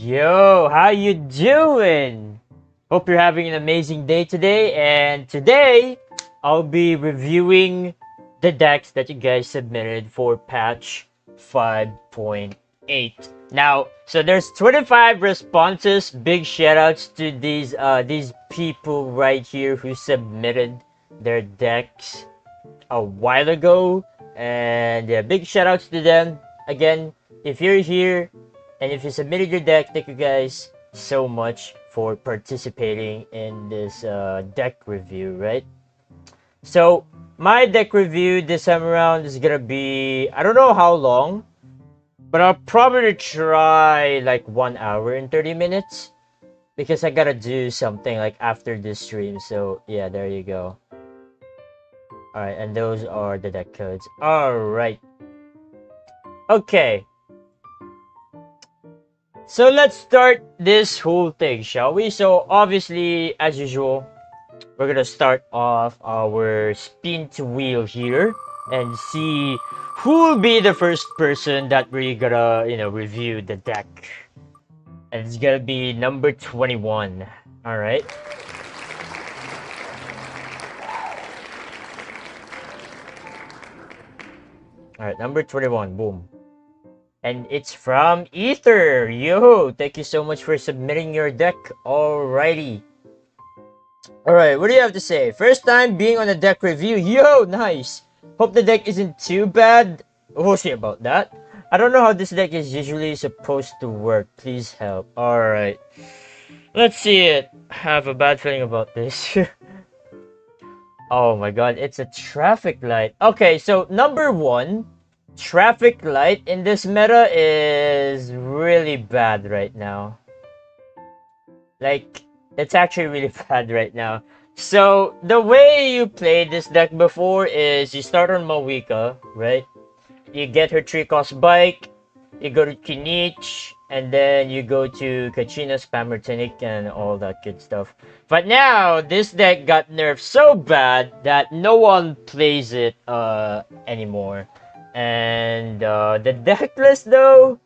Yo, how you doing? Hope you're having an amazing day today. And today, I'll be reviewing the decks that you guys submitted for patch 5.8. Now, so there's 25 responses. Big shoutouts to these people right here who submitted their decks a while ago. And yeah, big shoutouts to them. Again, if you're here and if you submitted your deck, thank you guys so much for participating in this deck review, right? So, my deck review this time around is gonna be, I don't know how long, but I'll probably try like 1 hour and 30 minutes because I gotta do something like after this stream. So, yeah, there you go. Alright, and those are the deck codes. Alright. Okay. So let's start this whole thing, shall we? So obviously, as usual, we're gonna start off our spin to wheel here and see who will be the first person that we're gonna, review the deck. And it's gonna be number 21. Alright. Alright, number 21. Boom. And it's from Ether. Yo, thank you so much for submitting your deck. Alrighty. Alright, what do you have to say? First time being on a deck review. Yo, nice. Hope the deck isn't too bad. We'll see about that. I don't know how this deck is usually supposed to work. Please help. Alright. Let's see it. I have a bad feeling about this. Oh my god, it's a traffic light. Okay, so number one. Traffic light in this meta is really bad right now. Like, it's actually really bad right now. So, the way you played this deck before is you start on Mawika, right? You get her 3-cost bike, you go to Kinich, and then you go to Kachina, Spammertinic, and all that good stuff. But now, this deck got nerfed so bad that no one plays it anymore. And the deck list though,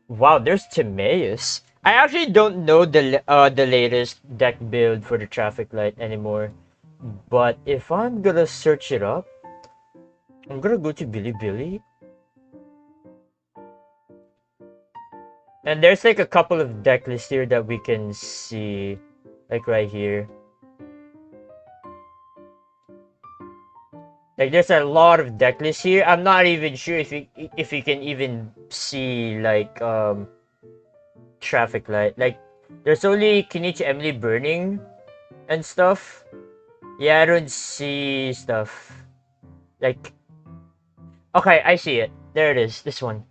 wow, there's Timaeus. I actually don't know the latest deck build for the traffic light anymore. But if I'm gonna search it up, I'm gonna go to Bilibili. And there's like a couple of deck lists here that we can see, like right here. Like there's a lot of deck lists here. I'm not even sure if you can even see like traffic light. Like there's only Kenichi Emily burning and stuff. Yeah, I don't see stuff. Like okay, I see it. There it is. This one.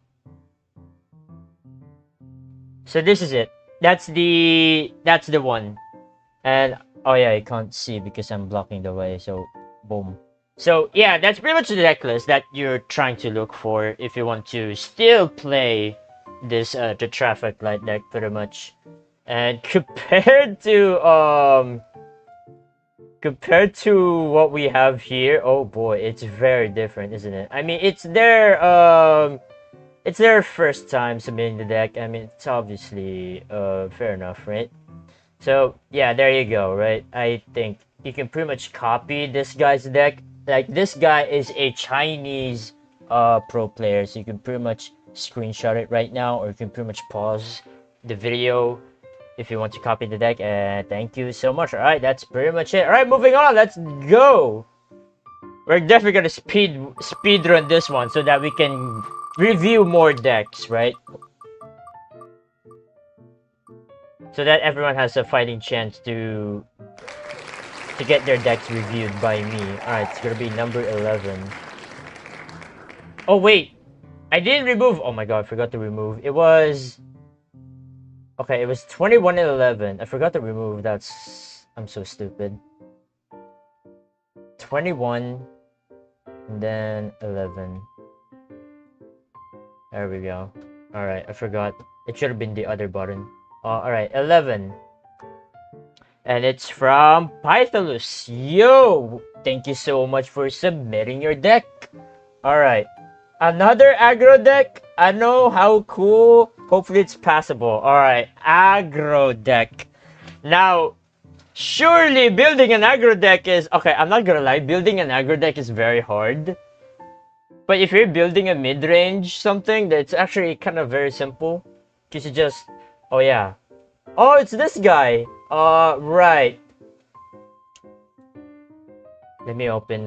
So this is it. That's the one. And oh yeah, I can't see because I'm blocking the way. So boom. So yeah, that's pretty much the deck list that you're trying to look for if you want to still play this the traffic light deck pretty much. And compared to what we have here, oh boy, it's very different, isn't it? I mean, it's their first time submitting the deck. I mean, it's obviously fair enough, right? So yeah, there you go, right? I think you can pretty much copy this guy's deck. Like this guy is a Chinese pro player, so you can pretty much screenshot it right now, or you can pretty much pause the video if you want to copy the deck. And thank you so much. Alright, that's pretty much it. Alright, moving on, let's go. We're definitely gonna speed run this one so that we can review more decks, right? So that everyone has a fighting chance to get their decks reviewed by me. Alright, it's gonna be number 11. Oh wait, I didn't remove. Oh my god, I forgot to remove. It was okay. It was 21 and 11. I forgot to remove. I'm so stupid. 21 and then 11. There we go. Alright, I forgot. It should have been the other button. Alright, 11. And it's from Pythalus. Yo! Thank you so much for submitting your deck. Alright. Another aggro deck. I know how cool Hopefully it's passable. Alright, aggro deck. Now, surely building an aggro deck is... Okay, I'm not gonna lie, building an aggro deck is very hard. But if you're building a mid-range something, that's actually kind of very simple. Because you just... Oh yeah. Oh, it's this guy! Right. Let me open,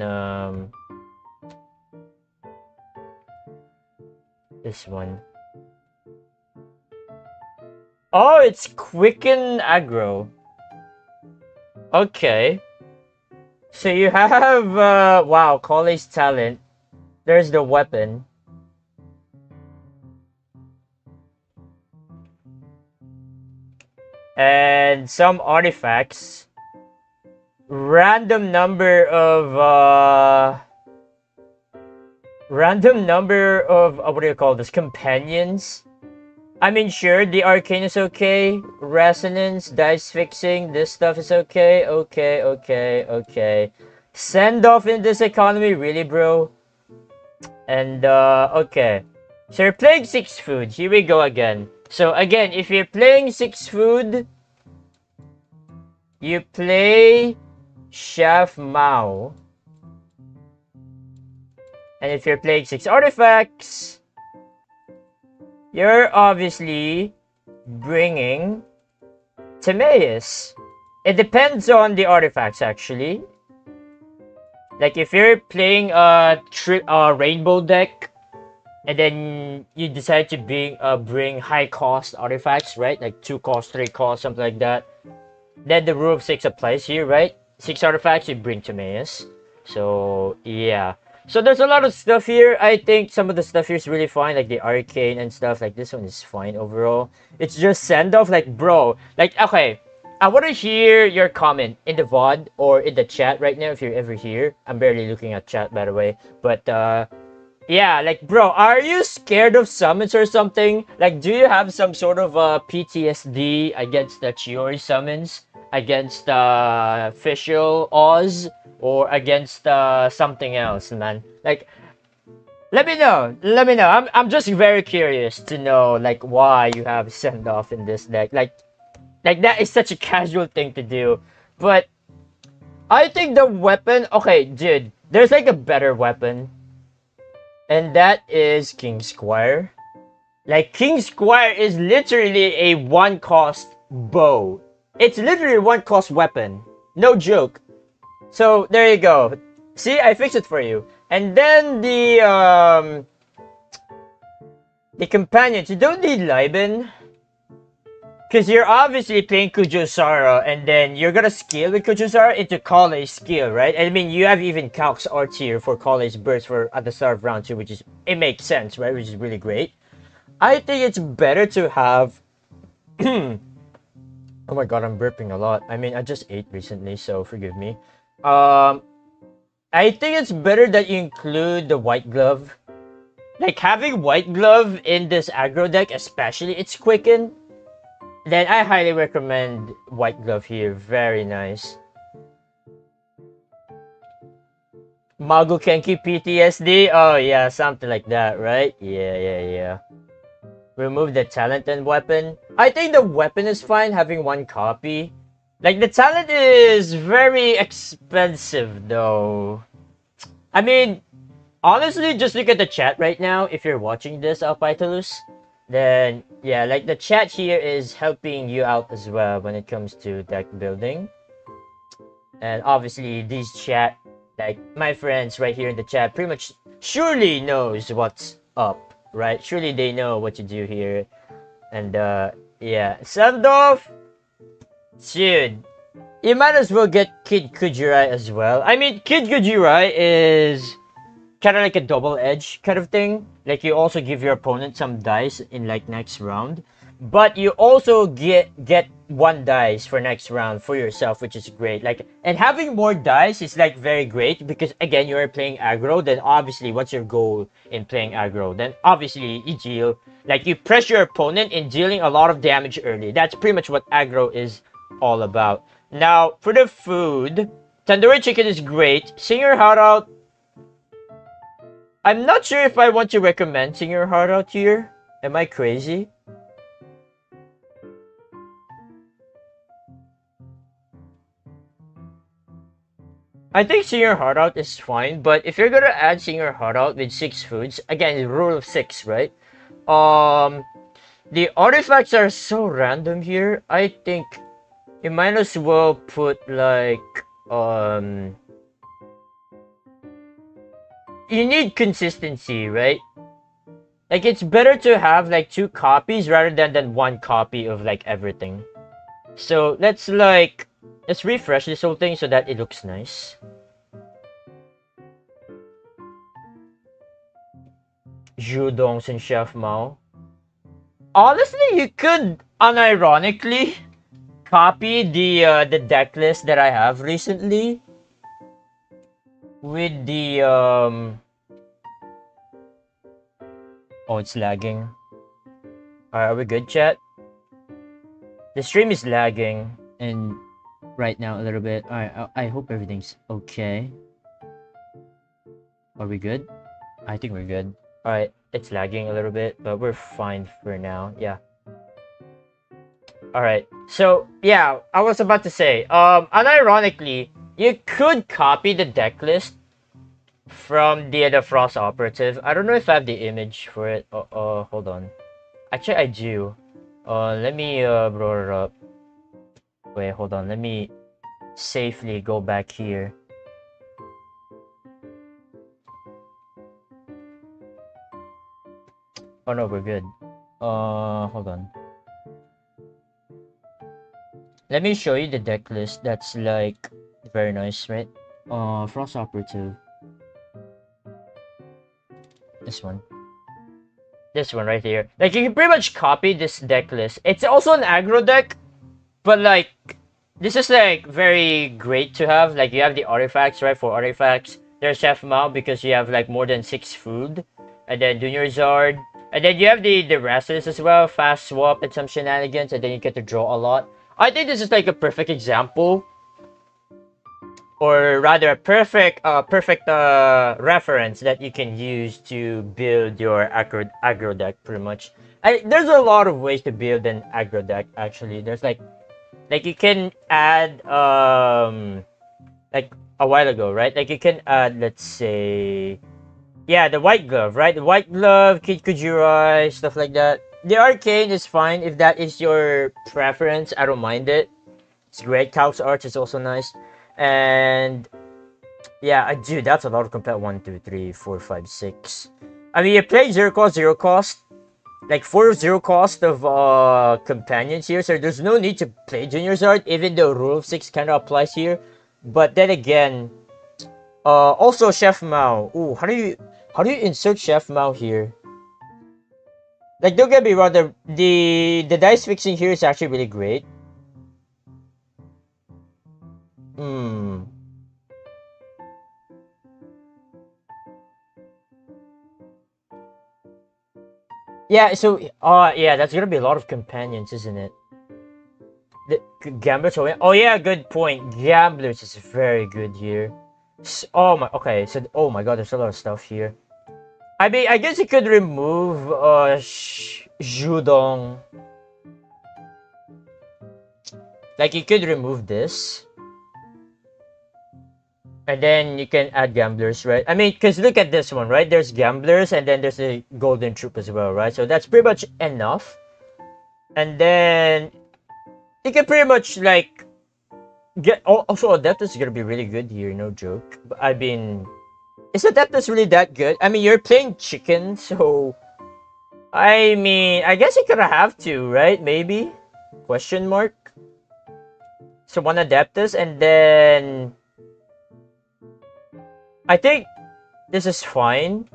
this one. Oh, it's Quicken Aggro. Okay. So you have, wow, Colley's talent. There's the weapon. And some artifacts. Random number of, what do you call this? Companions. I mean, sure, the arcane is okay. Resonance, dice fixing, this stuff is okay. Okay. Send off in this economy, really, bro? And, okay. So you're playing 6 food. Here we go again. So, again, if you're playing 6 food, you play Chef Mao. And if you're playing 6 artifacts, you're obviously bringing Timaeus. It depends on the artifacts, actually. Like, if you're playing a rainbow deck, and then you decide to bring high-cost artifacts, right? Like 2 cost, 3 cost, something like that. Then the rule of 6 applies here, right? 6 artifacts, you bring Timaeus. So, yeah. So there's a lot of stuff here. I think some of the stuff here is really fine, like the arcane and stuff. Like this one is fine overall. It's just send off, like, bro. Like, okay, I want to hear your comment in the VOD or in the chat right now if you're ever here. I'm barely looking at chat, by the way. But yeah, like, bro, are you scared of summons or something? Like, do you have some sort of PTSD against the Chiori summons? Against official Oz? Or against something else, man? Like, let me know. I'm just very curious to know, like, why you have send off in this deck. Like that is such a casual thing to do. But I think the weapon, okay, dude, there's like a better weapon, and that is King Squire. Like, King Squire is literally a 1-cost bow. It's literally a 1-cost weapon. No joke. So, there you go. See, I fixed it for you. And then the companions, you don't need Liben. Because you're obviously playing Kujosara, and then you're gonna scale with Kujosara into college skill, right? I mean, you have even Calc's art here for college burst for at the start of round 2, which is, it makes sense, right? Which is really great. I think it's better to have... Oh my god, I'm burping a lot. I mean, I just ate recently, so forgive me. I think it's better that you include the white glove. Like, having white glove in this aggro deck, especially, it's quicken. Then I highly recommend white glove here. Very nice. Mago Kenki PTSD? Oh yeah, something like that, right? Yeah. Remove the talent and weapon. I think the weapon is fine, having 1 copy. Like, the talent is very expensive, though. I mean, honestly, just look at the chat right now. If you're watching this, Alpitolus, then, yeah, like, the chat here is helping you out as well when it comes to deck building. And obviously, these chat, like, my friends right here in the chat pretty much surely knows what's up, right? Surely they know what to do here. And, yeah. Send off! Dude, you might as well get Kid Kujirai as well. I mean, Kid Kujirai is kind of like a double-edged kind of thing. Like, you also give your opponent some dice in, like, next round. But you also get 1 dice for next round for yourself, which is great. Like, and having more dice is, like, very great because, again, you are playing aggro. Then, obviously, what's your goal in playing aggro? Then, obviously, you deal. Like, you press your opponent in dealing a lot of damage early. That's pretty much what aggro is all about. Now, for the food, tandoori chicken is great. Sing Your Heart Out. I'm not sure if I want to recommend Sing Your Heart Out here. Am I crazy? I think seeing your heart out is fine, but if you're gonna add seeing your heart out with 6 foods, again, the rule of 6, right? Um, the artifacts are so random here. I think you might as well put like you need consistency, right? Like it's better to have like 2 copies rather than 1 copy of like everything. So let's refresh this whole thing so that it looks nice. Judongs and Chef Mao. Honestly, you could unironically copy the deck list that I have recently with the oh, it's lagging. Are we good, chat? The stream is lagging and right now a little bit. Alright, I hope everything's okay. Are we good? I think we're good. Alright, it's lagging a little bit, but we're fine for now. Yeah. Alright, so yeah, I was about to say, unironically, you could copy the deck list from the Frost Operative. I don't know if I have the image for it. Hold on. Actually, I do. Let me bring it up. Wait, hold on. Let me safely go back here. Oh no, we're good. Hold on. Let me show you the deck list. That's like very nice, right? Frost Operative. This one. This one right here. Like you can pretty much copy this deck list. It's also an aggro deck, but like this is like very great to have. Like you have the artifacts, right? For artifacts, there's Chef Mao because you have like more than 6 food, and then Junior Zard, and then you have the Rastus as well, fast swap and some shenanigans, and then you get to draw a lot. I think this is like a perfect example, or rather a perfect reference that you can use to build your aggro deck pretty much. There's a lot of ways to build an aggro deck actually. There's like you can add like a while ago, right? Like you can add, let's say, yeah, the white glove, right? The white glove, Kid Kujurai, stuff like that. The arcane is fine if that is your preference. I don't mind it. It's great. Calc's Arch is also nice. And yeah, I do. That's a lot of compare. 1, 2, 3, 4, 5, 6. I mean, you play zero cost, like 4 0 cost of companions here, so there's no need to play Junior Zard, even though rule of 6 kind of applies here. But then again, also Chef Mao. Ooh, how do you insert Chef Mao here? Like, don't get me wrong, the dice fixing here is actually really great. Yeah, so, yeah, that's gonna be a lot of companions, isn't it? The Gamblers, oh yeah, good point. Gamblers is very good here. Oh my, okay, so, oh my god, there's a lot of stuff here. I mean, I guess you could remove, Judong. Like, you could remove this. And then you can add Gamblers, right? I mean, because look at this one, right? There's Gamblers, and then there's a Golden Troop as well, right? So that's pretty much enough. And then you can pretty much, like, get... Also, Adeptus is gonna be really good here, no joke. But, I mean... Is Adeptus really that good? I mean, you're playing chicken, so... I mean, I guess you're gonna have to, right? Maybe? Question mark? So, 1 Adeptus, and then... I think this is fine.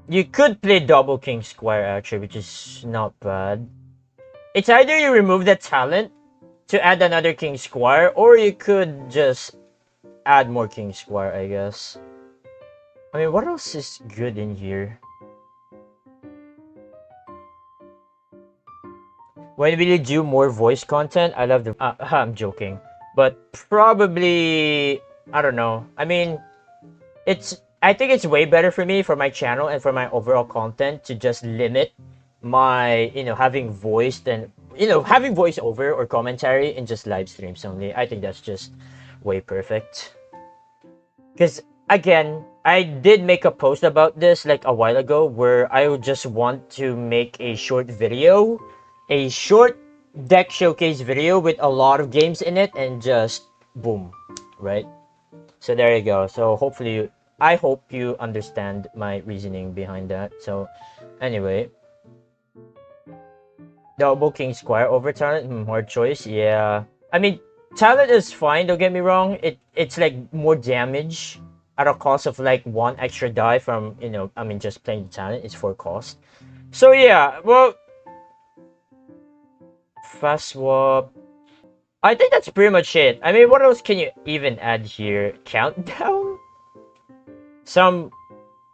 You could play double King Squire actually, which is not bad. It's either you remove that talent to add another King Squire, or you could just add more King Squire, I guess. I mean, what else is good in here? When we do more voice content, I love the... I'm joking. But probably... I don't know. I mean, I think it's way better for me, for my channel, and for my overall content to just limit my, having voiced and, having voiceover or commentary in just live streams only. I think that's just way perfect. Because, again, I did make a post about this like a while ago where I would just want to make a short video, a short deck showcase video with a lot of games in it and just boom, right? So there you go. So hopefully, I hope you understand my reasoning behind that. So anyway, double King Squire over talent, hard choice. Yeah, I mean talent is fine. Don't get me wrong. It's like more damage at a cost of like one extra die from just playing the talent. It's for cost. So yeah, well, fast swap. I think that's pretty much it. I mean, what else can you even add here? Countdown? Some...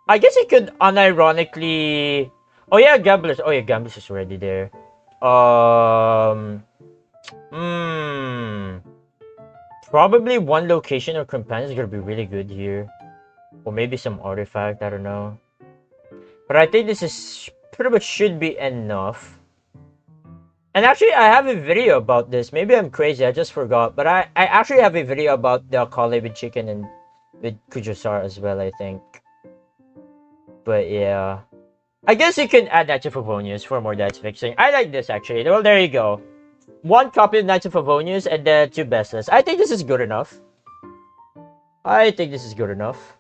I guess you could unironically... Oh yeah, Gamblers. Oh yeah, Gamblers is already there. Probably one location or companion is gonna be really good here. Or maybe some artifact, I don't know. But I think this is... pretty much should be enough. And actually, I have a video about this. Maybe I'm crazy, I just forgot. But I actually have a video about the Kale with chicken and with Kujusar as well, I think. But yeah. I guess you can add Knights of Favonius for more dice fixing. I like this actually. Well, there you go. One copy of Knights of Favonius and then two bestless. I think this is good enough. I think this is good enough.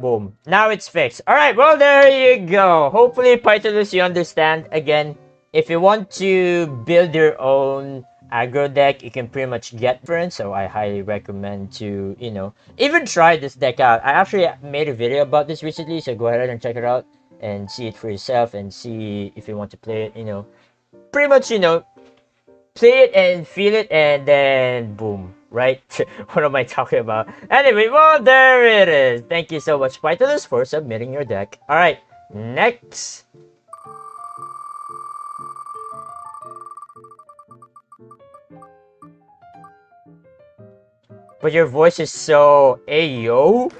Boom. Now it's fixed. Alright, well, there you go. Hopefully, Pythalus, you understand. Again, if you want to build your own aggro deck, you can pretty much get friends. So I highly recommend to, even try this deck out. I actually made a video about this recently. So go ahead and check it out and see it for yourself and see if you want to play it, pretty much, play it and feel it and then boom. Right? What am I talking about? Anyway, well, there it is. Thank you so much, Pythalus, for submitting your deck. Alright, next. But your voice is so ayo.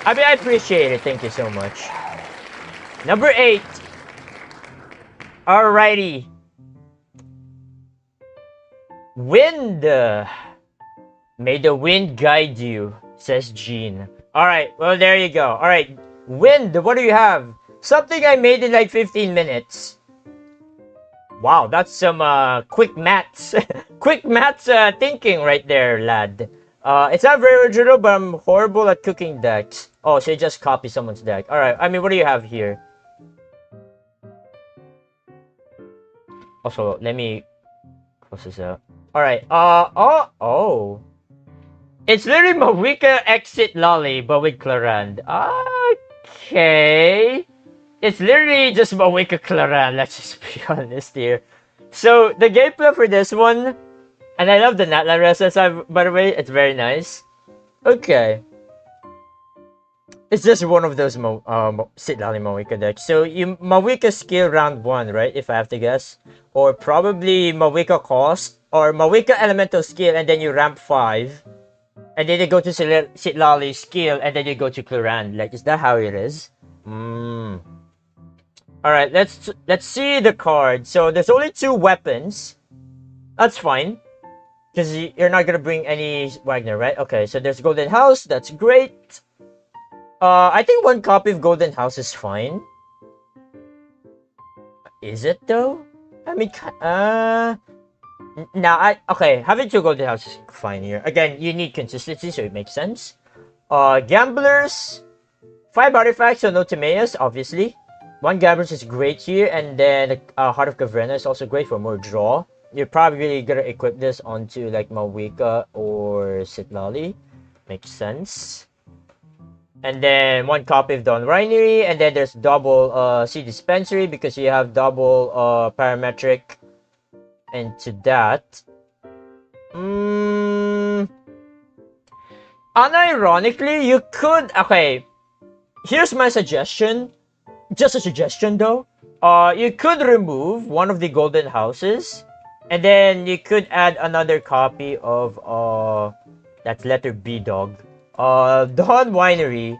I mean, I appreciate it. Thank you so much. Number 8. Alrighty. Wind. May the wind guide you, says Gene. Alright, well, there you go. Alright, wind, what do you have? Something I made in like 15 minutes. Wow, that's some quick maths. Quick maths thinking right there, lad. It's not very original, but I'm horrible at cooking decks. Oh, so you just copy someone's deck. Alright, I mean, what do you have here? Also, let me close this out. Alright, oh. It's literally Mawika Exit Lolly, but with Clarand. Okay. It's literally just Mawika Clarand, let's just be honest here. So, the gameplay for this one, and I love the Natla Resa, by the way, it's very nice. Okay. It's just one of those Sitlali Mawika decks. So, you Mawika skill round 1, right, if I have to guess? Or probably Mawika cost, or Mawika elemental skill, and then you ramp 5. And then you go to Sitlali skill, and then you go to Clarand. Like, is that how it is? Alright, let's see the card. So, there's only 2 weapons. That's fine. Because you're not gonna bring any Wagner, right? Okay, so there's Golden House. That's great. I think 1 copy of Golden House is fine. Is it, though? I mean, okay, having 2 Golden Houses is fine here. Again, you need consistency, so it makes sense. Gamblers, 5 artifacts, so no Timaeus, obviously. 1 Gamblers is great here, and then Heart of Caverna is also great for more draw. You're probably gonna equip this onto like Mawika or Sitlali. Makes sense. And then 1 copy of Dawn Winery, and then there's double Sea Dispensary because you have double parametric into that. Unironically, you could... Okay, here's my suggestion. Just a suggestion, though. You could remove one of the Golden Houses, and then you could add another copy of... that's letter B, dog. Dawn Winery.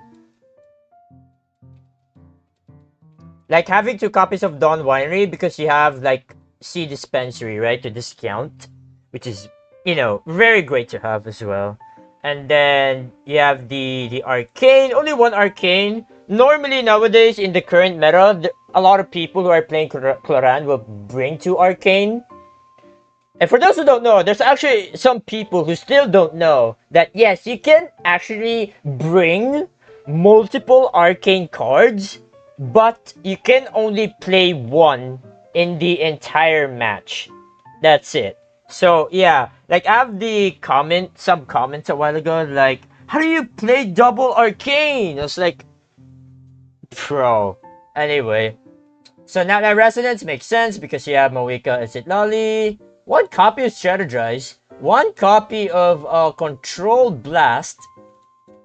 like having 2 copies of Dawn Winery because you have like Sea Dispensary, right, to discount, which is, very great to have as well. And then you have the Arcane, only one Arcane. Normally nowadays in the current meta, a lot of people who are playing Cloran will bring 2 Arcane. And for those who don't know, there's actually some people who still don't know that yes, you can actually bring multiple Arcane cards, but you can only play one in the entire match. That's it. So yeah, like I have some comments a while ago, like, how do you play double Arcane? I was like, pro. Anyway, so now that Resonance makes sense because you have Moeka and Citlali. 1 copy of Strategize, 1 copy of Controlled Blast,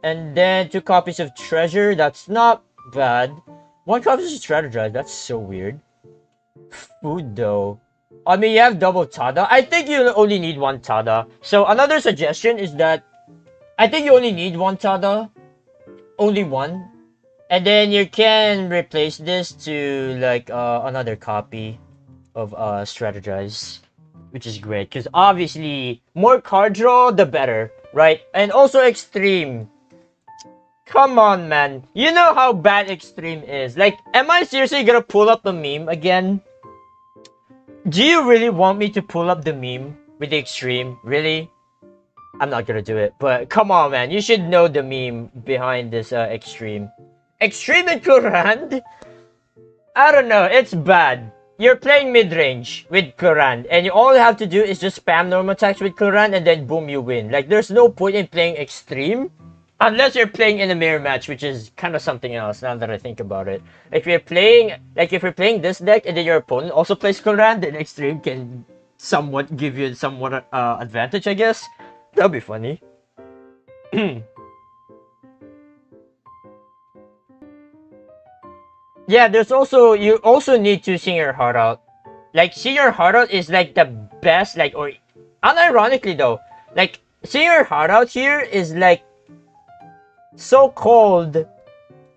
and then 2 copies of Treasure. That's not bad. 1 copy of Strategize. That's so weird. Food though. I mean, you have double Tada. I think you only need 1 Tada. So another suggestion is that I think you only need 1 Tada. Only 1. And then you can replace this to like another copy of Strategize, which is great because obviously more card draw the better, right? And also Extreme. Come on, man. You know how bad Extreme is. Like, am I seriously gonna pull up the meme again? Do you really want me to pull up the meme with the Extreme? Really? I'm not gonna do it, but come on, man. You should know the meme behind this Extreme. Extreme and Kurand? I don't know, it's bad. You're playing mid-range with Kurand, and all you have to do is just spam normal attacks with Kurand, and then boom, you win. Like, there's no point in playing Extreme, unless you're playing in a mirror match, which is kind of something else, now that I think about it. If you're playing this deck, and then your opponent also plays Kurand, then Extreme can somewhat give you advantage, I guess. That'd be funny. Yeah, you also need to sing your heart out. Like, sing your heart out is like the best, like, or unironically though, like, sing your heart out here is like so-called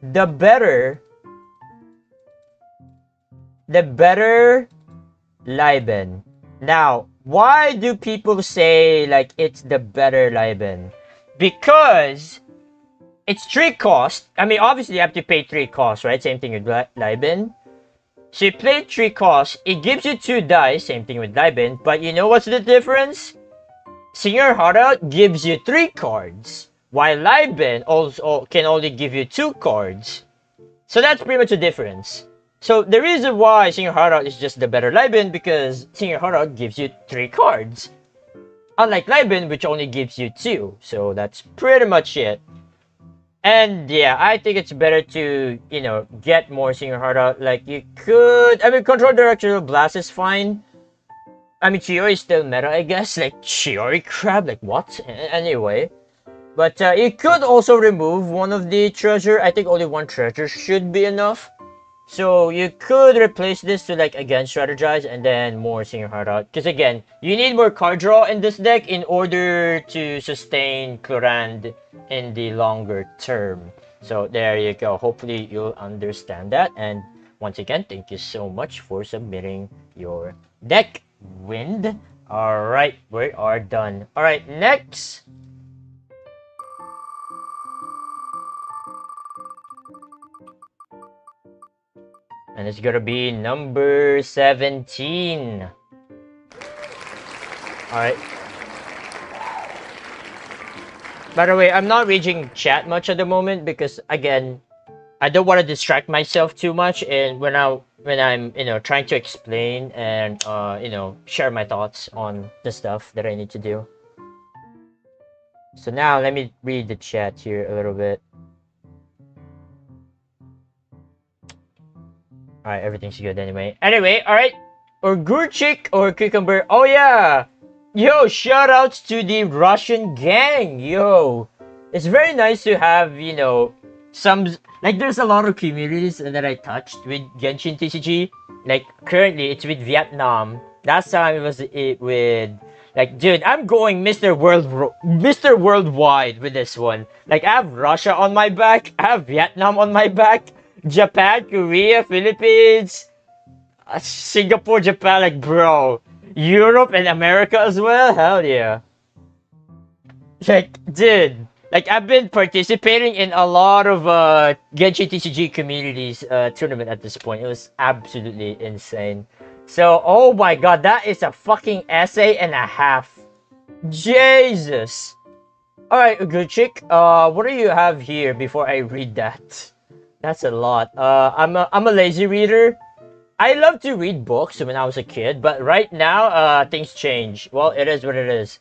the better Liben. Now, why do people say like it's the better Liben? Because it's 3 cost. I mean, obviously you have to pay 3 costs, right? Same thing with Liben. So you play 3 costs. It gives you 2 dice. Same thing with Liben. But you know what's the difference? Sing Your Heart Out gives you 3 cards, while Liben also can only give you 2 cards. So that's pretty much the difference. So the reason why Sing Your Heart Out is just the better Liben because Sing Your Heart Out gives you 3 cards. Unlike Liben, which only gives you 2. So that's pretty much it. And yeah, I think it's better to, get more Sing Your Heart Out. Like, you could... I mean, Control Directional Blast is fine. I mean, Chiori is still meta, I guess. Like, Chiori Crab? Like, what? Anyway. But you could also remove one of the treasure. I think only 1 treasure should be enough. So you could replace this to, like, again, Strategize and then more Sing Your Heart Out. Because again, you need more card draw in this deck in order to sustain Clorand in the longer term. So there you go. Hopefully you'll understand that. And once again, thank you so much for submitting your deck, Wind. Alright, we are done. Alright, next. And it's gonna be number 17. Alright. By the way, I'm not reading chat much at the moment because, again, I don't want to distract myself too much and when I'm trying to explain and share my thoughts on the stuff that I need to do. So now let me read the chat here a little bit. Alright, everything's good anyway. Anyway, alright. Or Gurchik or Cucumber. Oh yeah! Yo, shoutouts to the Russian gang! Yo! It's very nice to have, some... Like, there's a lot of communities that I touched with Genshin TCG. Like, currently, it's with Vietnam. Last time it was with... Like, dude, I'm going Mr. Worldwide with this one. Like, I have Russia on my back. I have Vietnam on my back. Japan, Korea, Philippines, Singapore, Japan, like bro. Europe and America as well? Hell yeah. Like, dude, like I've been participating in a lot of Genshin TCG communities tournament at this point. It was absolutely insane. So, oh my god, that is a fucking essay and a half. Jesus. All right, good chick. What do you have here before I read that? That's a lot. I'm a lazy reader. I love to read books when I was a kid, but right now, things change. Well, it is what it is.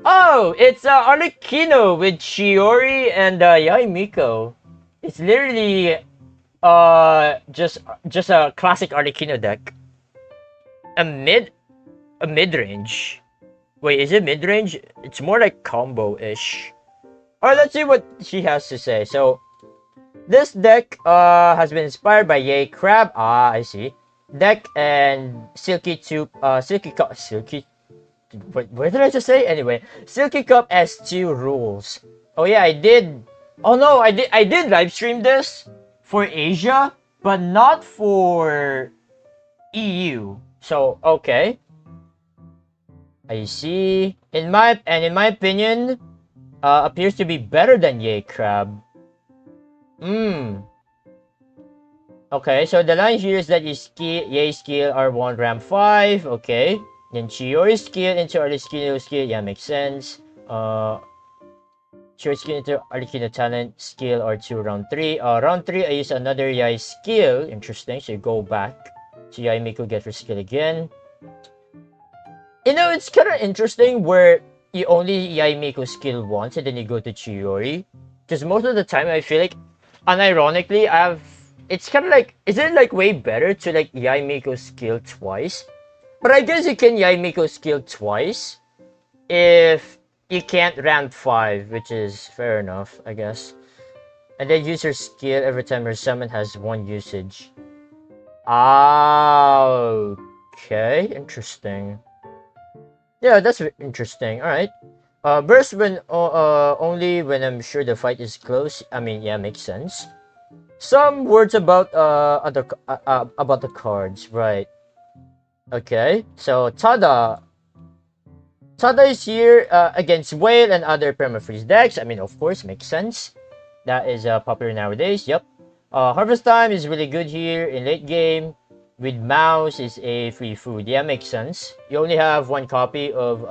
Oh, it's Arlecchino with Shiori and Yai Miko. It's literally just a classic Arlecchino deck. A mid range. Wait, is it mid range? It's more like combo ish. Alright, let's see what she has to say. So this deck has been inspired by Yay Crab. Ah, I see. Deck and Silky Tube Silky what did I just say? Anyway, Silky Cup has two rules. Oh yeah, I did. Oh no, I did live stream this for Asia, but not for EU. So okay, I see. In my opinion, appears to be better than Yay Crab. Hmm. Okay, so the line here is that Yay skill R1 RAM 5. Okay. Then Chiori skill into Arlecchino skill. Yeah, makes sense. Chiori skill into Arlecchino talent skill R2 round 3. Round 3, I use another Yai skill. Interesting. So you go back to Yai Miko, get her skill again. You know, it's kind of interesting where you only Yai Miko skill once and then you go to Chiori. Because most of the time, I feel like, unironically, it's kind of like, is it like way better to like Yai Miko skill twice? But I guess you can Yai Miko skill twice if you can't ramp 5, which is fair enough, I guess. And then use her skill every time her summon has 1 usage. Ah, okay, interesting. Yeah, that's interesting. Alright. Burst when only when I'm sure the fight is close. I mean, yeah, makes sense. Some words about about the cards, right? Okay, so Tada is here against Whale and other permafreeze decks. I mean, of course, makes sense. That is popular nowadays. Yep. Harvest Time is really good here in late game. With Mouse is a free food. Yeah, makes sense. You only have 1 copy of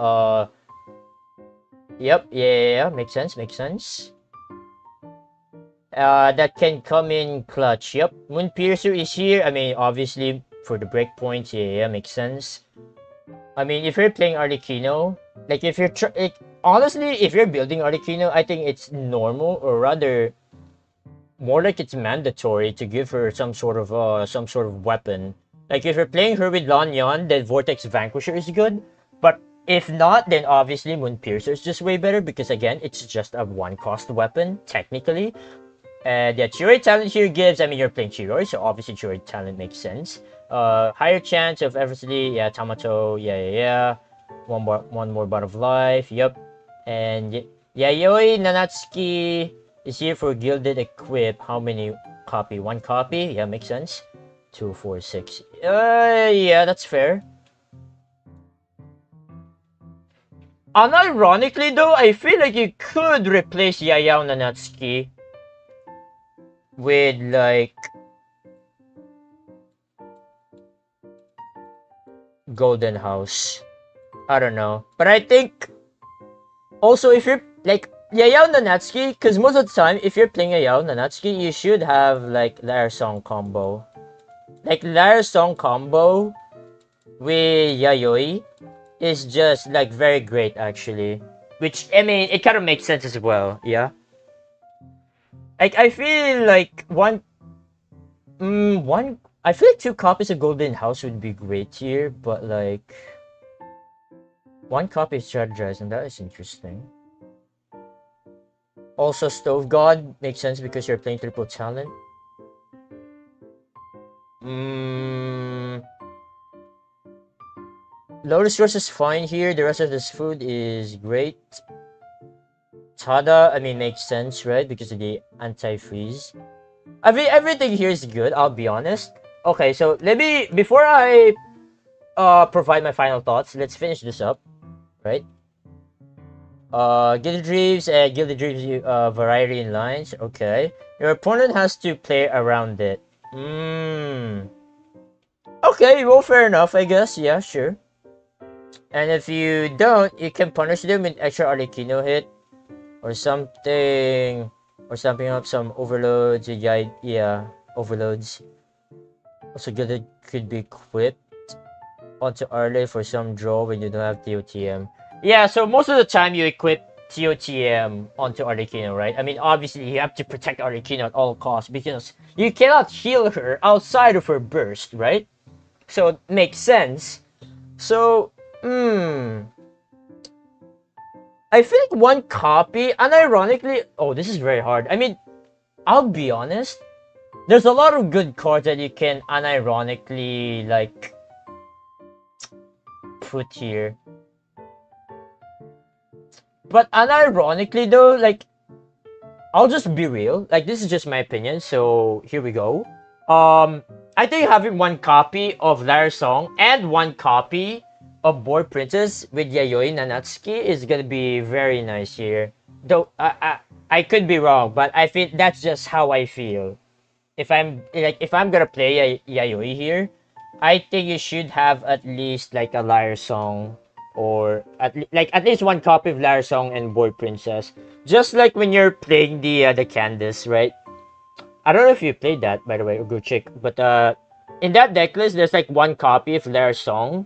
Yep. Yeah. Makes sense. Makes sense. That can come in clutch. Yep. Moon Piercer is here. I mean, obviously for the breakpoints. Yeah. Makes sense. I mean, if you're playing Arlecchino, like if you're honestly, if you're building Arlecchino, I think it's normal, or rather, more like it's mandatory to give her some sort of weapon. Like if you're playing her with Lanyan, then Vortex Vanquisher is good. But if not, then obviously Moon Piercer is just way better because again, it's just a 1-cost weapon technically. And yeah, Chiori talent here gives. I mean, you're playing Chiori, so obviously Chiori talent makes sense. Higher chance of effortlessly, yeah, Tamato, yeah. One more bar of life, yep. And Yayoi Nanatsuki is here for Gilded Equip. How many copy? 1 copy? Yeah, makes sense. 2, 4, 6. Yeah, that's fair. Unironically though, I feel like you could replace Yayao Nanatsuki with like Golden House. I don't know. But I think also if you're like Yayao Nanatsuki, because most of the time if you're playing Yayao Nanatsuki, you should have like Lyre Song combo. Like Lyre Song combo with Yayoi is just like very great actually. Which I mean it kind of makes sense as well, yeah. Like I feel like I feel like 2 copies of Golden House would be great here, but like 1 copy of Strategize, and that is interesting. Also, Stove God makes sense because you're playing triple talent. Lotus Rose is fine here. The rest of this food is great. Tada, I mean, makes sense, right? Because of the anti-freeze. I mean, everything here is good, I'll be honest. Okay, so let me, before I provide my final thoughts, let's finish this up, right? Gilded Dreams and Gilded Dreams variety in lines. Okay. Your opponent has to play around it. Okay, well, fair enough, I guess. Yeah, sure. And if you don't, you can punish them with extra Arlecchino hit or something, or something up some overloads. Yeah, overloads. Also, Gilded could be equipped onto Arle for some draw when you don't have TOTM. Yeah, so most of the time you equip TOTM onto Arlecchino, right? I mean, obviously you have to protect Arlecchino at all costs because you cannot heal her outside of her burst, right? So it makes sense. So, I think one copy, unironically, oh, this is very hard. I mean, I'll be honest, there's a lot of good cards that you can unironically, like, put here. But unironically though, like, I'll just be real. Like, this is just my opinion, so here we go. I think having one copy of Lyra Song and one copy of Boy Princess with Yayoi Nanatsuki is gonna be very nice here. Though, I could be wrong, but I feel that's just how I feel. If I'm gonna play Yayoi here, I think you should have at least like a Lyre Song, or at least one copy of Lyre Song and Boy Princess. Just like when you're playing the Candace, right? I don't know if you played that, by the way, or go check. But in that deck list, there's like one copy of Lyre Song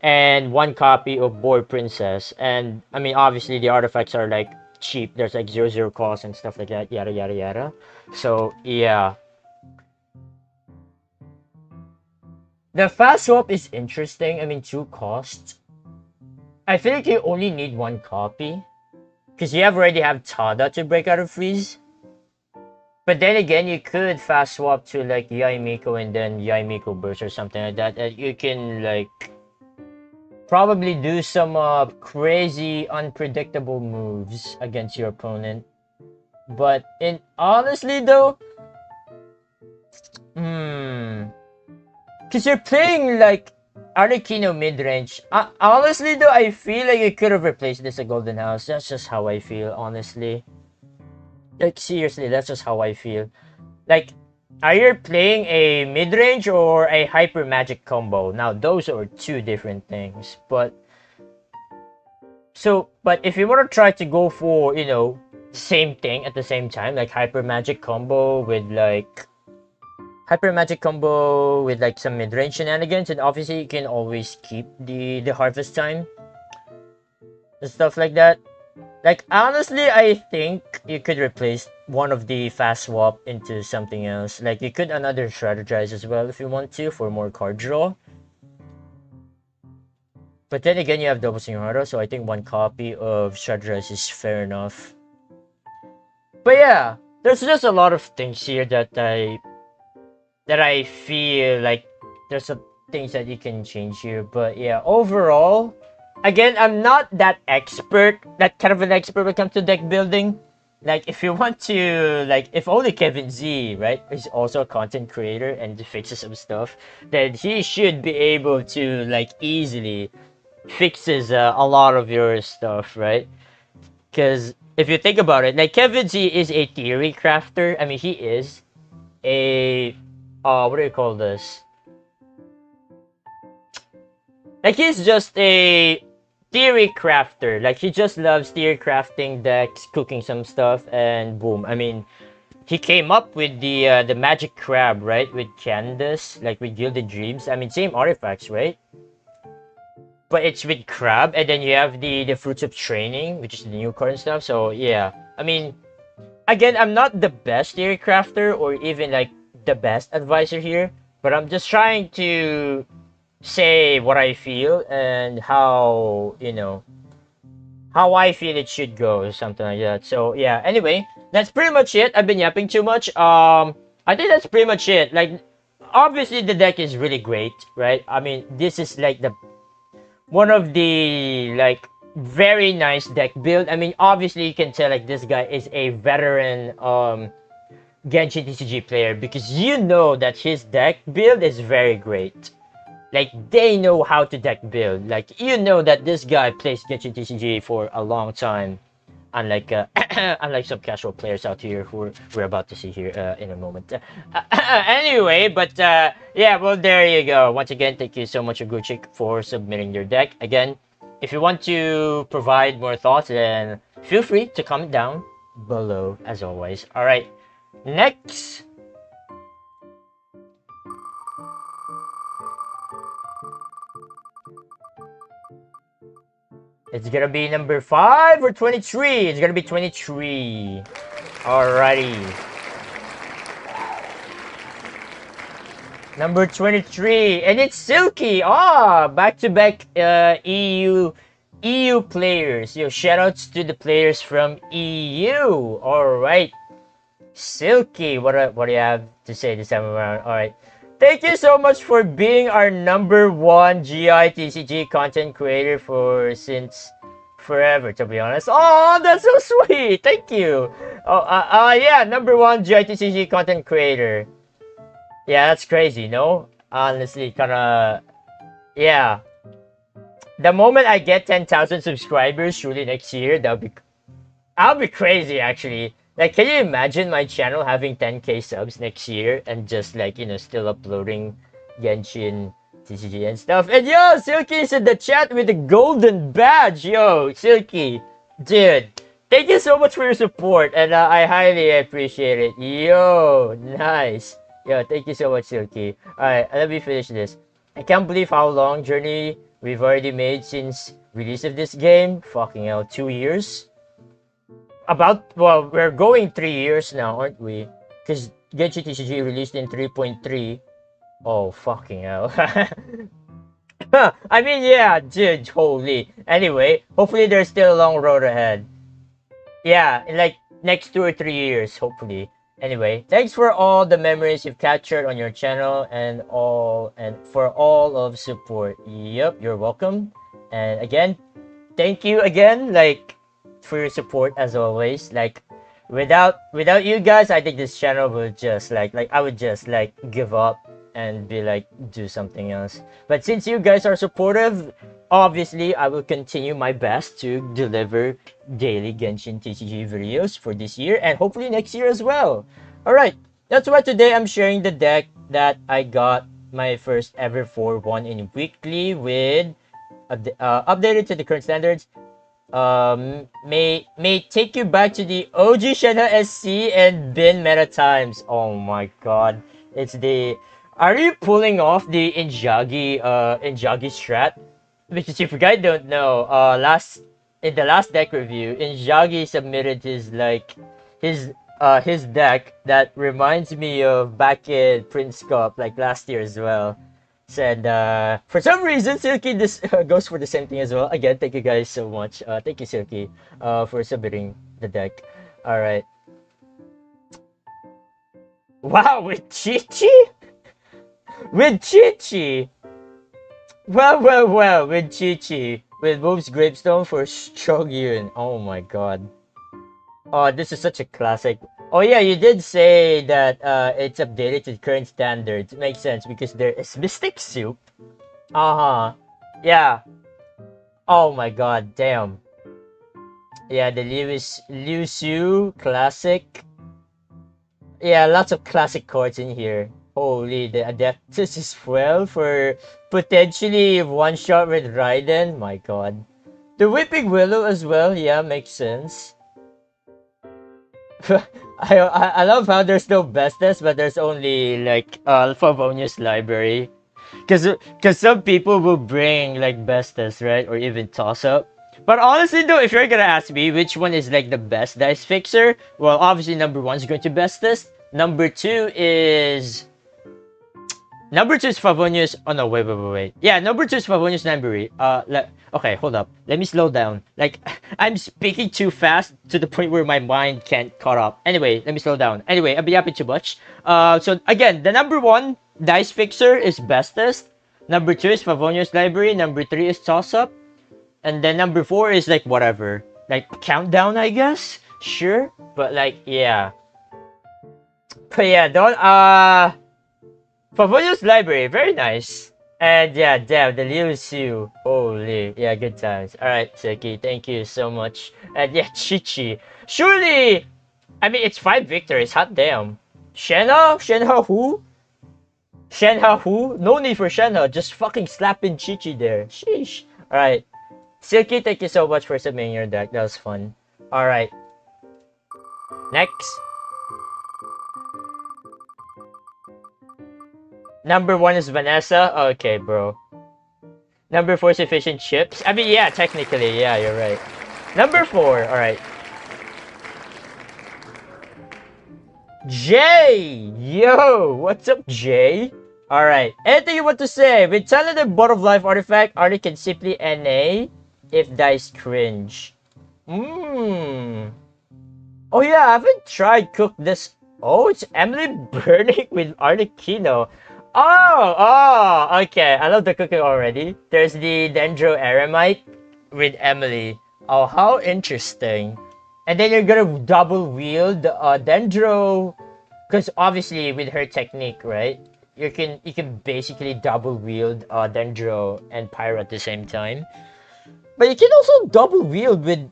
and one copy of Boy Princess. And I mean, obviously the artifacts are like cheap. There's like 0/0 cost and stuff like that, yada yada yada. So yeah. The fast swap is interesting. I mean, 2 costs. I feel like you only need 1 copy. Because you already have Tada to break out of freeze. But then again, you could fast swap to like Yai Miko and then Yai Miko burst or something like that. And you can like probably do some crazy unpredictable moves against your opponent. But honestly though, because you're playing like Arlecchino mid-range. Honestly though, I feel like you could have replaced this at Golden House. That's just how I feel, honestly. Like, seriously, that's just how I feel. Like, are you playing a mid-range or a hyper magic combo? Now, those are 2 different things. But if you want to try to go for, you know, same thing at the same time, like hyper magic combo with like some mid-range shenanigans, and obviously you can always keep the harvest time and stuff like that. Like, honestly, I think you could replace one of the fast swap into something else. Like, you could another strategize as well if you want to for more card draw. But then again, you have double Senorita, so I think 1 copy of strategize is fair enough. But yeah, there's just a lot of things here that I feel like there's some things that you can change here. But yeah, overall, again, I'm not that kind of an expert when it comes to deck building. Like, if you want to, like, if only Kevin Z, right, is also a content creator and fixes some stuff, then he should be able to, like, easily fixes a lot of your stuff, right? Because if you think about it, like, Kevin Z is a theory crafter. I mean, he is a, what do you call this? Like, he's just a theory crafter. Like, he just loves theory crafting decks, cooking some stuff, and boom. I mean, he came up with the magic crab, right? With Candace, like with Gilded Dreams. I mean, same artifacts, right? But it's with crab, and then you have the fruits of training, which is the new card and stuff. So yeah, I mean, again, I'm not the best theory crafter or even like the best advisor here, but I'm just trying to say what I feel and how, you know, how I feel it should go or something like that. So yeah, anyway, that's pretty much it. I've been yapping too much. I think that's pretty much it. Like, obviously the deck is really great, right? I mean, this is like one of the like very nice deck build. I mean, obviously you can tell like this guy is a veteran Genshin TCG player because you know that his deck build is very great. Like, they know how to deck build. Like, you know that this guy plays Genshin TCG for a long time. Unlike unlike some casual players out here who we're about to see here in a moment. Anyway, but yeah, well, there you go. Once again, thank you so much, Aguchik, for submitting your deck. Again, if you want to provide more thoughts, then feel free to comment down below, as always. All right, next. It's gonna be number 5 or 23. It's gonna be 23. Alrighty. Number 23, and it's Silky. Back-to-back EU players. Yo, shoutouts to the players from EU. Alright. Silky, what do you have to say this time around? Alright. Thank you so much for being our number 1 GITCG content creator since forever, to be honest. Oh, that's so sweet. Thank you. Yeah, number 1 GITCG content creator. Yeah, that's crazy, no? Honestly, kinda... Yeah. The moment I get 10,000 subscribers, surely next year, I'll be crazy, actually. Like, can you imagine my channel having 10k subs next year and just, like, you know, still uploading Genshin, TCG, and stuff? And yo, Silky is in the chat with the golden badge. Yo, Silky, dude, thank you so much for your support, and I highly appreciate it. Yo, nice. Yo, thank you so much, Silky. Alright, let me finish this. I can't believe how long journey we've already made since release of this game. Fucking hell, 2 years? Well, we're going 3 years now, aren't we? Because Genshin TCG released in 3.3. Oh, fucking hell. I mean, yeah, dude, holy. Anyway, hopefully there's still a long road ahead. Yeah, in like next 2 or 3 years, hopefully. Anyway, thanks for all the memories you've captured on your channel and for all of support. Yep, you're welcome. And again, thank you again, like, for your support as always. Like, without you guys, I think this channel would just like I would just like give up and be like, do something else. But since you guys are supportive, obviously I will continue my best to deliver daily Genshin TCG videos for this year and hopefully next year as well. Alright, that's why today I'm sharing the deck that I got my first ever 4-1 in weekly with updated to the current standards. May take you back to the OG Shenhe SC and Bin meta times. Oh my god. It's the... Are you pulling off the Injagi strat? Because if you guys don't know, in the last deck review, Injagi submitted his deck that reminds me of back in Prince Cup, like last year as well. Said for some reason Silky this goes for the same thing as well. Again, thank you guys so much. Thank you, Silky, for submitting the deck. All right. Wow, with Chi-Chi? With Chi-Chi? Well, with Chi-Chi. With Wolf's Gravestone for Shogyun. Oh my god. Oh, this is such a classic. Oh yeah, you did say that it's updated to current standards. It makes sense because there is Mystic Soup. Uh-huh. Yeah. Oh my god, damn. Yeah, the Liu Su classic. Yeah, lots of classic cards in here. Holy, the Adeptus as well for potentially one shot with Raiden. My god. The Whipping Willow as well. Yeah, makes sense. I love how there's no bestest, but there's only like Favonius library. Cause some people will bring like bestest, right? Or even toss up. But honestly though, if you're gonna ask me which one is like the best dice fixer, well obviously number 1 is going to bestest. Number 2 is Favonius. Oh no, wait. Yeah, number 2 is Favonius library. Okay, hold up. Let me slow down. Like, I'm speaking too fast to the point where my mind can't caught up. Anyway, let me slow down. Anyway, I'll be yapping too much. So again, the number 1 dice fixer is bestest. Number 2 is Favonius library. Number 3 is toss up. And then number 4 is like whatever. Like countdown, I guess? Sure. But like, yeah. But yeah, don't Favonius Library, very nice. And yeah, damn, the Liu Xiu. Holy, yeah, good times. Alright, Seki, thank you so much. And yeah, Chichi. Surely, I mean, it's 5 victories, hot damn. Shenhe? Shenhe who? Shenhe who? No need for Shenhe, just fucking slapping Chichi there. Sheesh. Alright. Silky, thank you so much for submitting your deck, that was fun. Alright. Next. Number 1 is Vanessa? Okay, bro. Number 4 is Efficient Chips? I mean, yeah, technically, yeah, you're right. Number 4, alright. Jay! Yo! What's up, Jay? Alright. Anything you want to say? With talented Bottle of Life artifact, Artie can simply NA if dice cringe. Mmm. Oh yeah, I haven't tried cook this. Oh, it's Emily burning with Arlecchino. Oh, okay. I love the cooking already. There's the Dendro Eremite with Emily. Oh, how interesting. And then you're gonna double wield Dendro, because obviously with her technique, right? You can basically double wield Dendro and Pyro at the same time. But you can also double wield with.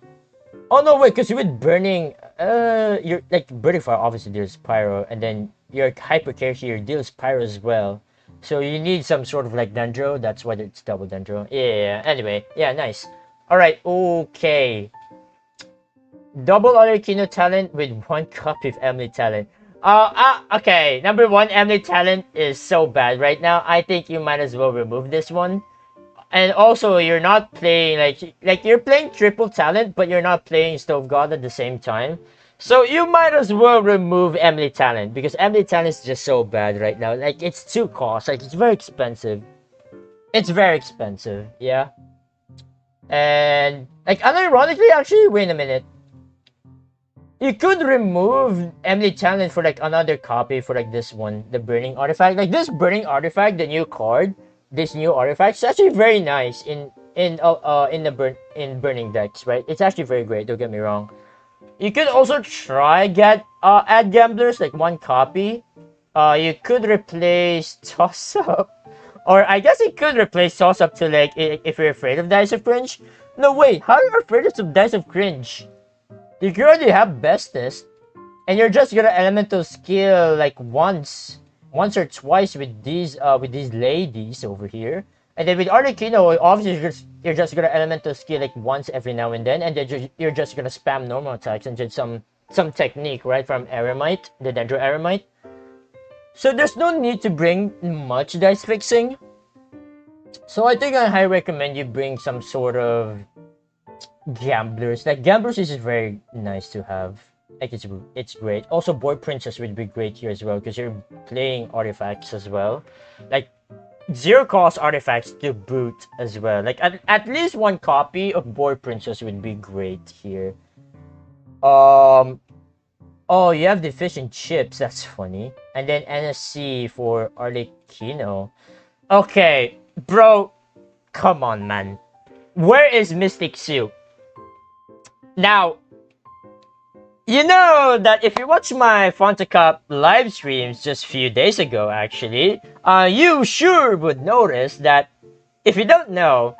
Oh no, wait, because with burning, you're like burning fire. Obviously, there's Pyro, and then your hyper character deals Pyro as well. So you need some sort of like Dendro. That's why it's double Dendro. Yeah. Anyway, yeah, nice. All right. Okay. Double Arlecchino talent with 1 copy of Emily talent. Okay. Number 1, Emily talent is so bad right now. I think you might as well remove this one. And also, you're not playing like you're playing triple talent, but you're not playing Stove God at the same time. So you might as well remove Emily talent because Emily talent is just so bad right now. Like it's too cost. Like it's very expensive. It's very expensive. Yeah. And like unironically, actually, wait a minute. You could remove Emily talent for like another copy for like this one, the burning artifact. Like this burning artifact, the new card. This new artifact is actually very nice in the burning decks, right? It's actually very great. Don't get me wrong. You could also try add gamblers like 1 copy. You could replace toss up, or I guess you could replace toss up to like if you're afraid of Dice of Cringe. No wait, how are you afraid of Dice of Cringe? You already have bestest, and you're just gonna elemental skill like once or twice with these ladies over here, and then with Arlecchino, obviously you're just gonna elemental skill like once every now and then you're just gonna spam normal attacks and just some technique right from Eremite, the Dendro Eremite. So there's no need to bring much dice fixing. So I think I highly recommend you bring some sort of gamblers. Like gamblers is just very nice to have. Like it's great. Also, Boy Princess would be great here as well because you're playing artifacts as well, like 0 cost artifacts to boot as well. Like at least 1 copy of Boy Princess would be great here. Oh, you have deficient chips. That's funny. And then NSC for Arlecchino. Okay, bro, come on, man. Where is Mystic Soup? Now. You know that if you watch my Fanta Cup live streams just a few days ago, actually, you sure would notice that, if you don't know,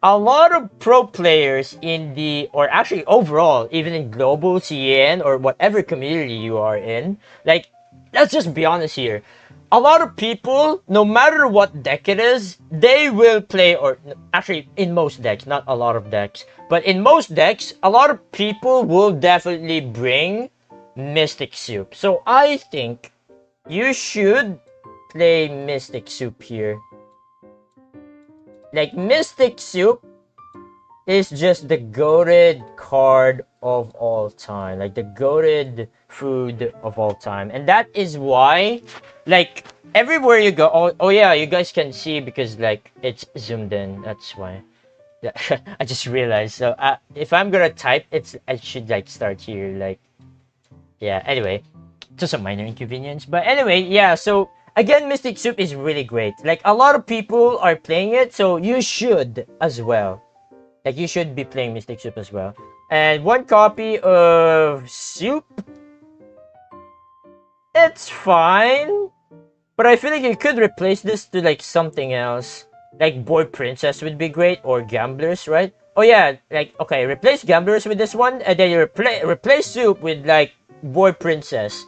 a lot of pro players or actually overall, even in global CN or whatever community you are in, like, let's just be honest here. A lot of people, no matter what deck it is, they will play, or actually in most decks, not a lot of decks, but in most decks, a lot of people will definitely bring Mystic Soup. So I think you should play Mystic Soup here. Like, Mystic Soup is just the goated card of all time. Like, the goated food of all time. And that is why, like, everywhere you go... Oh yeah, you guys can see because, like, it's zoomed in. That's why. Yeah, I just realized. So, if I'm gonna type, I should, like, start here. Like, yeah, anyway. Just a minor inconvenience. But anyway, yeah, so... Again, Mystic Soup is really great. Like, a lot of people are playing it, so you should as well. Like, you should be playing Mystic Soup as well. And 1 copy of Soup. It's fine, but I feel like you could replace this to like something else. Like Boy Princess would be great, or Gamblers, right? Oh yeah, like okay, replace Gamblers with this one, and then you replace Soup with like Boy Princess,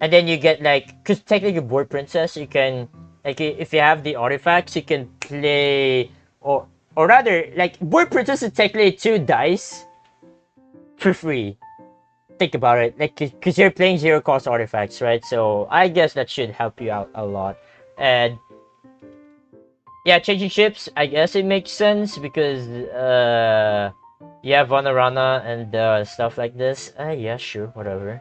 and then you get like, cause technically Boy Princess, you can like if you have the artifacts, you can play or rather like Boy Princess is technically 2 dice for free. Think about it, like because you're playing zero cost artifacts, right? So I guess that should help you out a lot. And yeah, changing ships, I guess it makes sense because yeah, Vanarana and stuff like this. Yeah, sure, whatever.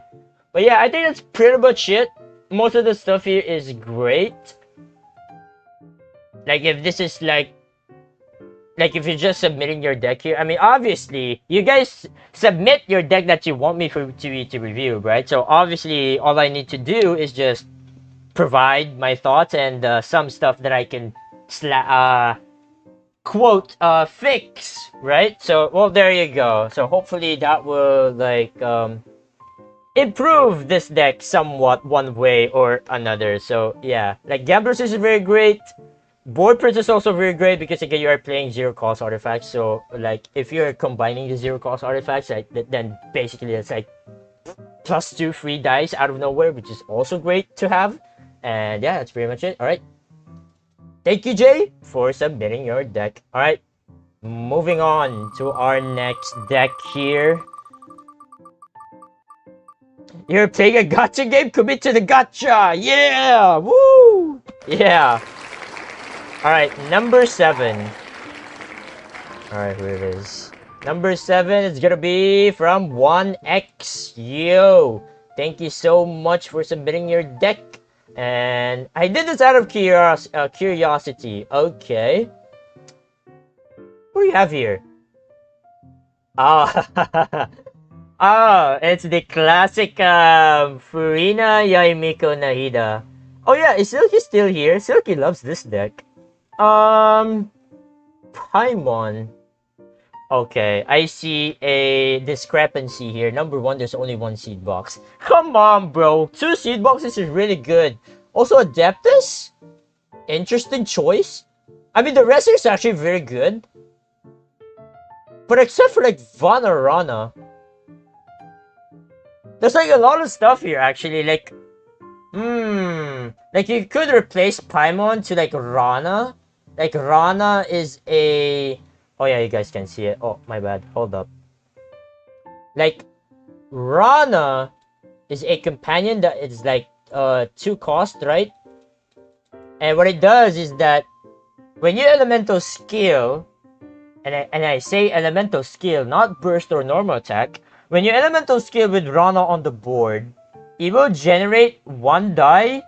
But yeah, I think that's pretty much it. Most of the stuff here is great. Like if this is like if you're just submitting your deck here, I mean, obviously, you guys submit your deck that you want me to review, right? So obviously, all I need to do is just provide my thoughts and some stuff that I can quote fix, right? So well, there you go. So hopefully that will like improve this deck somewhat one way or another. So yeah, like Gamblers is very great. Board Prince is also very great because again you are playing zero cost artifacts. So like if you're combining the zero cost artifacts, like, then basically it's like +2 free dice out of nowhere, which is also great to have. And yeah, that's pretty much it. All right. Thank you, Jay, for submitting your deck. All right. Moving on to our next deck here. You're playing a gacha game? Commit to the gacha! Yeah! Woo! Yeah. Alright, number 7. Alright, here it is. Number 7 is gonna be from 1X. Yo! Thank you so much for submitting your deck. And I did this out of curiosity. Okay. What do you have here? Ah, oh, it's the classic Furina Yaimiko Nahida. Oh yeah, is Silky still here? Silky loves this deck. Paimon. Okay, I see a discrepancy here. Number 1, there's only 1 seed box. Come on, bro. 2 seed boxes is really good. Also, Adeptus? Interesting choice. I mean, the rest is actually very good. But except for, like, Vanarana. There's, like, a lot of stuff here, actually. Like, like, you could replace Paimon to, like, Rana. Like, Rana is a... Oh, yeah, you guys can see it. Oh, my bad. Hold up. Like, Rana is a companion that is, like, 2 cost, right? And what it does is that when you elemental skill, and I say elemental skill, not burst or normal attack, when you elemental skill with Rana on the board, it will generate 1 die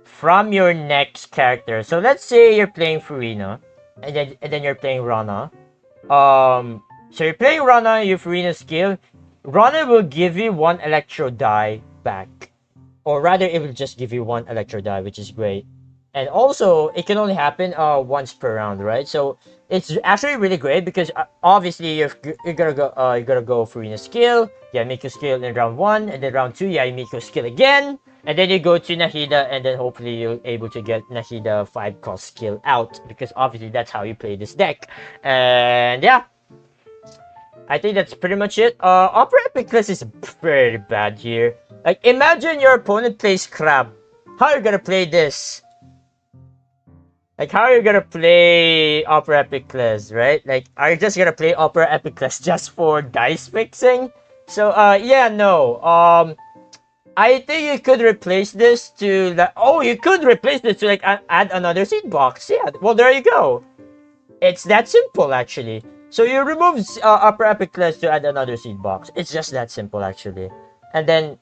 from your next character. So let's say you're playing Furina, and then you're playing Rana. So you're playing Rana, your Furina skill. Rana will give you 1 electro die back. Or rather, it will just give you 1 electro die, which is great. And also, it can only happen once per round, right? So it's actually really great because obviously you're gonna go Furina skill, Yamiko skill in round 1, and then round 2 Yamiko skill again, and then you go to Nahida, and then hopefully you're able to get Nahida 5 cost skill out because obviously that's how you play this deck. And yeah, I think that's pretty much it. Opera Epicless is pretty bad here. Like, imagine your opponent plays Crab. How are you gonna play this? Like, how are you gonna play Opera Epicless, right? Like, are you just gonna play Opera Epicless just for dice mixing? So, yeah, no. I think you could replace this to the... Oh, you could replace this to, like, add another seed box. Yeah, well, there you go. It's that simple, actually. So you remove Upper Epicless to add another seed box. It's just that simple, actually. And then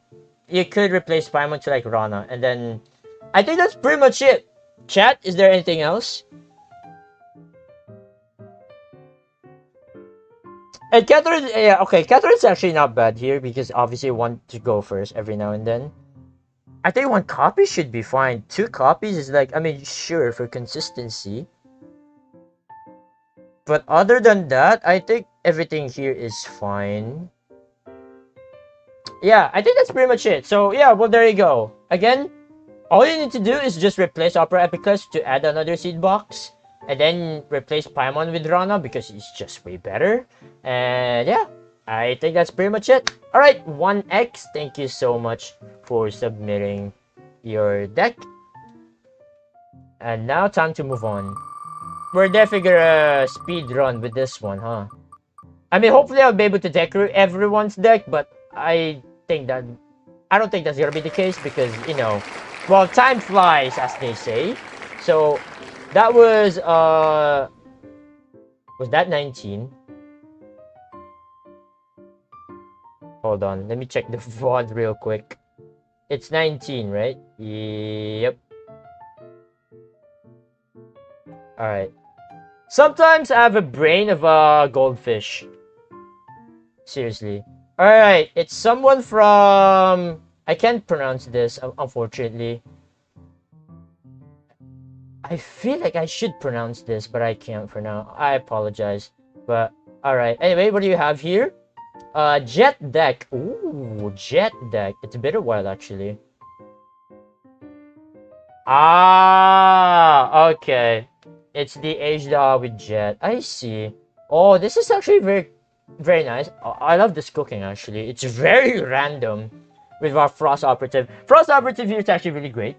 you could replace Paimon to like Rana. And then I think that's pretty much it. Chat, is there anything else? And Catherine, yeah, okay, Catherine's actually not bad here because obviously you want to go first every now and then. I think 1 copy should be fine. 2 copies is like, I mean, sure, for consistency. But other than that, I think everything here is fine. yeah, I think that's pretty much it. So yeah, well there you go. Again, all you need to do is just replace Opera Epicus to add another seed box, and then replace Paimon with Rana because it's just way better. And yeah, I think that's pretty much it. Alright, 1x, thank you so much for submitting your deck. And now time to move on. We're definitely gonna speed run with this one, huh? I mean, hopefully I'll be able to decorate everyone's deck, but I don't think that's gonna be the case because, you know, well, time flies, as they say. So, that was that 19? Hold on, let me check the VOD real quick. It's 19, right? Yep. Alright. Sometimes I have a brain of a goldfish. Seriously. Alright, it's someone from... I can't pronounce this, unfortunately. I feel like I should pronounce this, but I can't for now. I apologize. But, alright. Anyway, what do you have here? Jet deck. Ooh, jet deck. It's been a while, actually. Ah, okay. It's the Ajda with jet. I see. Oh, this is actually very nice. I love this cooking, actually. It's very random with our Frost Operative. Frost Operative here is actually really great.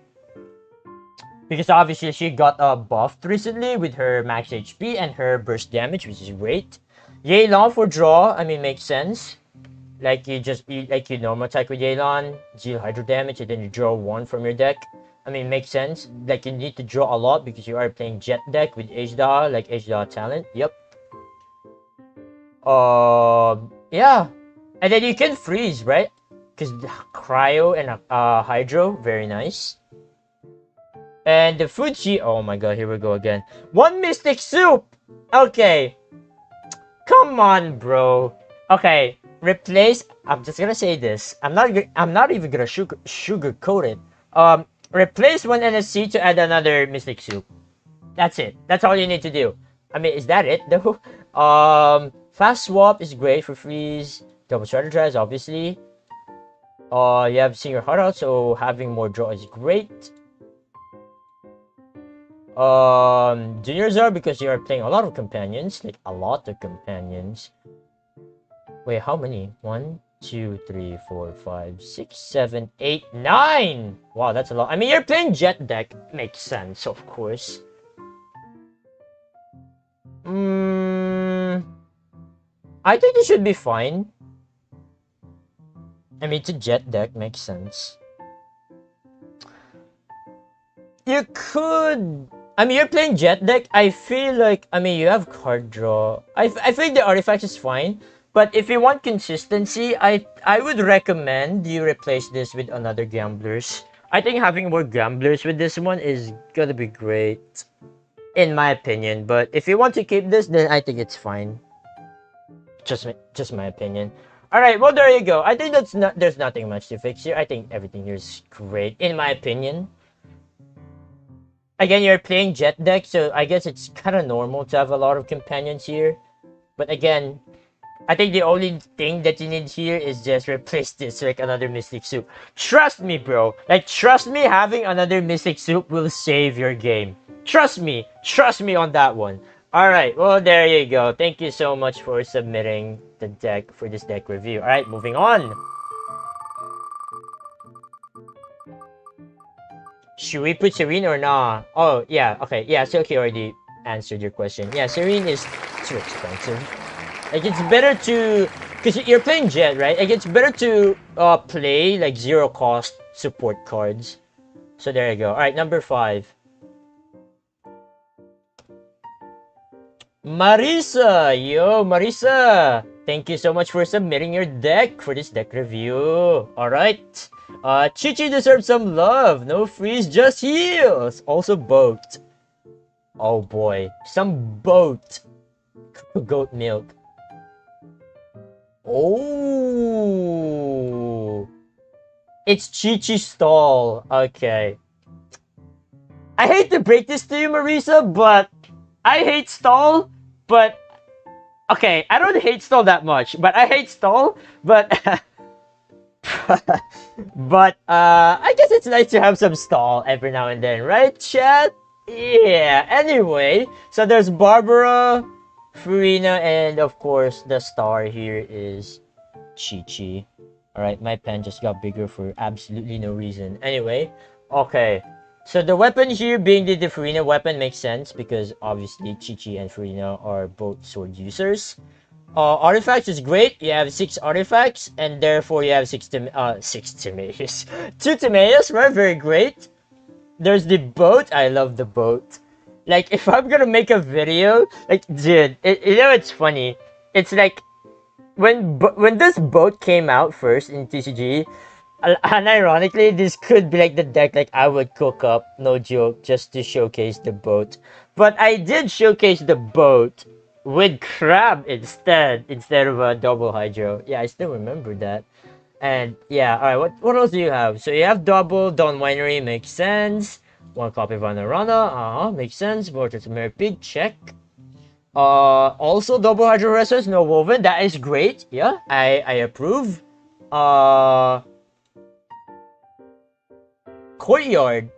Because obviously she got buffed recently with her max HP and her burst damage, which is great. Yelan for draw, I mean, makes sense. Like you normal attack with Yelan, deal hydro damage, and then you draw one from your deck. I mean, makes sense. Like you need to draw a lot because you are playing jet deck with Ajda, like Ajda talent. Yep. Yeah. And then you can freeze, right? Because cryo and hydro, very nice. And the Fuji, oh my god, here we go again. One Mystic Soup! Okay. Come on, bro. Okay, replace, I'm just gonna say this. I'm not even gonna sugarcoat it. Replace one NSC to add another Mystic Soup. That's it. That's all you need to do. I mean, is that it though? Fast swap is great for freeze. Double strategize, obviously. You have seen your heart out, so having more draw is great. Juniors are because you are playing a lot of companions, like a lot of companions. Wait, how many? 1, 2, 3, 4, 5, 6, 7, 8, 9! Wow, that's a lot. I mean, you're playing jet deck. Makes sense, of course. I think it should be fine. I mean, it's a jet deck, makes sense. You could... I mean, you're playing jet deck. I feel like... I mean, you have card draw. I think the artifact is fine. But if you want consistency, I would recommend you replace this with another Gamblers. I think having more Gamblers with this one is gonna be great. In my opinion. But if you want to keep this, then I think it's fine. Just my opinion. Alright, well there you go. I think there's nothing much to fix here. I think everything here is great, in my opinion. Again, you're playing jet deck, so I guess it's kind of normal to have a lot of companions here. But again, I think the only thing that you need here is just replace this like another Mystic Soup. Trust me, bro. Like, trust me, having another Mystic Soup will save your game. Trust me on that one. Alright, well, there you go. Thank you so much for submitting the deck for this deck review. Alright, moving on. Should we put Serene or nah? Oh, yeah, okay. Yeah, Silky already answered your question. Yeah, Serene is too expensive. Like, it's better to... Because you're playing Jet, right? Like, it's better to play, like, zero-cost support cards. So, there you go. Alright, number 5. Marisa! Yo, Marisa! Thank you so much for submitting your deck for this deck review. Alright. Chichi deserves some love. No freeze, just heals. Also boat. Oh boy. Some boat. Goat milk. Oh. It's Chichi stall. Okay. I hate to break this to you, Marisa, but I hate stall, but okay, I don't hate stall that much, but I hate stall, but But I guess it's nice to have some stall every now and then, right, chat? Yeah. Anyway, so there's Barbara, Furina, and of course the star here is Chi-Chi. Alright, my pen just got bigger for absolutely no reason. Anyway, okay. So the weapon here being the Furina weapon makes sense because obviously Chi-Chi and Furina are both sword users. Artifacts is great. You have 6 artifacts, and therefore you have 6 tomatoes. 2 tomatoes, right? Very great. There's the boat. I love the boat. Like, if I'm gonna make a video, like, dude, you know it's funny. It's like when this boat came out first in TCG, and ironically, this could be like the deck like I would cook up, no joke, just to showcase the boat. But I did showcase the boat with crab instead of a double hydro. Yeah, I still remember that. And yeah, all right. What else do you have? So you have double Dawn Winery, makes sense. One copy of Anarana, makes sense. Vortex Merpig, check. Also double hydro resonance, no woven. That is great. Yeah, I approve. Courtyard.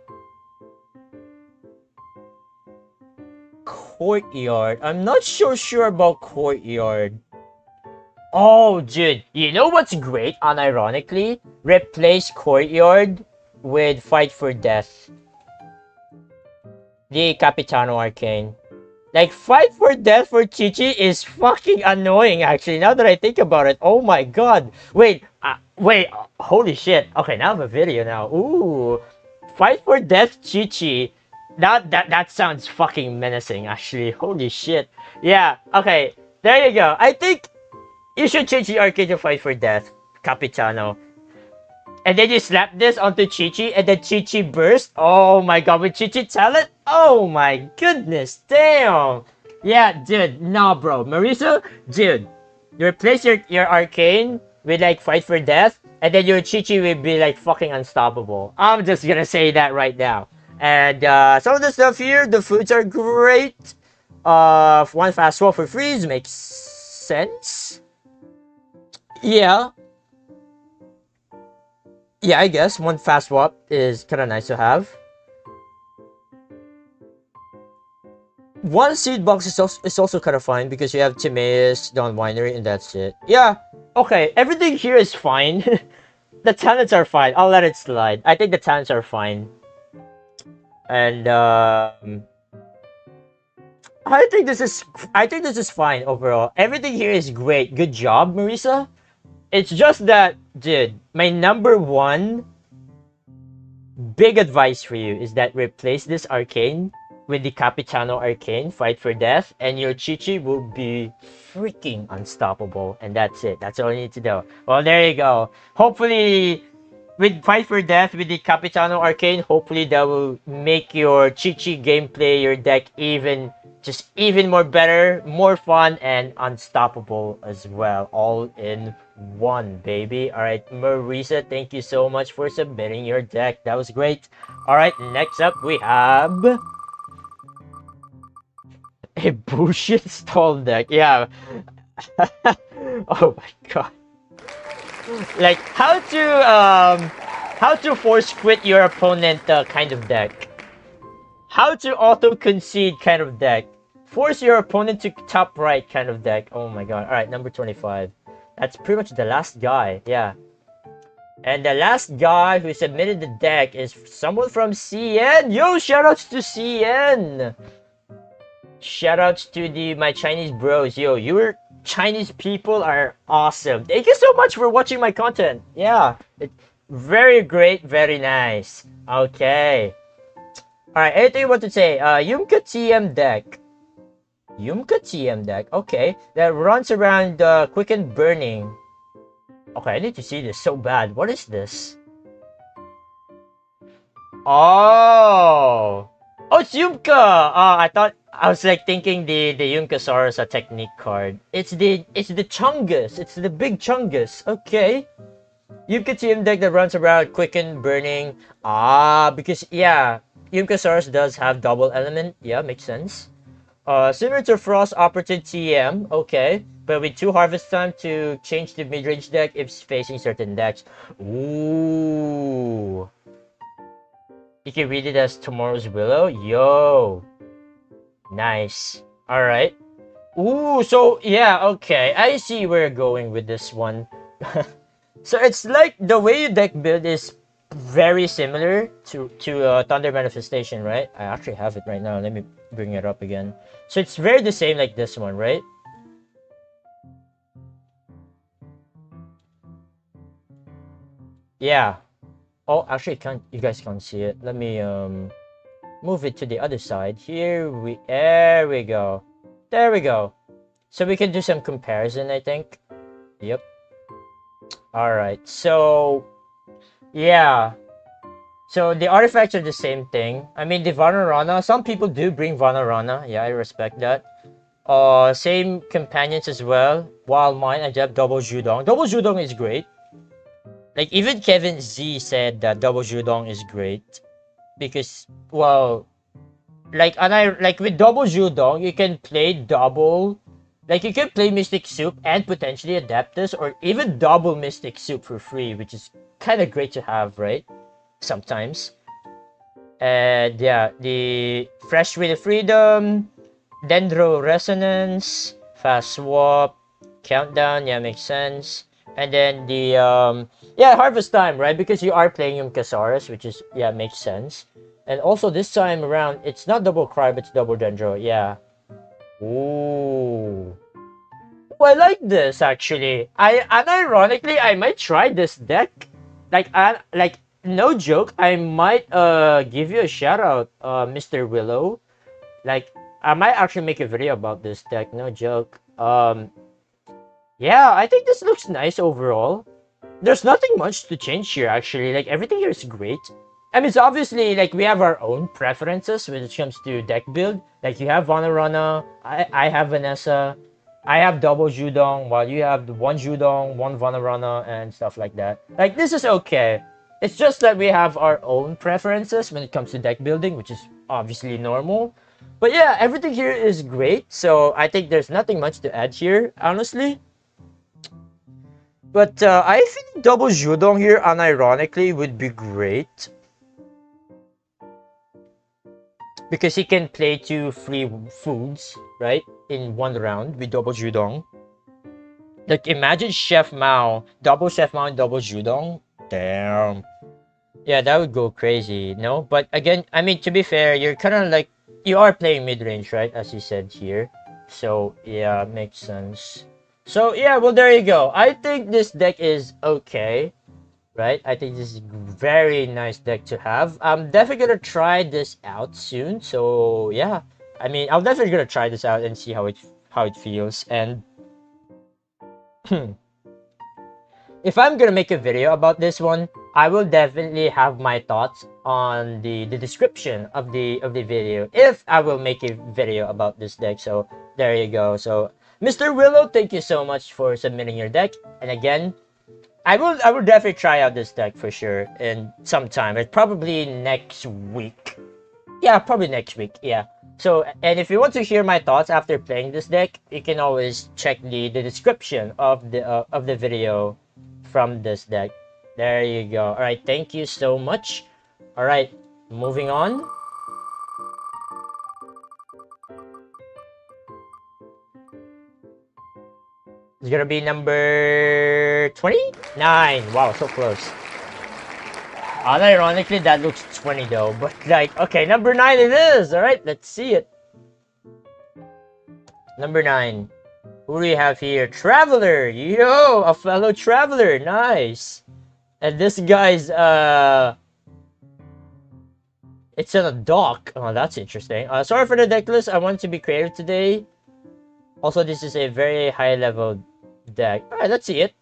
Courtyard. I'm not so sure about Courtyard. Oh, dude. You know what's great, unironically? Replace Courtyard with Fight for Death. The Capitano Arcane. Like, Fight for Death for Chi-Chi is fucking annoying, actually, now that I think about it. Oh my god. Wait, holy shit. Okay, now I have a video now. Ooh. Fight for Death Chi-Chi. That sounds fucking menacing, actually. Holy shit. Yeah, okay. There you go. I think you should change the arcade to Fight for Death, Capitano. And then you slap this onto Chi-Chi, and then Chi-Chi burst. Oh my god, with Chi-Chi talent? Oh my goodness, damn. Yeah, dude, nah, bro. Marisa, dude, you replace your arcane with like Fight for Death, and then your Chi-Chi will be like fucking unstoppable. I'm just gonna say that right now. And some of the stuff here, the foods are great. One fast swap for freeze makes sense. Yeah. Yeah, I guess one fast swap is kind of nice to have. One seed box is also kind of fine because you have Timaeus, Dawn Winery, and that's it. Yeah, okay, everything here is fine. The talents are fine. I'll let it slide. I think the talents are fine. And I think this is fine overall. Everything here is great. Good job, Marisa. It's just that, dude, my number one big advice for you is that replace this arcane with the Capitano Arcane, Fight for Death, and your Chi-Chi will be freaking unstoppable. And that's it. That's all you need to do. Well, there you go. Hopefully, with Fight for Death, with the Capitano Arcane, hopefully that will make your Chi-Chi gameplay, your deck even more better, more fun, and unstoppable as well. All in one, baby. Alright, Marisa, thank you so much for submitting your deck. That was great. Alright, next up we have a bullshit stall deck. Yeah. Oh my god. Like how to force quit your opponent kind of deck. How to auto concede kind of deck. Force your opponent to top right kind of deck. Oh my god. Alright, number 25. That's pretty much the last guy. Yeah. And the last guy who submitted the deck is someone from CN. Yo, shoutouts to CN. Shoutouts to my Chinese bros. Yo, your Chinese people are awesome. Thank you so much for watching my content. Yeah. Very great. Very nice. Okay. Alright, anything you want to say? Yumka TM deck. Yumka TM deck. Okay. That runs around Quicken Burning. Okay, I need to see this so bad. What is this? Oh! Oh, it's Yumka! I was like thinking the Yumkasaurus a technique card. It's the Chungus. It's the big Chungus. Okay. Yumka TM deck that runs around Quicken Burning. Because yeah, Yumkasaurus does have double element. Yeah, makes sense. Similar to Frost Operative TM, okay, but with 2 Harvest Time to change the mid-range deck if facing certain decks. Ooh. You can read it as Tomorrow's Willow. Yo. Nice. Alright. Ooh, so yeah, okay. I see where you're going with this one. So it's like the way you deck build is very similar to Thunder Manifestation, right? I actually have it right now. Let me bring it up again. So it's very the same like this one, right? Yeah. Oh, actually, can't you guys can't see it? Let me move it to the other side. There we go. There we go. So we can do some comparison, I think. Yep. All right. So yeah. So the artifacts are the same thing. I mean, the Vanarana, some people do bring Vanarana. Yeah, I respect that. Same companions as well. While mine, I have Double Judong. Double Judong is great. Like, even Kevin Z said that Double Judong is great. Because, well, like with Double Judong, you can play double. Like, you can play Mystic Soup and potentially Adeptus, or even double Mystic Soup for free, which is kind of great to have, right? Sometimes. And yeah, the Fresh with the Freedom, Dendro Resonance, Fast Swap, Countdown, yeah, makes sense. And then the yeah, Harvest Time, right? Because you are playing Casaurus, which is, yeah, makes sense. And also this time around, it's not double Cry, but it's double Dendro, yeah. Ooh. Oh, I like this actually. Unironically, I might try this deck. Like no joke, I might give you a shout out, Mr. Willow. Like, I might actually make a video about this deck, no joke. Yeah, I think this looks nice overall. There's nothing much to change here actually. Like, everything here is great. I mean, it's obviously like we have our own preferences when it comes to deck build. Like, you have Vanarana, I have Vanessa, I have double Judong, while you have the one Judong, one Vanarana, and stuff like that. Like, this is okay. It's just that we have our own preferences when it comes to deck building, which is obviously normal. But yeah, everything here is great, so I think there's nothing much to add here, honestly. But I think double Judong here, unironically, would be great. Because he can play 2 free foods, right? In 1 round with double Judong. Like, imagine Chef Mao, double Chef Mao and double Judong. Damn. Yeah, that would go crazy, no? But again, I mean, to be fair, you're kind of like, you are playing mid-range, right? As you said here. So, yeah, makes sense. So, yeah, well, there you go. I think this deck is okay, right? I think this is a very nice deck to have. I'm definitely gonna try this out soon. So, yeah. I mean, I'm definitely gonna try this out and see how it feels. And if I'm gonna make a video about this one, I will definitely have my thoughts on the description of the video if I will make a video about this deck. So there you go. So Mr. Willow, thank you so much for submitting your deck. And again, I will definitely try out this deck for sure in some time. It's probably next week. Yeah, probably next week. Yeah. So, and if you want to hear my thoughts after playing this deck, you can always check the description of the video from this deck. There you go. All right, thank you so much. All right, moving on. It's gonna be number 29. Wow, so close. Unironically, that looks 20 though, but like, okay, number 9 it is. All right, let's see it. Number 9. Who do we have here? Traveler. Yo, a fellow traveler. Nice. And this guy's it's on a dock. Oh, that's interesting. Sorry for the deck list. I want to be creative today. Also, this is a very high level deck. All right, let's see it.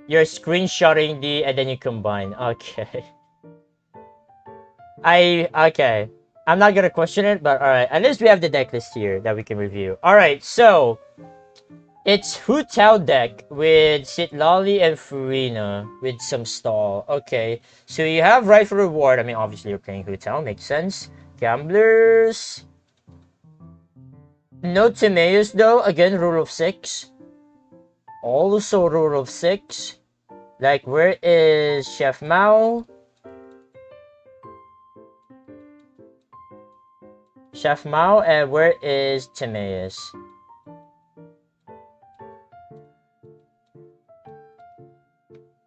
You're screenshotting and then you combine. Okay. Okay. I'm not gonna question it, but alright. At least we have the deck list here that we can review. Alright, so It's Hu Tao deck with Citlali and Furina with some stall. Okay, so you have right for reward. I mean, obviously you're playing Hu Tao, makes sense. Gamblers. No Timaeus though. Again, rule of 6. Also rule of 6. Like, where is Chef Mao? Chef Mao, and where is Timaeus?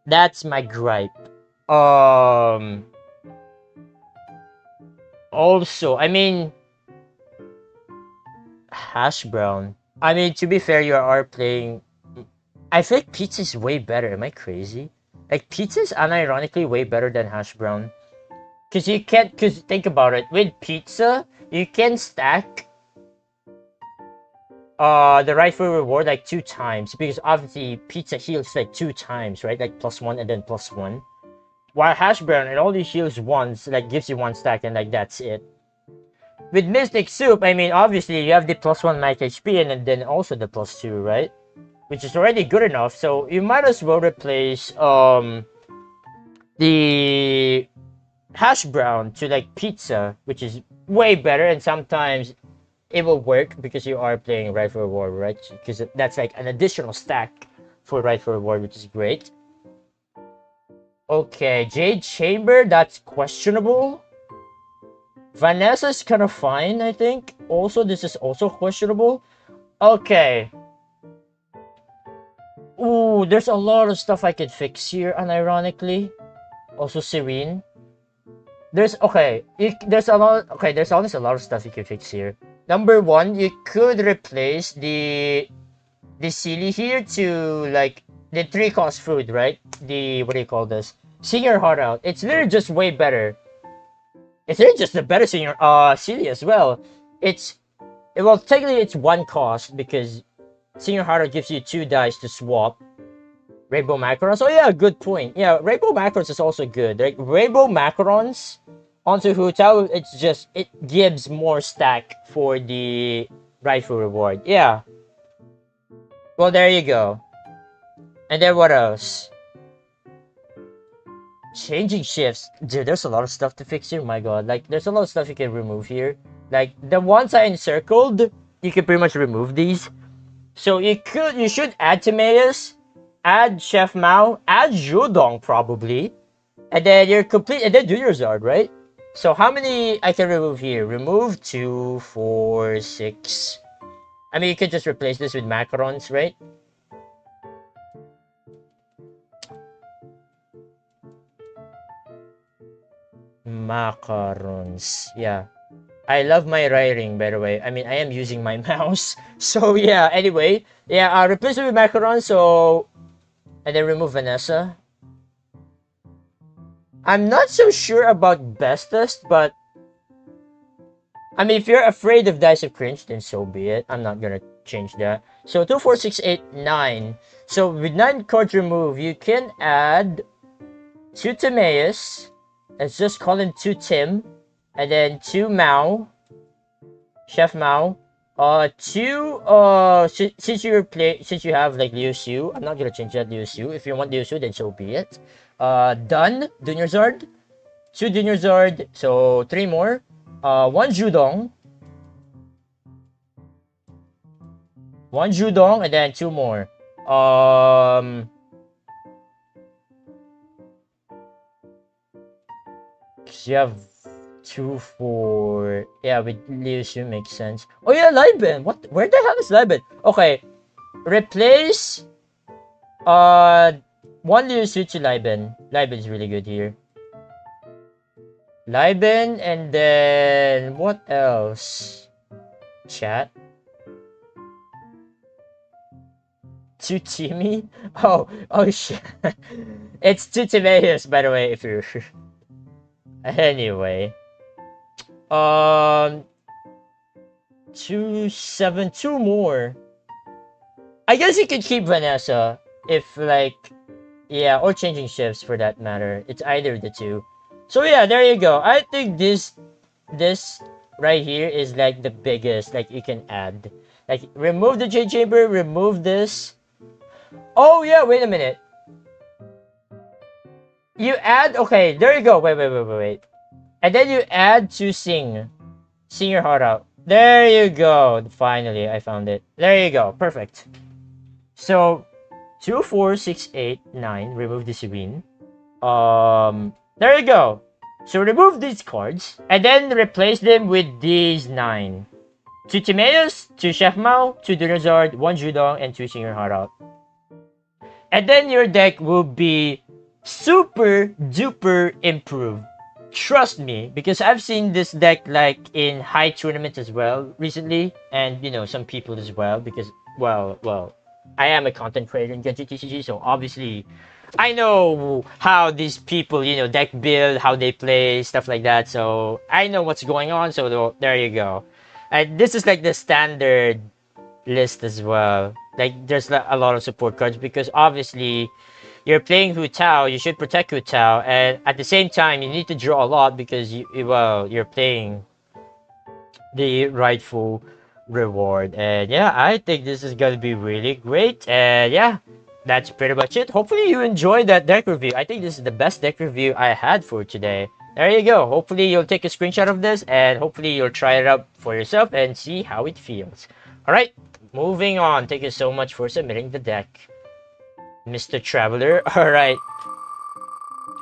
That's my gripe. Also, I mean, hash brown. I mean, to be fair, you are playing. I feel like pizza is way better. Am I crazy? Like, pizza is unironically way better than hash brown. Cause you can't. Cause think about it. With pizza, you can stack the rightful reward like 2 times, because obviously pizza heals like 2 times, right? Like +1 and then +1. While hash brown, it only heals once, like gives you 1 stack, and like that's it. With Mystic Soup, I mean, obviously you have the +1 max HP and then also the +2, right? Which is already good enough. So you might as well replace the hash brown to like pizza, which is way better, and sometimes it will work because you are playing right for reward, right? Because that's like an additional stack for right for reward, which is great. Okay, Jade Chamber, that's questionable. Vanessa's kind of fine, I think. Also, this is also questionable. Okay. Ooh, there's a lot of stuff I could fix here, unironically. Also, Serene. There's there's honestly a lot of stuff you can fix here. Number 1, you could replace the Silly here to like the 3-cost food, right? The what do you call this? Sing Your Heart Out. It's literally just way better. It's literally just a better Silly as well. Well, technically it's 1 cost because Sing Your Heart Out gives you 2 dice to swap. Rainbow Macarons. Oh yeah, good point. Yeah, Rainbow Macarons is also good. Like Rainbow Macarons onto Hu Tao, it gives more stack for the rightful reward. Yeah. Well, there you go. And then what else? Changing shifts. Dude, there's a lot of stuff to fix here. My god. Like, there's a lot of stuff you can remove here. Like, the ones I encircled, you can pretty much remove these. So you should add Timaeus, add Chef Mao, add Judong probably, and then you're complete, and then do your Zard, right? So how many I can remove here? Remove 2, 4, 6. I mean, you could just replace this with macarons, right? Macarons, yeah. I love my writing, by the way. I mean, I am using my mouse. So, yeah, anyway. Yeah, replace it with macarons, so... And then remove Vanessa. I'm not so sure about bestest, but... I mean, if you're afraid of Dice of Cringe, then so be it. I'm not gonna change that. So, 2, 4, 6, 8, 9. So, with 9 cards removed, you can add 2 Timaeus. Let's just call him 2 Tim. And then 2 Mao. Chef Mao. 2, since you have like Liu Xiu, I'm not gonna change that Liu Xiu. If you want Liu Xiu, then so be it. Done. Junior Zard. 2 Junior Zard. So 3 more. 1 Judong. 1 Judong, and then 2 more. You have 2, 4. Yeah, with Liu Xiu makes sense. Oh yeah, Liben. What? Where the hell is Liben? Okay, replace 1 Liu Xiu to Liben. Liben's really good here. Liben, and then what else? Chat. 2 Timmy. Oh shit. It's 2 Timaeus, by the way. If you're anyway. 2, 7, 2 more. I guess you could keep Vanessa if like, yeah, or changing shifts for that matter. It's either the two. So yeah, there you go. I think this right here is like the biggest like you can add. Like, remove the Jade Chamber, remove this. Oh, yeah, wait a minute. You add, okay, there you go. Wait. And then you add to sing. Sing your heart out. There you go. Finally, I found it. There you go. Perfect. So, 2, 4, 6, 8, 9. Remove the Serene. There you go. So remove these cards and then replace them with these 9. 2 Timaeus, 2 Chef Mao, 2 Dinozard, 1 Judong, and 2 Singer Heart Out. And then your deck will be super duper improved. Trust me, because I've seen this deck like in high tournaments as well recently, and you know, some people as well, because well, I am a content creator in Genshin TCG, so obviously I know how these people, you know, deck build, how they play, stuff like that. So I know what's going on. So there you go. And this is like the standard list as well. Like there's a lot of support cards because obviously you're playing Hu Tao, you should protect Hu Tao, and at the same time you need to draw a lot because you're playing the rightful reward. And yeah, I think this is gonna be really great. And yeah, that's pretty much it. Hopefully you enjoyed that deck review. I think this is the best deck review I had for today. There you go. Hopefully you'll take a screenshot of this and hopefully you'll try it out for yourself and see how it feels. Alright, moving on. Thank you so much for submitting the deck, Mr. Traveler. Alright.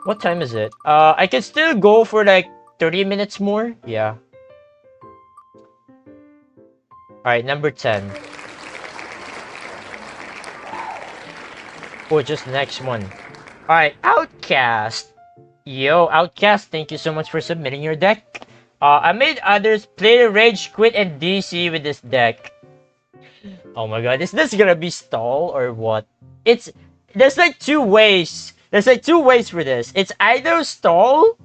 What time is it? I can still go for like 30 minutes more. Yeah. Alright, number 10. Oh, just the next one. Alright, Outcast. Yo, Outcast, thank you so much for submitting your deck. I made others play Rage Quit and DC with this deck. Oh my god, is this gonna be stall or what? There's like two ways. There's like two ways for this. It's either stall,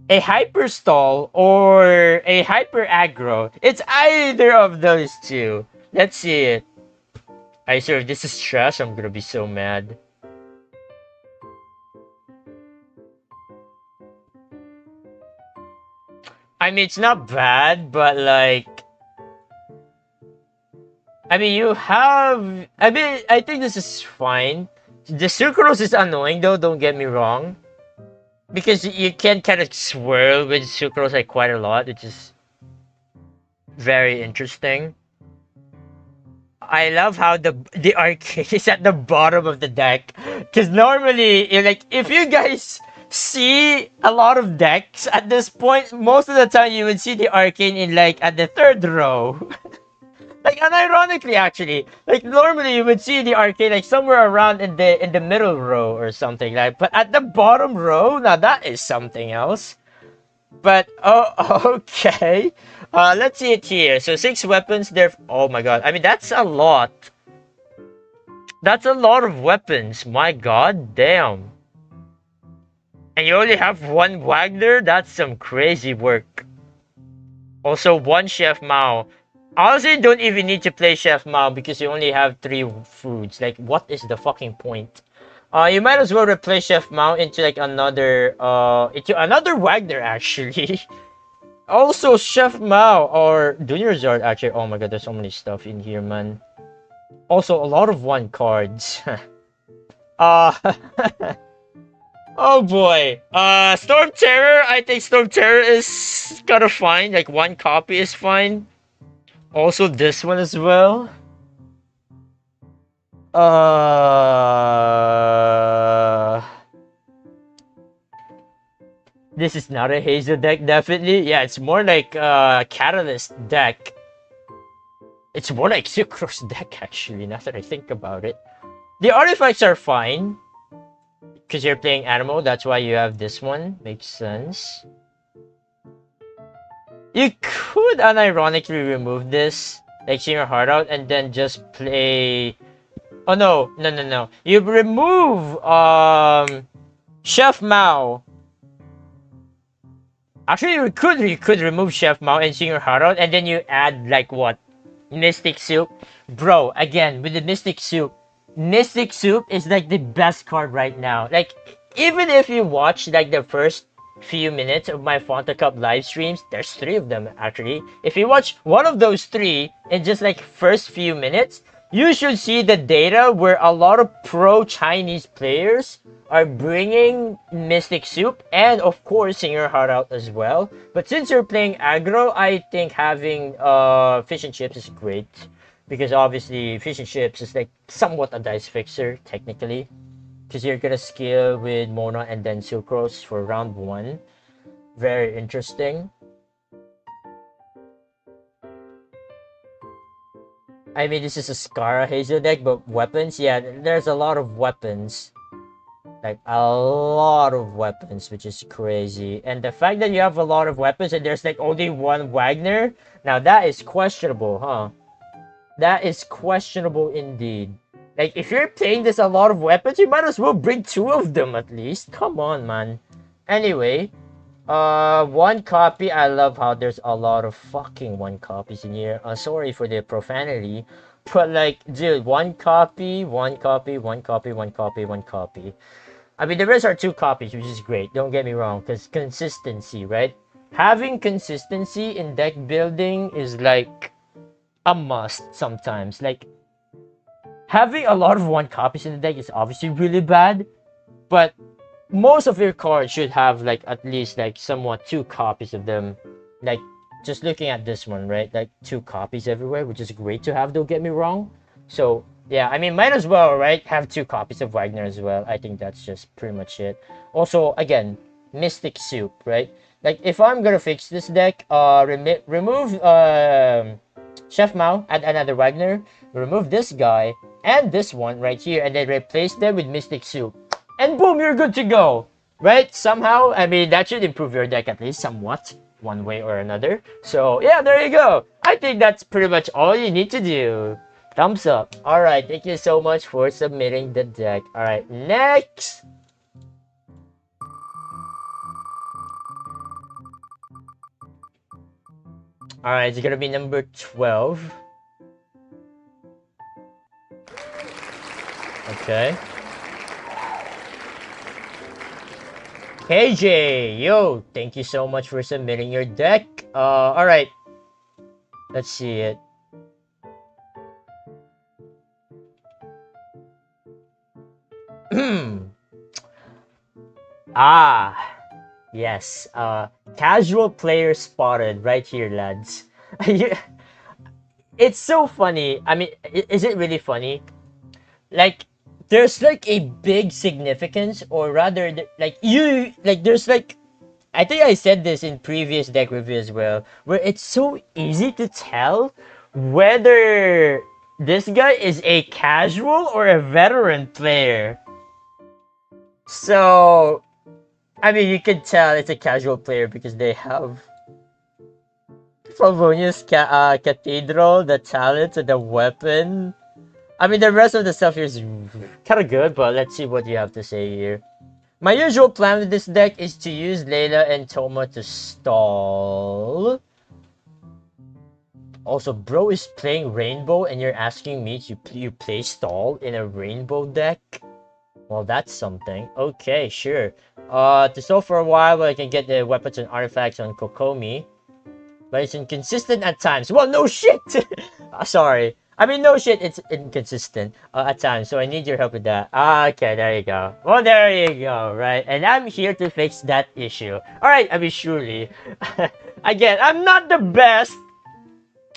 a hyper stall, or a hyper aggro. It's either of those two. Let's see it. I swear if this is trash, I'm gonna be so mad. I mean, it's not bad, but like... I mean, you have... I mean, I think this is fine. The Sucrose is annoying though, don't get me wrong. Because you can kind of swirl with Sucrose like quite a lot, which is very interesting. I love how the arcade is at the bottom of the deck. Because normally, like, if you guys see a lot of decks at this point, most of the time you would see the arcane in like at the third row. Like unironically actually, like normally you would see the arcane like somewhere around in the middle row or something like, but at the bottom row, now that is something else. But oh, okay. Let's see it here. So 6 weapons there. Oh my god. I mean, that's a lot. That's a lot of weapons. My god damn. And you only have 1 Wagner? That's some crazy work. Also 1 Chef Mao. Honestly, you don't even need to play Chef Mao because you only have 3 foods. Like, what is the fucking point? You might as well replace Chef Mao into like another Wagner actually. Also, Chef Mao or Dunyarzard actually. Oh my god, there's so many stuff in here, man. Also, a lot of 1 cards. Oh boy. Storm Terror. I think Storm Terror is kind of fine. Like 1 copy is fine. Also, this one as well. This is not a Hazel deck, definitely. Yeah, it's more like a Catalyst deck. It's more like Sucrose deck, actually, now that I think about it. The artifacts are fine. Because you're playing Animal, that's why you have this one. Makes sense. You could unironically remove this, like Sing Your Heart Out, and then just play... Oh no. You remove Chef Mao. Actually, you could remove Chef Mao and Sing Your Heart Out, and then you add like what? Mystic Soup. Bro, again, with the Mystic Soup is like the best card right now. Like, even if you watch like the first few minutes of my Fonta Cup live streams, there's three of them actually. If you watch one of those three in just like first few minutes, you should see the data where a lot of pro Chinese players are bringing Mystic Soup and of course Sing Your Heart Out as well. But since you're playing aggro, I think having fish and chips is great because obviously fish and chips is like somewhat a dice fixer technically because you're gonna skill with Mona and then Sucrose for round 1. Very interesting. I mean, this is a Scara Hazel deck, but weapons, yeah, there's a lot of weapons. Like, a lot of weapons, which is crazy. And the fact that you have a lot of weapons and there's like only one Wagner, now that is questionable, huh? That is questionable indeed. Like, if you're playing this a lot of weapons, you might as well bring 2 of them at least. Come on, man. Anyway, 1 copy. I love how there's a lot of fucking 1 copies in here. Sorry for the profanity. But, like, dude, 1 copy, 1 copy, 1 copy, 1 copy, 1 copy. I mean, the rest are 2 copies, which is great. Don't get me wrong, because consistency, right? Having consistency in deck building is, like, a must sometimes. Like, having a lot of 1 copies in the deck is obviously really bad, but most of your cards should have like at least like somewhat 2 copies of them. Like just looking at this one, right? Like 2 copies everywhere, which is great to have, don't get me wrong. So yeah, I mean, might as well, right? Have 2 copies of Wagner as well. I think that's just pretty much it. Also, again, Mystic Soup, right? Like if I'm gonna fix this deck, remove Chef Mao, add another Wagner, remove this guy and this one right here, and then replace them with Mystic Soup. And boom, you're good to go. Right? Somehow, I mean, that should improve your deck at least somewhat, one way or another. So, yeah, there you go. I think that's pretty much all you need to do. Thumbs up. Alright, thank you so much for submitting the deck. Alright, next! Alright, it's gonna be number 12. Okay. KJ, yo, thank you so much for submitting your deck. Alright. Let's see it. Ah, yes. Casual player spotted right here, lads. It's so funny. I mean, is it really funny? Like, there's like a big significance, or rather, there's like, I think I said this in previous deck review as well, where it's so easy to tell whether this guy is a casual or a veteran player. So, I mean, you can tell it's a casual player because they have Favonius Cathedral, the talent, and the weapon. I mean, the rest of the stuff here is kind of good, but let's see what you have to say here. My usual plan with this deck is to use Layla and Toma to stall. Also, bro is playing Rainbow and you're asking me to you play stall in a Rainbow deck? Well, that's something. Okay, sure. To stall for a while, I can get the weapons and artifacts on Kokomi. But it's inconsistent at times. Well, no shit! Sorry. I mean, no shit, it's inconsistent at times, so I need your help with that. Okay, there you go. Well, there you go, right? And I'm here to fix that issue. Alright, I mean, surely. Again, I'm not the best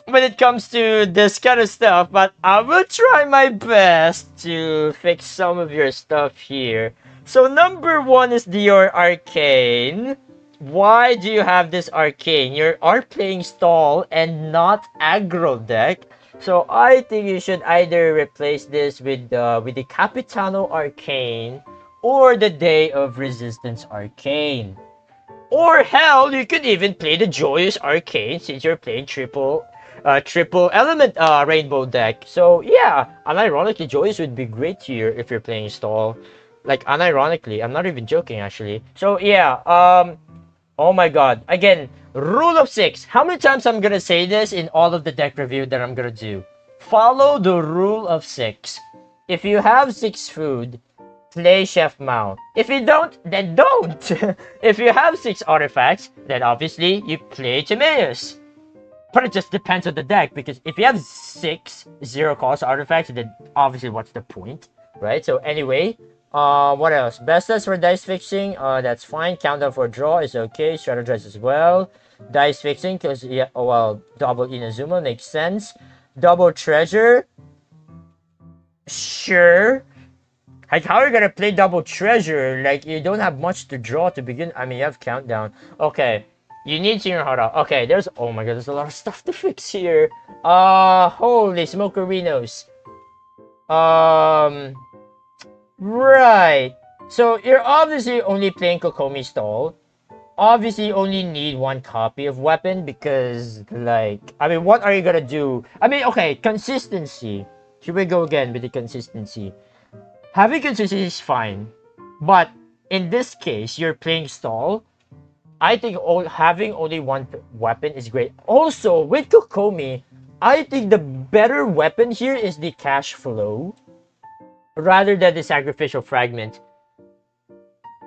when it comes to this kind of stuff, but I will try my best to fix some of your stuff here. So, number 1 is your Arcane. Why do you have this Arcane? You are playing stall and not aggro deck. So I think you should either replace this with the Capitano Arcane or the Day of Resistance Arcane. Or hell, you could even play the Joyous Arcane since you're playing triple element rainbow deck. So yeah, unironically, Joyous would be great here if you're playing stall. Like unironically, I'm not even joking actually. So yeah, oh my god. Again, rule of 6. How many times I'm gonna say this in all of the deck review that I'm gonna do? Follow the rule of 6. If you have 6 food, play Chef Mao. If you don't, then don't. If you have 6 artifacts, then obviously you play Timaeus. But it just depends on the deck, because if you have 6 0-cost artifacts, then obviously what's the point, right? So anyway, what else? Best test for dice fixing, that's fine. Countdown for draw is okay. Strategize as well. Dice fixing, because yeah, oh well, double Inazuma makes sense. Double treasure, sure. Like, how are you gonna play double treasure? Like, you don't have much to draw to begin. I mean, you have countdown. Okay, you need Senior Hara. Okay, there's, oh my god, there's a lot of stuff to fix here. Holy smokerinos. Right. So you're obviously only playing Kokomi Stall. Obviously, you only need 1 copy of weapon because, like, I mean, what are you gonna do? I mean, okay, consistency. Should we go again with the consistency? Having consistency is fine, but in this case, you're playing stall. I think having only 1 weapon is great. Also, with Kokomi, I think the better weapon here is the cash flow rather than the sacrificial fragment.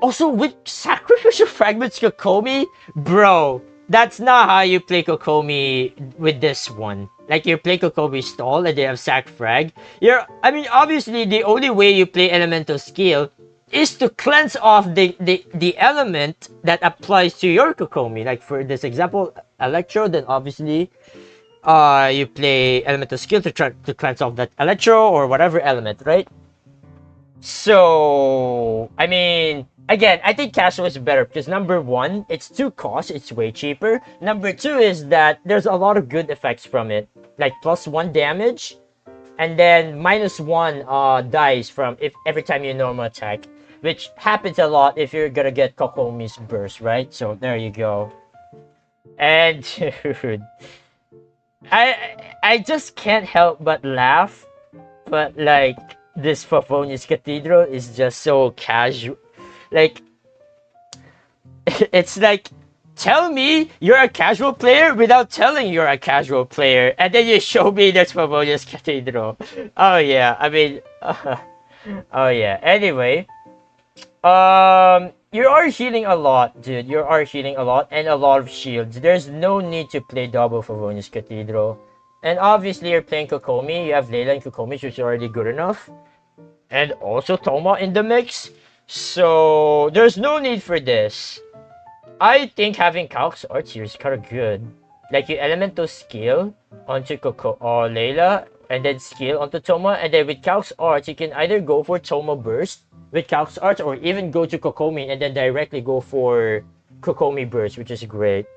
Also, with sacrificial fragments Kokomi, bro, that's not how you play Kokomi with this one. Like, you play Kokomi stall and they have sac frag. I mean, obviously, the only way you play elemental skill is to cleanse off the element that applies to your Kokomi. Like, for this example, Electro, then obviously, you play elemental skill to try to cleanse off that Electro or whatever element, right? So, I mean, again, I think casual is better because number 1, it's 2 cost, it's way cheaper. Number 2 is that there's a lot of good effects from it, like +1 damage, and then -1 dice from if every time you normal attack, which happens a lot if you're gonna get Kokomi's burst, right? So there you go. And dude, I just can't help but laugh, but like, this Favonius Cathedral is just so casual. Like, it's like, tell me you're a casual player without telling you're a casual player, and then you show me this Favonius Cathedral. Oh yeah, I mean, oh yeah. Anyway, you are healing a lot, dude. You are healing a lot and a lot of shields. There's no need to play double Favonius Cathedral. And obviously, you're playing Kokomi. You have Layla and Kokomi, which is already good enough. And also Toma in the mix. So, there's no need for this. I think having Calc's Arts here is kind of good. Like, you elemental skill onto Layla, and then skill onto Toma. And then with Calc's Arts, you can either go for Toma Burst with Calc's Arts, or even go to Kokomi and then directly go for Kokomi Burst, which is great.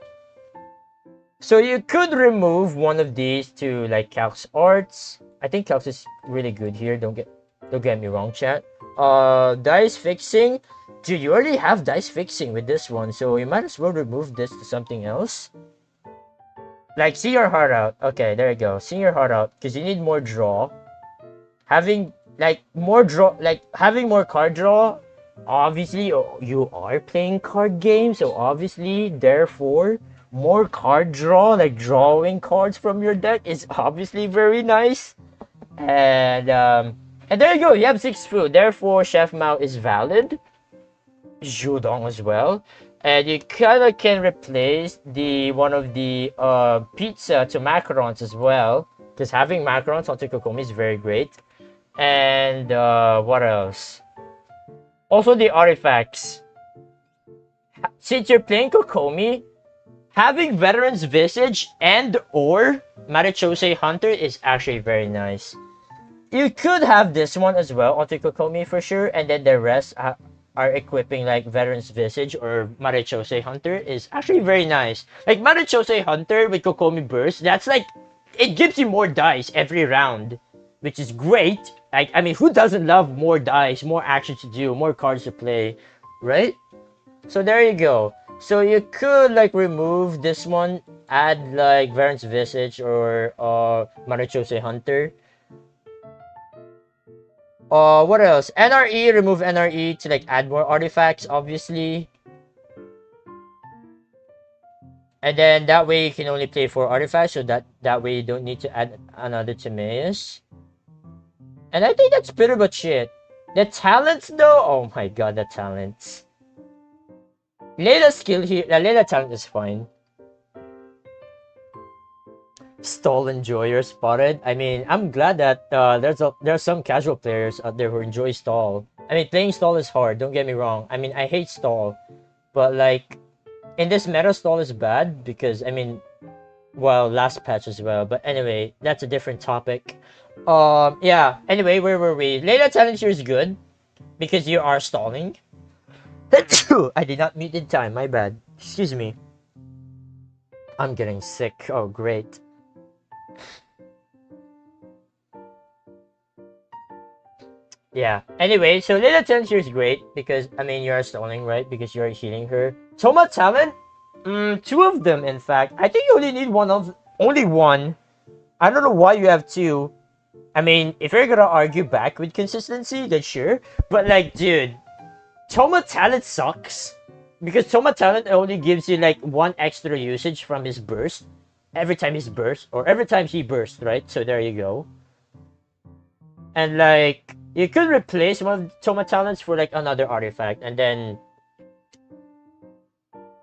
So you could remove one of these to like Calc's Arts. I think Calc's is really good here. Don't get me wrong, chat. Dice fixing. Dude, you already have dice fixing with this one, so you might as well remove this to something else. Like, see your heart out. Okay, there you go. See your heart out, because you need more draw. Having like more draw, like having more card draw. Obviously, you are playing card games, so obviously, therefore, more card draw, like drawing cards from your deck, is obviously very nice. And there you go, you have 6 food, therefore Chef Mao is valid. Judong as well. And you kinda can replace one of the pizza to macarons as well, because having macarons on Kokomi is very great. And what else? Also the artifacts. Since you're playing Kokomi, having Veteran's Visage and or Marichose Hunter is actually very nice. You could have this one as well onto Kokomi for sure, and then the rest are equipping like Veteran's Visage or Marichose Hunter is actually very nice. Like Marichose Hunter with Kokomi Burst, that's like, it gives you more dice every round, which is great. Like, I mean, who doesn't love more dice, more action to do, more cards to play, right? So there you go. So you could like remove this one, add like Veteran's Visage or Marichose Hunter. What else? NRE, remove NRE to like add more artifacts, obviously. And then that way you can only play 4 artifacts, so that way you don't need to add another Timaeus. And I think that's pretty much it. The talents though, oh my god, the talents. Layla's skill here, the Layla talent is fine. Stall enjoyer spotted. I mean, I'm glad that there's some casual players out there who enjoy stall. I mean, playing stall is hard. Don't get me wrong. I mean, I hate stall, but like in this meta, stall is bad because I mean, well, last patch as well. But anyway, that's a different topic. Yeah. Anyway, where were we? Layla talent here is good because you are stalling. I did not mute in time. My bad. Excuse me. I'm getting sick. Oh, great. Yeah. Anyway, so Layla talent here is great because I mean you are stalling, right? Because you are healing her. Toma talent, two of them in fact. I think you only need only one. I don't know why you have two. I mean, if you're gonna argue back with consistency, then sure. But like, dude, Toma talent sucks because Toma talent only gives you like one extra usage from his burst every time he's burst or every time he bursts, right? So there you go. And like you could replace one of Toma talents for like another artifact, and then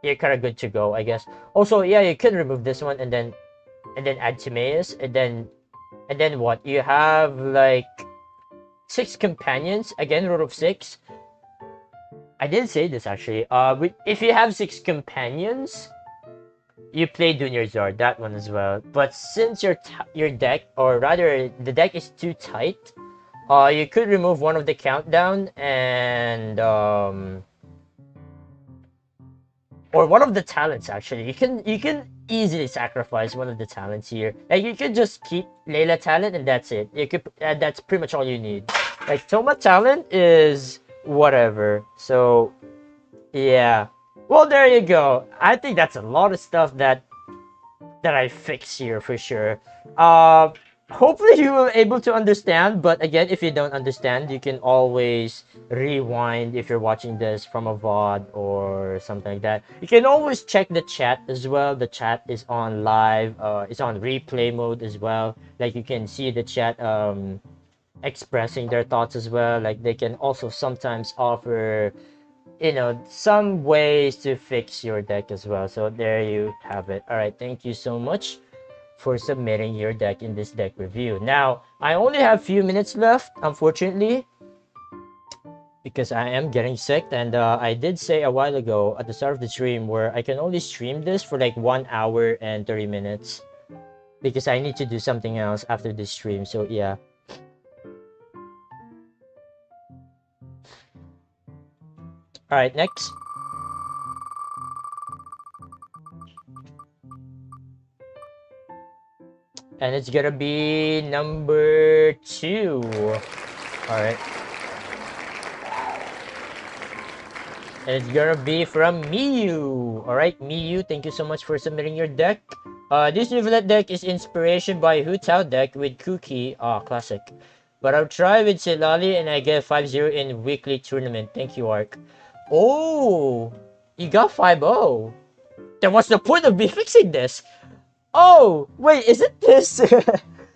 you're kind of good to go, I guess. Also, yeah, you could remove this one and then add Timaeus, and then what? You have like six companions again, root of six. I didn't say this actually. If you have six companions, you play Junior Zard, that one as well. But since your deck, or rather the deck is too tight, you could remove one of the countdown and or one of the talents actually. You can easily sacrifice one of the talents here. Like you could just keep Layla talent and that's it. You could that's pretty much all you need. Like Toma talent is whatever. So yeah. Well, there you go. I think that's a lot of stuff that I fix here for sure. Uh, Hopefully you will able to understand. But again, if you don't understand, you can always rewind if you're watching this from a VOD or something like that. You can always check the chat as well. The chat is on live. It's on replay mode as well. Like you can see the chat expressing their thoughts as well. Like they can also sometimes offer some ways to fix your deck as well. So there you have it. All right, thank you so much for submitting your deck in this deck review. Now, I only have few minutes left, unfortunately, because I am getting sick. And I did say a while ago at the start of the stream where I can only stream this for like 1 hour and 30 minutes because I need to do something else after this stream. So yeah. All right, next. And it's gonna be number 2. All right. And it's gonna be from Miyu. All right, Miyu, thank you so much for submitting your deck. This Neuvillette deck is inspiration by Hu Tao deck with Kuki. Classic. But I'll try with Silali and I get 5-0 in weekly tournament. Thank you, Ark. Oh, you got 5-0. Then what's the point of me fixing this? Oh, wait, is it this?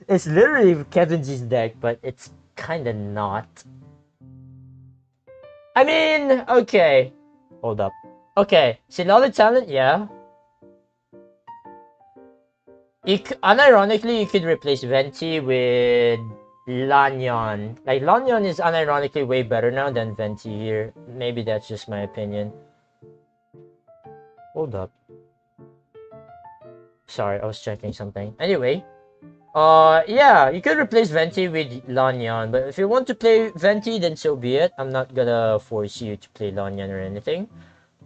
It's literally Kevin G's deck, but it's kinda not. I mean, okay. Hold up. Okay, Silali talent, yeah. Unironically, you could replace Venti with Lanyon. Like, Lanyon is unironically way better now than Venti here. Maybe that's just my opinion. Hold up. Sorry, I was checking something. Anyway, yeah, you could replace Venti with Lanyon, but if you want to play Venti, then so be it. I'm not gonna force you to play Lanyon or anything.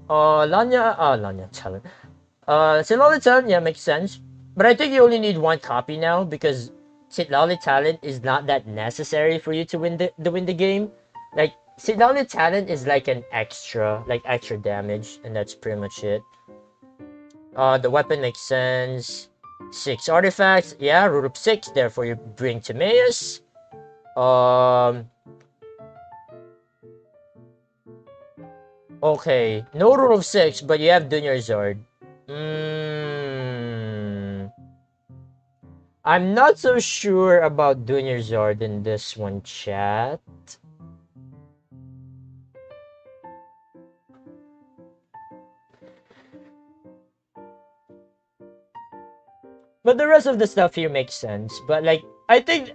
Lanyon talent. Silali talent, yeah, makes sense. But I think you only need one copy now because Silali talent is not that necessary for you to win the game. Like Silali talent is like an extra damage, and that's pretty much it. The weapon makes sense. 6 artifacts, yeah, root of 6. Therefore, you bring Timaeus. Okay, no root of 6, but you have Junior Zard. I'm not so sure about Junior Zard in this one, chat. But the rest of the stuff here makes sense. But like, I think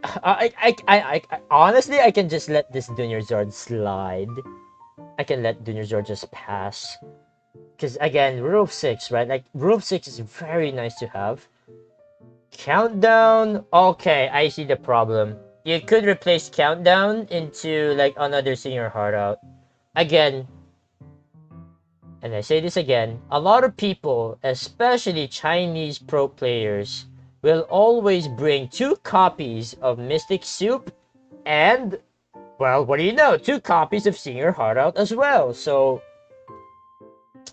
honestly, I can just let this Junior Zord slide. I can let Junior Zord just pass. Because again, rule of 6, right? Like, rule of 6 is very nice to have. Countdown. Okay, I see the problem. You could replace Countdown into like another Sing Your Heart Out. Again, and I say this again, a lot of people, especially Chinese pro players, will always bring 2 copies of Mystic Soup and, well, what do you know, 2 copies of Sing Your Heart Out as well. So,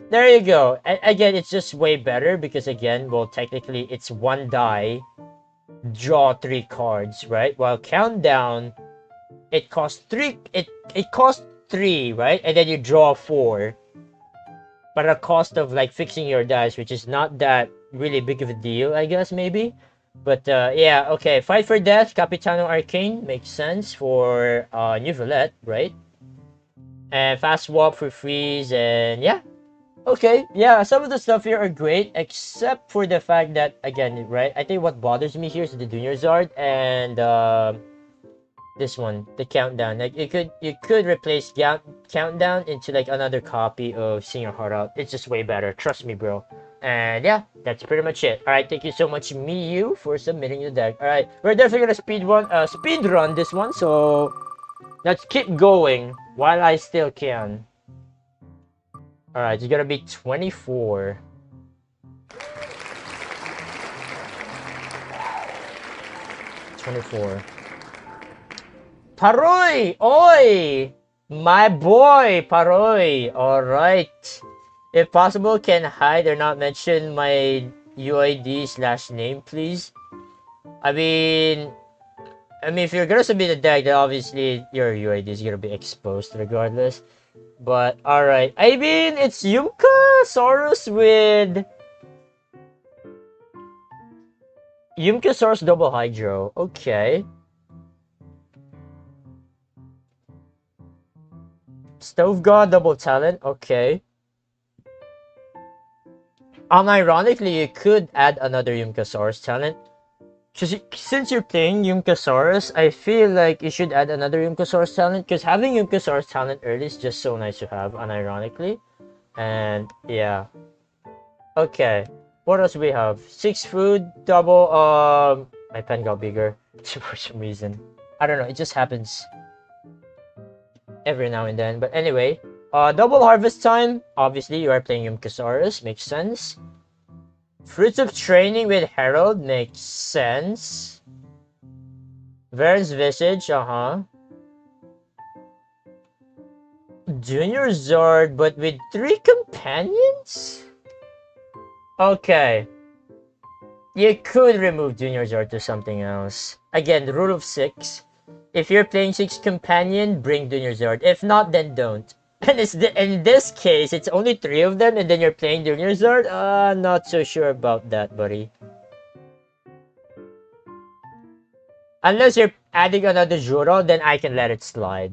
there you go. Again, it's just way better because, again, well, technically, it's 1 die, draw 3 cards, right? While Countdown, it costs 3, it costs 3, right? And then you draw 4. But at a cost of like fixing your dice, which is not that really big of a deal, I guess, maybe. But yeah, okay. Fight for Death, Capitano Arcane makes sense for Neuvillette, right? And Fast Swap for Freeze, and yeah. Okay, yeah, some of the stuff here are great, except for the fact that, again, right, I think what bothers me here is the Junior Zard and this one, the Countdown. Like, you could replace Countdown into like another copy of Sing Your Heart Out. It's just way better. Trust me, bro. And yeah, that's pretty much it. All right, thank you so much, Miyu, for submitting the deck. All right, we're definitely gonna speed run this one. So let's keep going while I still can. All right, it's gonna be 24. 24. Paroy! Oi! My boy, Paroy. Alright. If possible, can hide or not mention my UID/name, please? I mean, if you're gonna submit a deck, then obviously your UID is gonna be exposed regardless. But, alright. I mean, it's Yumkasaurus with... Yumkasaurus double Hydro. Okay. Stove God double talent, okay. Unironically, you could add another Yumkasaurus talent. Since you're playing Yumkasaurus, I feel like you should add another Yumkasaurus talent, because having Yumkasaurus talent early is just so nice to have, unironically. And yeah. Okay. What else do we have? 6 food, double, my pen got bigger for some reason. I don't know, it just happens every now and then. But anyway, double harvest time. Obviously, you are playing Yumkasaurus. Makes sense. Fruits of Training with Herald makes sense. Vern's Visage, Junior Zord, but with 3 companions? Okay. You could remove Junior Zord to something else. Again, the rule of 6. If you're playing 6 companion, bring Junior Zord. If not, then don't. And in this case, it's only 3 of them, and then you're playing Junior Zord? Not so sure about that, buddy. Unless you're adding another Juro, then I can let it slide.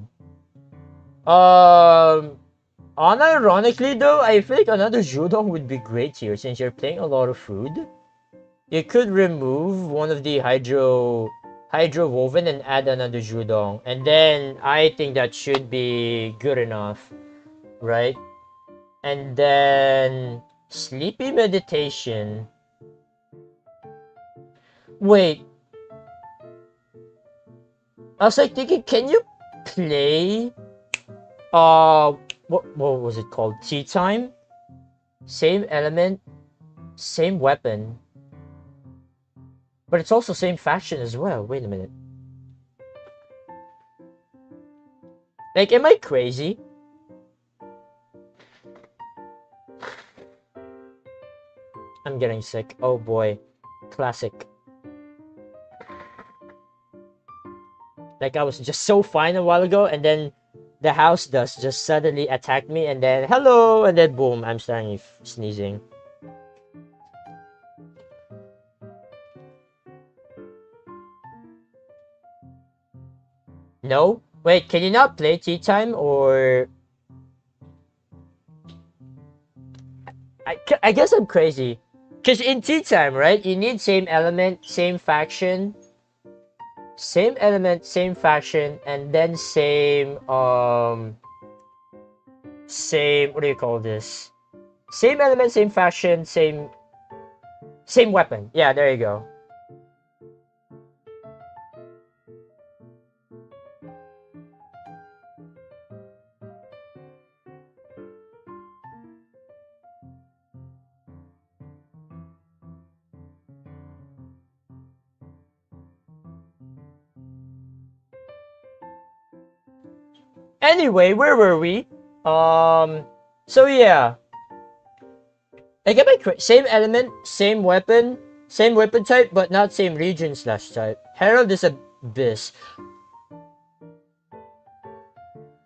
Unironically though, I feel like another Judong would be great here, since you're playing a lot of food. You could remove one of the Hydro Woven and add another Judong. And then I think that should be good enough, right? And then Sleepy Meditation. Wait. I was like thinking, can you play what was it called? Tea Time? Same element, same weapon. But it's also same faction as well. Wait a minute. Like, am I crazy? I'm getting sick. Oh boy. Classic. Like, I was just so fine a while ago, and then the house dust just suddenly attacked me, and then hello, and then boom, I'm starting sneezing. No? Wait, can you not play Tea Time, or... I guess I'm crazy. Because in tea time, right, you need same element, same faction, same element, same faction, and then same, what do you call this? Same element, same faction, same weapon. Yeah, there you go. Anyway, where were we? So yeah, I get my same element, same weapon type, but not same region slash type. Herald is Abyss.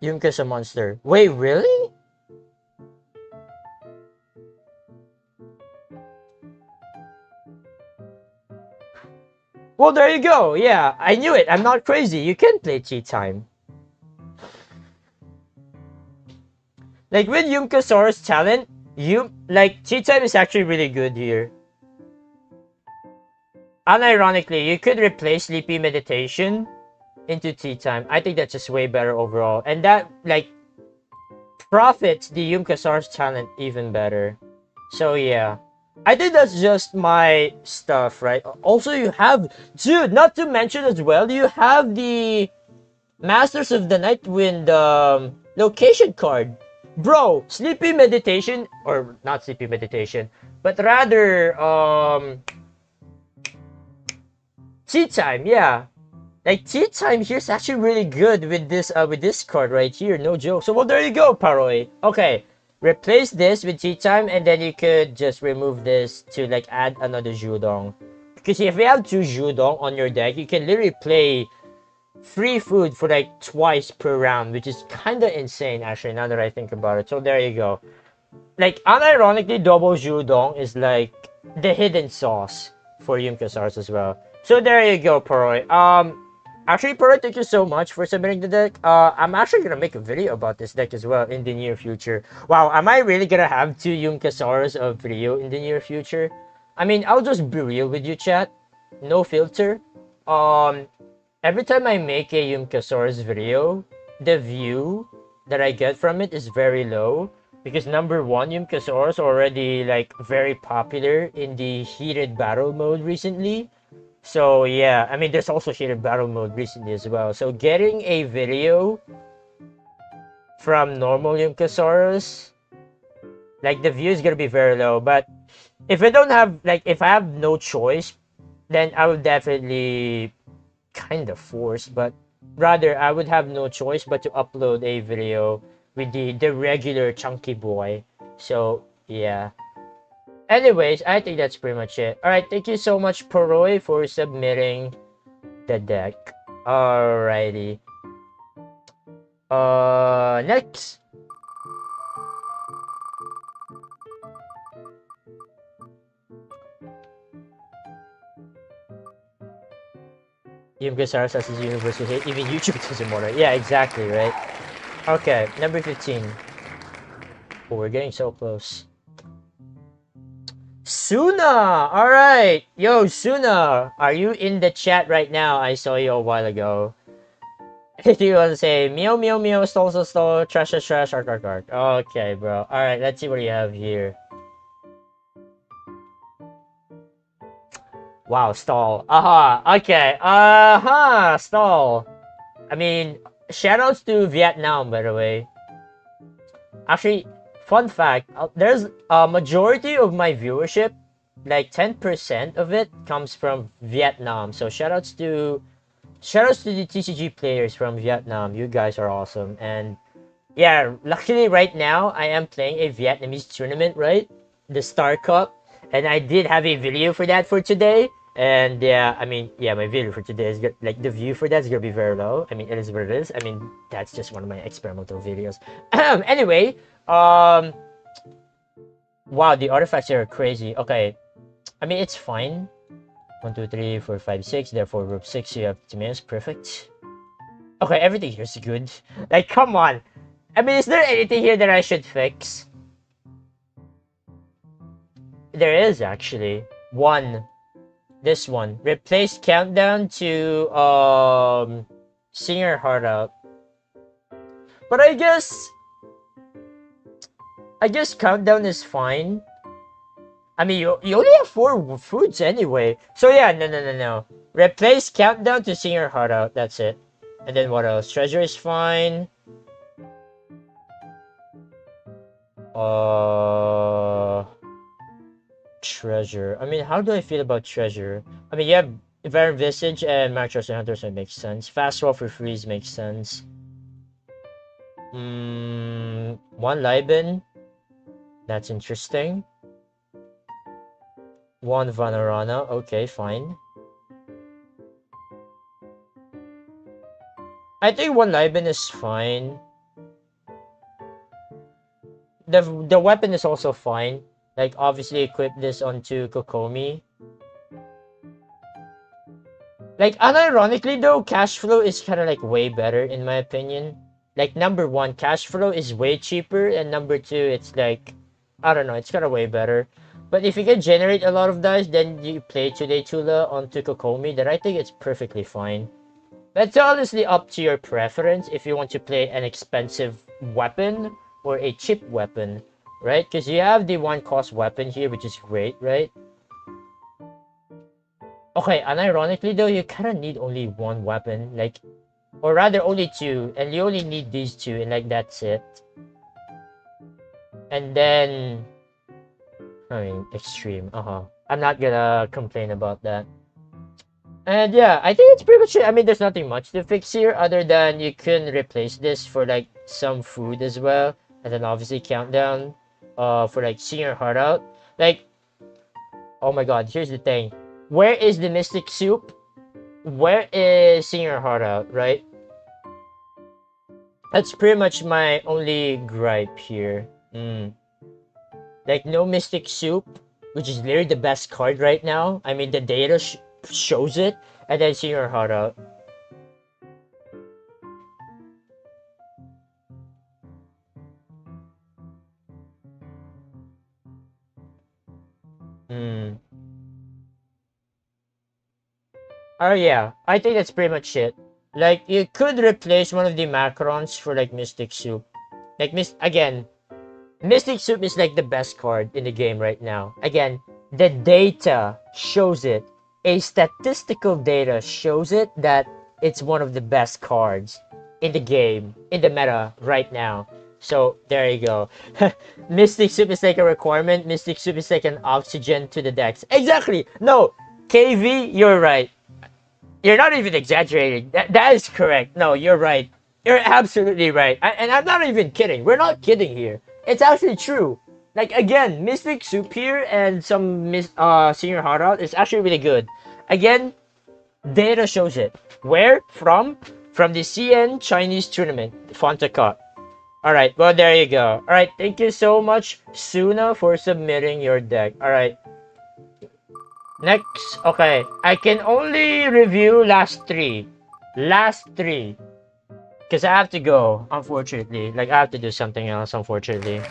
Yunka's a monster. Wait, really? Well, there you go. Yeah, I knew it. I'm not crazy. You can play tea time. Like with Yunkasaurus talent, tea time is actually really good here. Unironically, you could replace sleepy meditation into tea time. I think that's just way better overall. And that profits the Yunkasaurus talent even better. So yeah. I think that's just my stuff, right? Also, you have, dude, not to mention as well, you have the Masters of the Nightwind location card. Bro, sleepy meditation, or not sleepy meditation, but rather, tea time, yeah. Like, tea time here is actually really good with this card right here, no joke. So, well, there you go, Paroi. Okay. Replace this with tea time, and then you could just remove this to add another Judong. Because if you have two Judong on your deck, you can literally play free food for twice per round, which is kind of insane actually now that I think about it. So there you go. Unironically, double Judong is the hidden sauce for Yunkasaurus as well. So there you go, Paroi. Actually, Paroi, thank you so much for submitting the deck. I'm actually gonna make a video about this deck as well in the near future. Wow, am I really gonna have two Yunkasaurus of video in the near future? I mean, I'll just be real with you, chat. No filter. Every time I make a Yunkasaurus video, the view that I get from it is very low. Because number one, Yunkasaurus already very popular in the heated battle mode recently. So yeah, I mean, there's also heated battle mode recently as well. So getting a video from normal Yunkasaurus, the view is gonna be very low. But if I don't have, if I have no choice, then I would definitely kind of force, but rather I would have no choice but to upload a video with the regular chunky boy. So yeah. Anyways, I think that's pretty much it. Alright, thank you so much, Paroi, for submitting the deck. Alrighty. Next. Yunkasaurus has his universal hit. Even YouTube doesn't matter. Yeah, exactly, right? Okay, number 15. Oh, we're getting so close. Suna! Alright! Yo, Suna! Are you in the chat right now? I saw you a while ago. If you want to say, meow, meow, meow, stole, stole, stole, trash, trash, trash, arc, arc, arc. Okay, bro. Alright, let's see what you have here. Wow, stall. Aha, okay. Aha, stall. I mean, shoutouts to Vietnam, by the way. Actually, fun fact, there's a majority of my viewership, 10% of it comes from Vietnam. So shoutouts to the TCG players from Vietnam. You guys are awesome. And yeah, luckily right now I am playing a Vietnamese tournament, right? The Star Cup. And I did have a video for that for today. And yeah, I mean, yeah, my video for today is the view for that is gonna be very low. I mean, it is what it is. I mean, that's just one of my experimental videos. Anyway, wow, the artifacts are crazy. Okay, I mean, it's fine. 1, 2, 3, 4, 5, 6. Therefore, group 6, you have 2 minutes. Perfect. Okay, everything here is good. Come on. I mean, is there anything here that I should fix? there is actually one. This one. Replace countdown to sing your heart out. But I guess countdown is fine. I mean, you only have 4 foods anyway. So yeah, no. Replace countdown to sing your heart out. That's it. And then what else? Treasure is fine. Treasure. I mean, how do I feel about treasure? I mean, yeah, Variant Visage and Macros and Hunters makes sense. Fast Swap for Freeze makes sense. One Liben. That's interesting. One Vanarana. Okay, fine. I think one Liben is fine. The weapon is also fine. Like, obviously equip this onto Kokomi. Like, unironically though, cash flow is kind of like way better in my opinion. Like, number 1, cash flow is way cheaper, and number 2, it's like, I don't know, it's kind of way better. But if you can generate a lot of dice, then you play Today Tula onto Kokomi, then I think it's perfectly fine. That's honestly up to your preference if you want to play an expensive weapon or a cheap weapon, right? Because you have the 1-cost weapon here, which is great, right? Okay, unironically though, you kind of need only 1 weapon, like, or rather only 2, and you only need these 2, and like that's it. And then, I mean, extreme, I'm not gonna complain about that. And yeah, I think it's pretty much it. I mean, there's nothing much to fix here other than you can replace this for like some food as well. And then obviously countdown for like sing your heart out. Like, oh my god, here's the thing. Where is the Mystic Soup? Where is sing your heart out, right? That's pretty much my only gripe here. Like, no Mystic Soup, which is literally the best card right now. I mean, the data shows it, and then sing your heart out. Oh yeah, I think that's pretty much it. Like, you could replace one of the Macrons for like Mystic Soup. Like, Mystic Soup is like the best card in the game right now. Again, the data shows it. A statistical data shows it that it's one of the best cards in the game, in the meta right now. So there you go. Mystic Soup is like a requirement. Mystic Soup is like an oxygen to the decks. Exactly. No, KV, you're right. You're not even exaggerating. That is correct. No, you're right. You're absolutely right. And I'm not even kidding. We're not kidding here. It's actually true. Like, again, Mystic Soup here and some Senior Hard Out is actually really good. Again, data shows it. Where? From? From the CN Chinese tournament, Fontacut. Alright, well, there you go. Alright, thank you so much, Suna, for submitting your deck. Alright. Next, okay. I can only review last 3. Last 3. Because I have to go, unfortunately. Like, I have to do something else, unfortunately.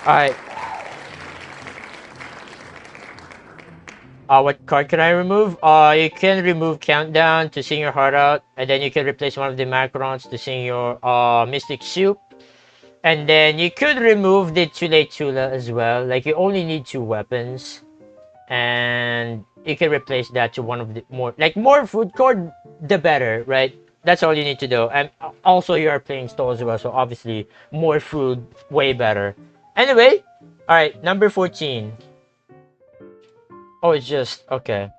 Alright. What card can I remove? You can remove Countdown to sing your heart out. And then you can replace one of the Macrons to sing your Mystic Soup. And then you could remove the Tule Tula as well. Like, you only need 2 weapons. And you can replace that to one of the more food card, the better, right? That's all you need to do. And also you are playing stall as well, so obviously more food, way better. Anyway, alright, number 14. Oh, it's just okay.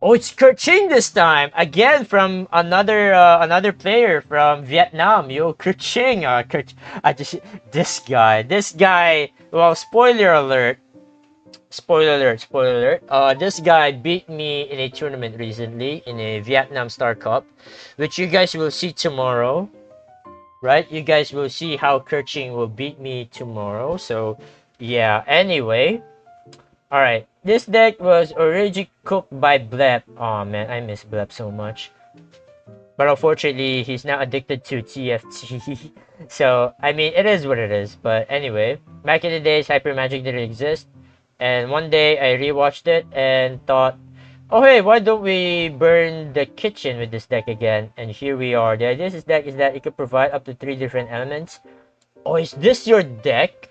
Oh, it's Kerching this time again from another player from Vietnam. Yo, Kerching. This guy. Well, spoiler alert. Spoiler alert. This guy beat me in a tournament recently in a Vietnam Star Cup, which you guys will see tomorrow, right? You guys will see how Kerching will beat me tomorrow. So, yeah. Anyway, all right. This deck was originally cooked by Blep. Oh man, I miss Blep so much. But unfortunately, he's now addicted to TFT. So, I mean, it is what it is. But anyway, back in the days, Hyper Magic didn't exist. And one day I rewatched it and thought, oh hey, why don't we burn the kitchen with this deck again? And here we are. The idea of this deck is that it could provide up to 3 different elements. Oh, is this your deck?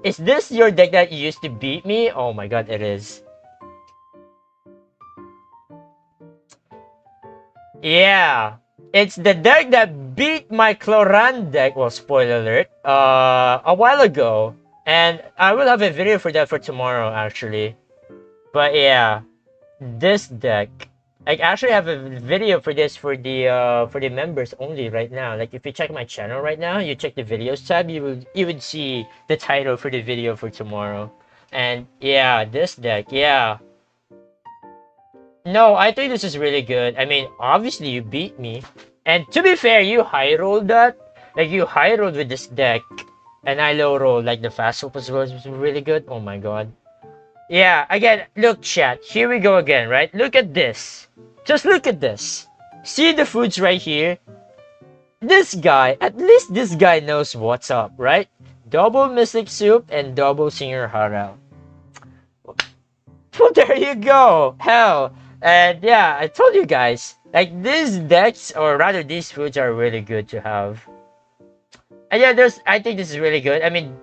Is this your deck that you used to beat me? Oh my god, it is. Yeah. It's the deck that beat my Cloran deck, well, spoiler alert, a while ago. And I will have a video for that for tomorrow, actually. But yeah, this deck, I actually have a video for this for the members only right now. Like if you check my channel right now, you check the videos tab, you would see the title for the video for tomorrow. And yeah, this deck, yeah. No, I think this is really good. I mean, obviously you beat me. And to be fair, you high rolled that. Like you high rolled with this deck. And I low rolled. Like the fast swap was really good. Oh my god. Yeah, again, look chat. Here we go again, right? Look at this. Just look at this. See the foods right here? This guy, at least this guy knows what's up, right? Double Mystic Soup and double Singer Harel. Well, there you go. Hell. And yeah, I told you guys, like these decks, or rather these foods are really good to have. And yeah, I think this is really good. I mean,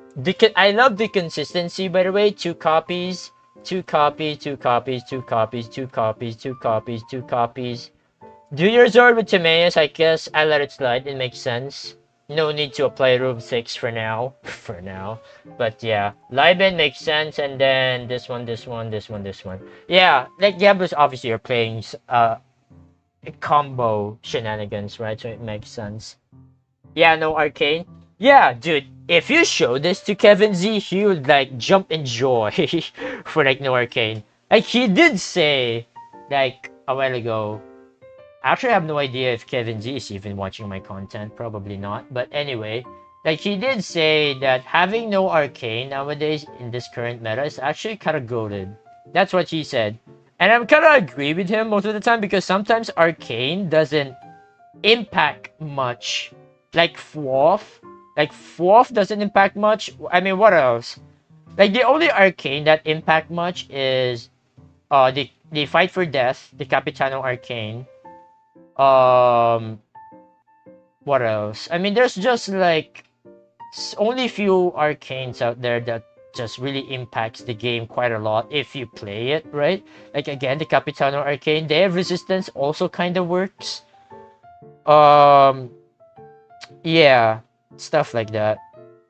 I love the consistency, by the way. 2 copies, 2 copies, 2 copies, 2 copies, 2 copies, 2 copies, 2 copies. Do your Zord with Timaeus, I guess I let it slide. It makes sense. No need to apply Room 6 for now. For now. But yeah, Liben makes sense, and then this one, this one, this one, this one. Yeah, like Diablos obviously are playing combo shenanigans, right? So it makes sense. Yeah, no Arcane. Yeah, dude, if you show this to Kevin Z, he would like jump in joy for like no Arcane. Like he did say, like a while ago. Actually, I have no idea if Kevin Z is even watching my content. Probably not. But anyway, like he did say that having no Arcane nowadays in this current meta is actually kind of goated. That's what he said. And I'm kind of agree with him most of the time because sometimes Arcane doesn't impact much. Like FWOF. Like FWOF doesn't impact much. I mean, what else? Like the only Arcane that impact much is the Fight for Death, the Capitano Arcane. What else? I mean, there's just like only few arcanes out there that just really impacts the game quite a lot if you play it, right? Like again, the Capitano Arcane, their resistance also kind of works. Yeah, stuff like that.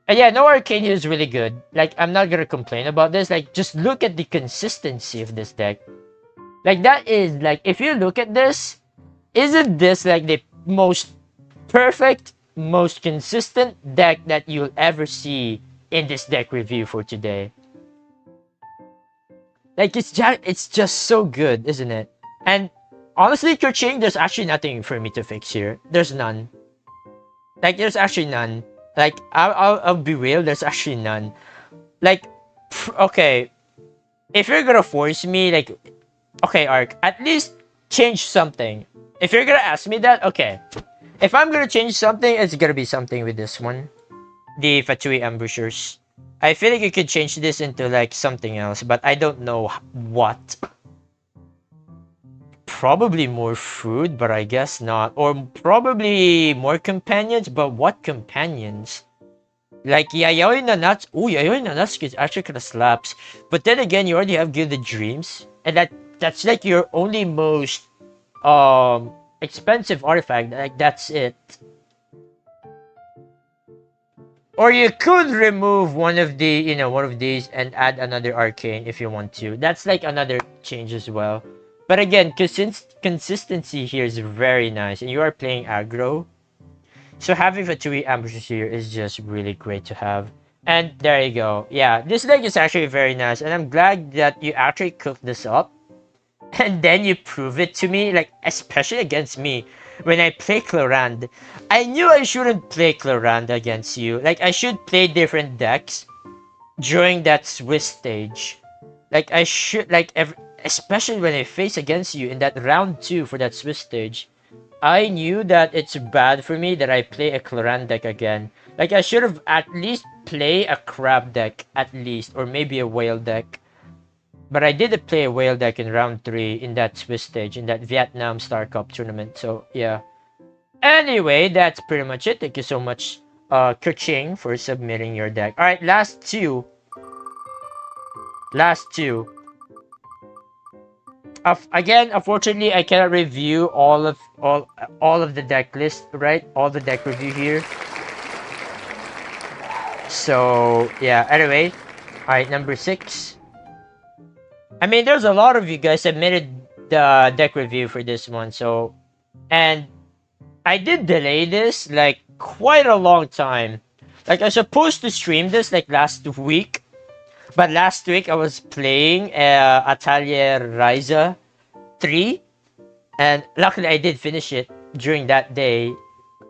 And yeah, no Arcane here is really good. Like, I'm not gonna complain about this. Like, just look at the consistency of this deck. Like, that is, like, if you look at this, isn't this, like, the most perfect, most consistent deck that you'll ever see in this deck review for today? Like, it's just so good, isn't it? And, honestly, Keqing, there's actually nothing for me to fix here. There's none. Like, there's actually none. Like, I'll be real, there's actually none. Like, okay, if you're gonna force me, like, okay, Ark, at least change something. If you're gonna ask me that, okay. If I'm gonna change something, it's gonna be something with this one. The Fatui Ambushers. I feel like you could change this into, like, something else, but I don't know what. Probably more food, but I guess not. Or probably more companions, but what companions? Like Yayoi Nanatsu. Oh, Yayoi Nanatsu is actually kind of slaps. But then again, you already have Gilded Dreams. And that's like your only most expensive artifact. Like that's it. Or you could remove one of these and add another arcane if you want to. That's like another change as well. But again, consistency here is very nice, and you are playing aggro. So having Fatui Ambushes here is just really great to have. And there you go. Yeah, this deck is actually very nice, and I'm glad that you actually cooked this up. And then you prove it to me, like, especially against me. When I play Clorand, I knew I shouldn't play Clorand against you. Like, I should play different decks during that Swiss stage. Like, I should, like, especially when I face against you in that round 2 for that Swiss stage, I knew that it's bad for me that I play a Cloran deck again. Like, I should have at least play a crab deck, at least, or maybe a whale deck. But I did play a whale deck in round 3 in that Swiss stage, in that Vietnam Star Cup tournament. So, yeah. Anyway, that's pretty much it. Thank you so much, Kuching, for submitting your deck. Alright, last two. Last two. Again, unfortunately, I cannot review all of the deck list, right? All the deck review here. So yeah. Anyway, all right. Number 6. I mean, there's a lot of you guys submitted the deck review for this one. So, and I did delay this like quite a long time. Like I was supposed to stream this like last week, but last week I was playing Atelier Ryza 3. And luckily, I did finish it during that day,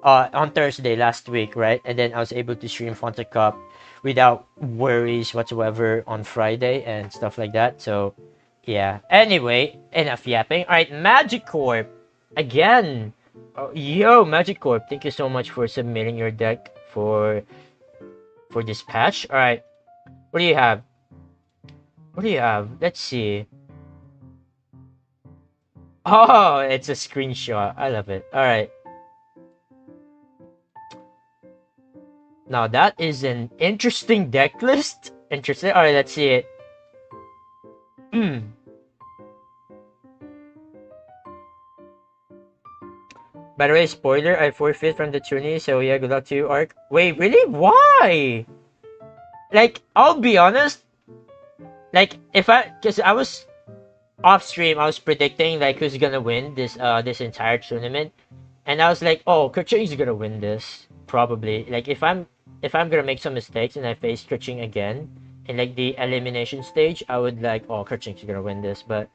on Thursday last week, right? And then I was able to stream Fanta Cup without worries whatsoever on Friday and stuff like that. So, yeah. Anyway, enough yapping. All right, Magicorp again. Oh, yo, Magicorp, thank you so much for submitting your deck for this patch. All right, what do you have? What do you have? Let's see. Oh, it's a screenshot. I love it. All right. Now that is an interesting deck list. Interesting. All right, let's see it. By the way, spoiler: I forfeit from the tourney. So yeah, good luck to you, Ark. Wait, really? Why? Like, I'll be honest. Like, cause I was off stream, I was predicting like who's gonna win this entire tournament, and I was like, oh, Kerching's gonna win this probably. Like, if I'm gonna make some mistakes and I face Kerching again in like the elimination stage, I would like, oh, Kerching's gonna win this. But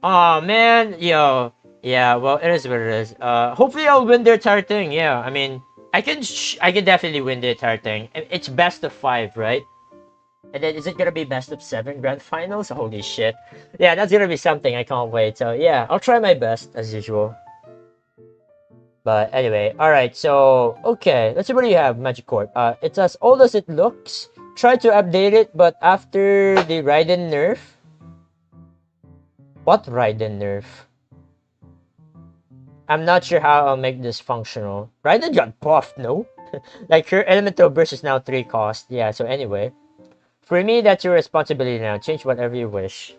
oh man, yo, yeah, well, it is what it is. Hopefully I'll win the entire thing. Yeah, I mean, I can definitely win the entire thing. It's best of 5, right? And then is it gonna be best of 7 grand finals? Holy shit. Yeah, that's gonna be something. I can't wait. So yeah, I'll try my best as usual. But anyway, alright, so okay, let's see what do you have, Magicorp. It's as old as it looks. Try to update it, but after the Raiden nerf. What Raiden nerf? I'm not sure how I'll make this functional. Raiden got buffed, no? Like her elemental burst is now 3 cost. Yeah, so anyway. For me, that's your responsibility now. Change whatever you wish.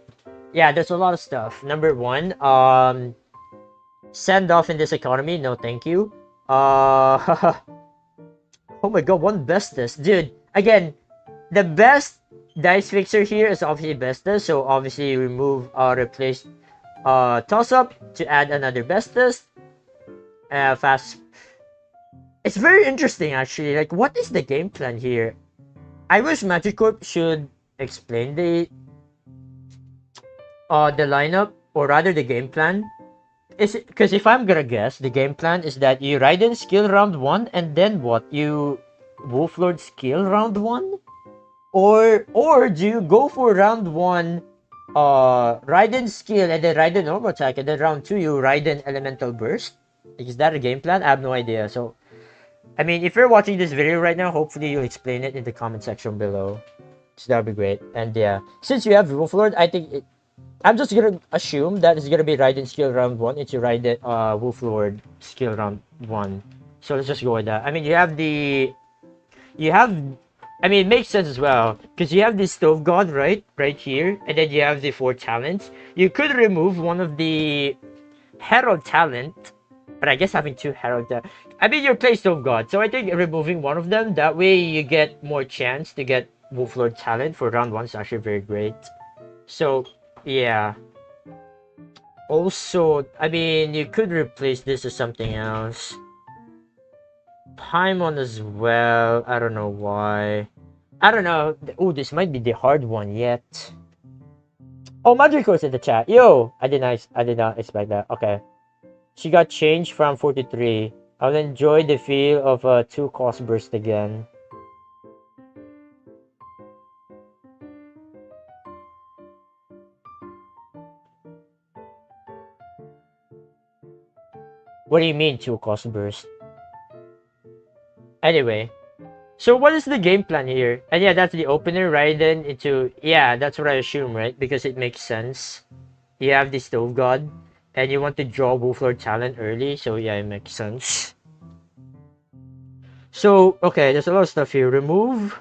Yeah, there's a lot of stuff. Number 1, send off in this economy. No, thank you. Oh my god, one bestest. Dude, again, the best dice fixer here is obviously bestest. So obviously remove, replace, toss up to add another bestest. Fast. It's very interesting actually. Like, what is the game plan here? I wish Magicorp should explain the lineup, or rather the game plan. Is it because if I'm gonna guess, the game plan is that you ride in skill round 1 and then what? You Wolf Lord skill round 1? Or do you go for round 1 Raiden skill and then Raiden normal attack, and then round 2 you Raiden elemental burst? Like, is that a game plan? I have no idea. So I mean, if you're watching this video right now, hopefully you'll explain it in the comment section below. So that would be great. And yeah, since you have Wolf Lord, I'm just gonna assume that it's gonna be Raiden skill round 1. It's your Raiden Wolf Lord skill round 1. So let's just go with that. I mean, I mean, it makes sense as well because you have the Stove God right here, and then you have the 4 talents. You could remove one of the Herald talent, but I guess having 2 Herald, I mean, you're playing Stone God, so I think removing one of them, that way you get more chance to get Wolf Lord talent for round 1 is actually very great. So, yeah. Also, I mean, you could replace this with something else. Paimon as well, I don't know why. I don't know. Oh, this might be the hard one yet. Oh, Madrico's in the chat. Yo! I did not expect that. Okay. She got changed from 43. I'll enjoy the feel of a 2 cost burst again. What do you mean, 2 cost burst? Anyway, so what is the game plan here? And yeah, that's the opener, Raiden into... Yeah, that's what I assume, right? Because it makes sense. You have the Stove God, and you want to draw Wolflord talent early, so yeah, it makes sense. So, okay, there's a lot of stuff here. Remove,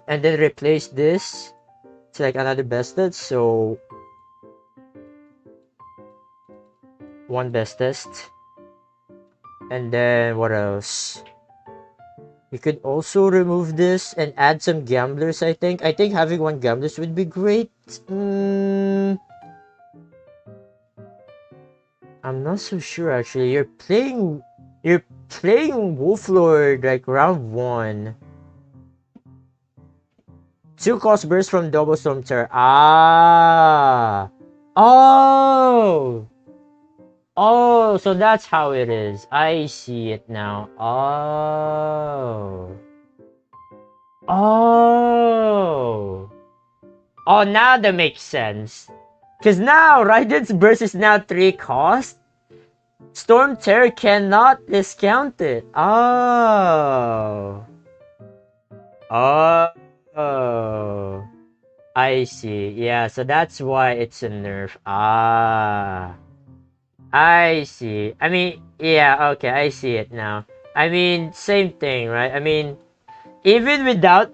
and then replace this. It's like another bested, so... 1 bestest. And then, what else? You could also remove this and add some gamblers, I think. I think having 1 gamblers would be great. I'm not so sure actually. You're playing Wolflord like round 1. 2 cost burst from double storm terror. Ah. Oh. Oh, so that's how it is. I see it now. Oh. Oh. Oh, now that makes sense. Because now, Raiden's burst is now 3 cost. Storm Terror cannot discount it. Oh. Oh. I see. Yeah, so that's why it's a nerf. Ah. I see. I mean, yeah, okay, I see it now. I mean, same thing, right? I mean, even without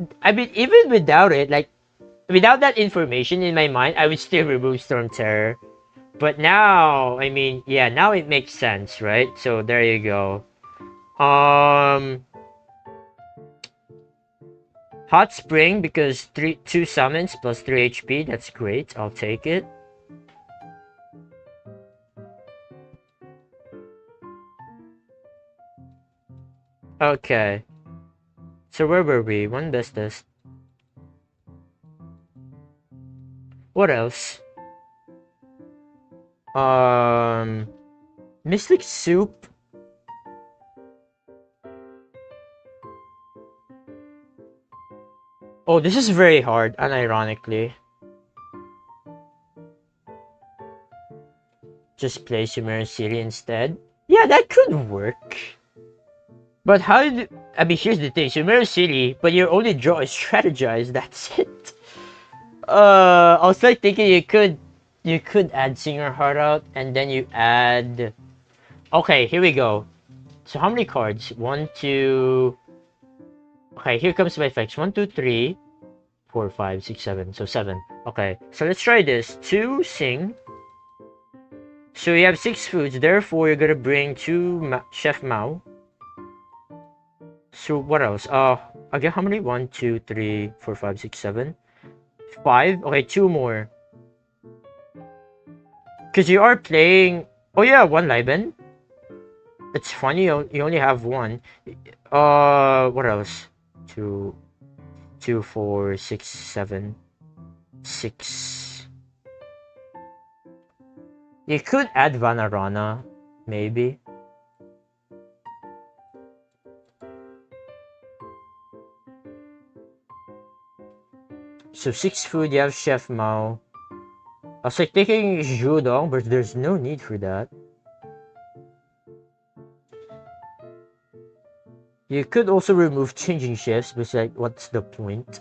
it, like, without that information in my mind, I would still remove Storm Terror. But now, I mean, yeah, now it makes sense, right? So there you go. Hot Spring because 2 summons plus 3 HP. That's great. I'll take it. Okay. So where were we? 1 bestest. What else? Mystic Soup. Oh, this is very hard, unironically. Just play Sumerian City instead. Yeah, that could work. But how do... I mean, here's the thing. Sumerian City, but your only draw is Strategize. That's it. I was like thinking you could add Singer Heart out, and then you add... Okay, here we go. So how many cards? 1, 2... Okay, here comes my effects. 1, 2, 3, 4, 5, 6, 7. So 7. Okay, so let's try this. 2 Sing. So you have 6 foods, therefore you're gonna bring 2 Chef Mao. So what else? Again, how many? 1, 2, 3, 4, 5, 6, 7. 5? Okay, 2 more. Because you are playing... Oh yeah, 1 Liben. It's funny, you only have 1. What else? 2, 2, 4, 6, 7, 6. You could add Vanarana, maybe. So 6 food, you have Chef Mao. I was like thinking Zhudong, but there's no need for that. You could also remove changing chefs, but like, what's the point?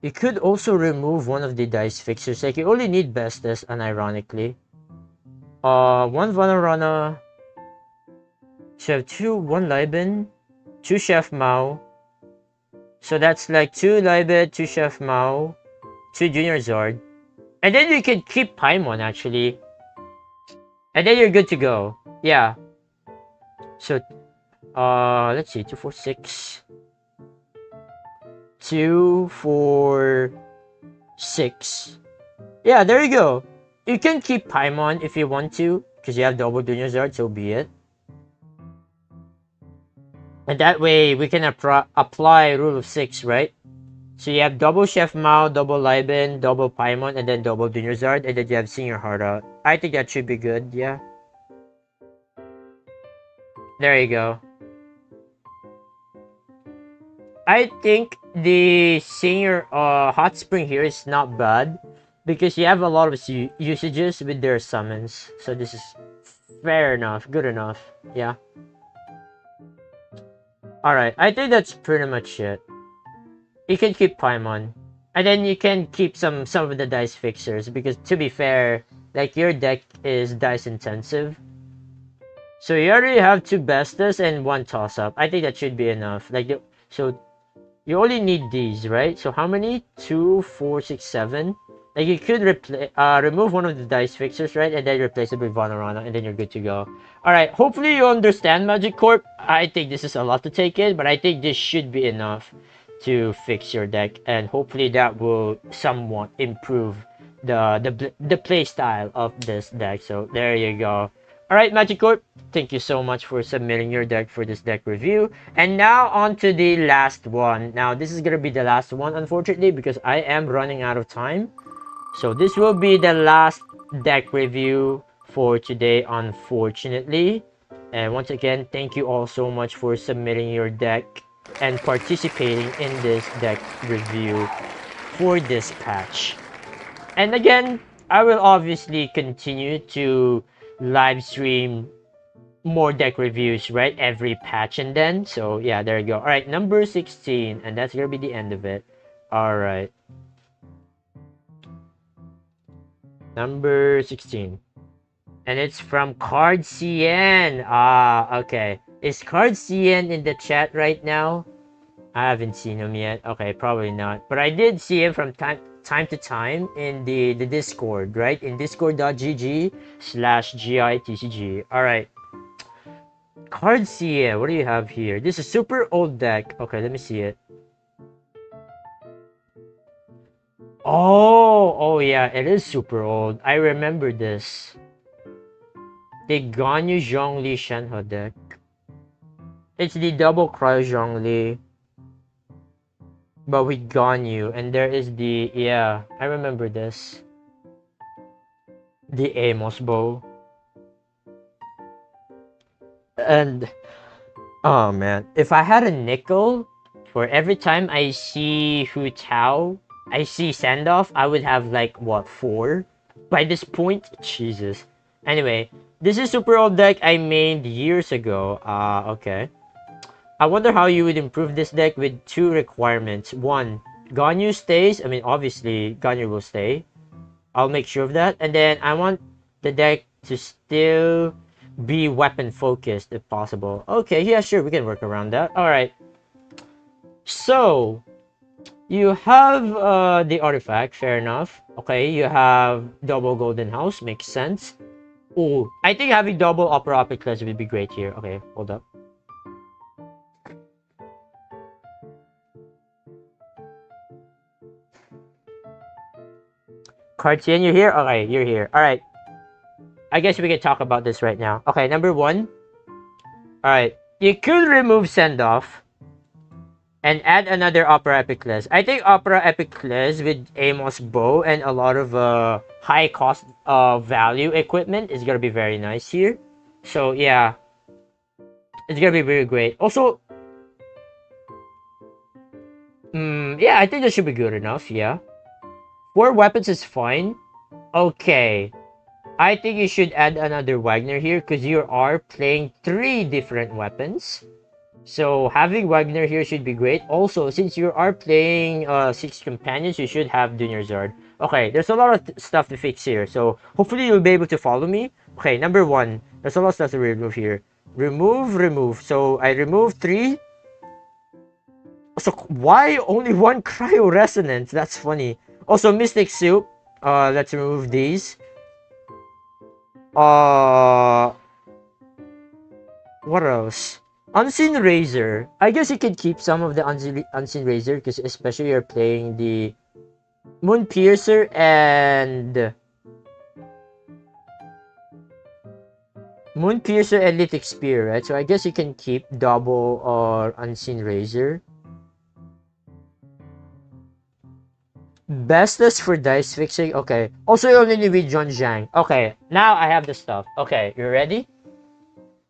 You could also remove one of the dice fixers. Like, you only need bestest, unironically. 1 Vanarana. So you have 2, 1 Liben, 2 Chef Mao. So that's like 2 Liben, 2 Chef Mao, 2 Junior Zard. And then you can keep Paimon, actually. And then you're good to go. Yeah. So, let's see. 2, 4, 6. 2, 4, 6. Yeah, there you go. You can keep Paimon if you want to, because you have double Junior Zard, so be it. And that way, we can apply Rule of 6, right? So you have double Chef Mao, double Liben, double Paimon, and then double Junior Zard, and then you have Senior Heart out. I think that should be good, yeah. There you go. I think the Senior Hot Spring here is not bad. because you have a lot of usages with their summons. So this is fair enough, good enough. Yeah. Alright, I think that's pretty much it. You can keep Paimon. And then you can keep some of the dice fixers, because to be fair, like your deck is dice intensive. So you already have 2 Bestas and 1 toss-up. I think that should be enough. So you only need these, right? So how many? 2, 4, 6, 7. Like you could remove one of the dice fixers, right? And then replace it with Vanarana, and then you're good to go. Alright, hopefully you understand Magic Corp. I think this is a lot to take in, but I think this should be enough to fix your deck, and hopefully that will somewhat improve the play style of this deck. So there you go. Alright, Magic Corp, thank you so much for submitting your deck for this deck review. And now on to the last one. Now this is gonna be the last one, unfortunately, because I am running out of time. So this will be the last deck review for today, unfortunately. And once again, thank you all so much for submitting your deck and participating in this deck review for this patch. And again, I will obviously continue to live stream more deck reviews, right? Every patch, and then, so yeah, there you go. All right, number 16, and that's gonna be the end of it. All right. Number 16. And it's from Card CN. Ah, okay. Is Card CN in the chat right now? I haven't seen him yet. Okay, probably not. But I did see him from time to time in the Discord, right? In discord.gg/gitcg. Alright. Card CN, what do you have here? This is a super old deck. Okay, let me see it. Oh yeah, it is super old. I remember this. The Ganyu Zhongli Shenhe deck. It's the double Cryo Zhongli, but with Ganyu, and there is the, yeah, I remember this. The Amos bow. And, oh man, if I had a nickel for every time I see Hu Tao, I see Sandoff, I would have like, what, 4? By this point? Jesus. Anyway, this is super old deck I made years ago. Okay. I wonder how you would improve this deck with 2 requirements. 1, Ganyu stays. I mean, obviously, Ganyu will stay. I'll make sure of that. And then I want the deck to still be weapon focused if possible. Okay, yeah, sure, we can work around that. Alright. So, you have the artifact, fair enough. Okay, you have double Golden House, makes sense. Oh, I think having double Opera Epiclese would be great here. Okay, hold up. Cartier, you're here? Okay, you're here. Alright. I guess we can talk about this right now. Okay, number 1. Alright. You could remove Send-Off and add another Opera Epiclese. I think Opera Epiclese with Amos bow and a lot of high cost value equipment is gonna be very nice here. So yeah, it's gonna be very great. Also, yeah, I think that should be good enough. Yeah, 4 weapons is fine. Okay, I think you should add another Wagner here because you are playing 3 different weapons. So having Wagner here should be great. Also, since you are playing 6 companions, you should have Dunyarzad. Okay, there's a lot of stuff to fix here. So hopefully you'll be able to follow me. Okay, number 1. There's a lot of stuff to remove here. Remove. So I removed 3. So why only 1 Cryo Resonance? That's funny. Also, Mystic Soup. Let's remove these. What else? Unseen Razor. I guess you can keep some of the Unseen Razor because especially you're playing the Moon Piercer and Lithic Spear, right? So I guess you can keep double or Unseen Razor. Bestest for dice fixing. Okay. Also, you only need with John Zhang. Okay. Now I have the stuff. Okay, you ready?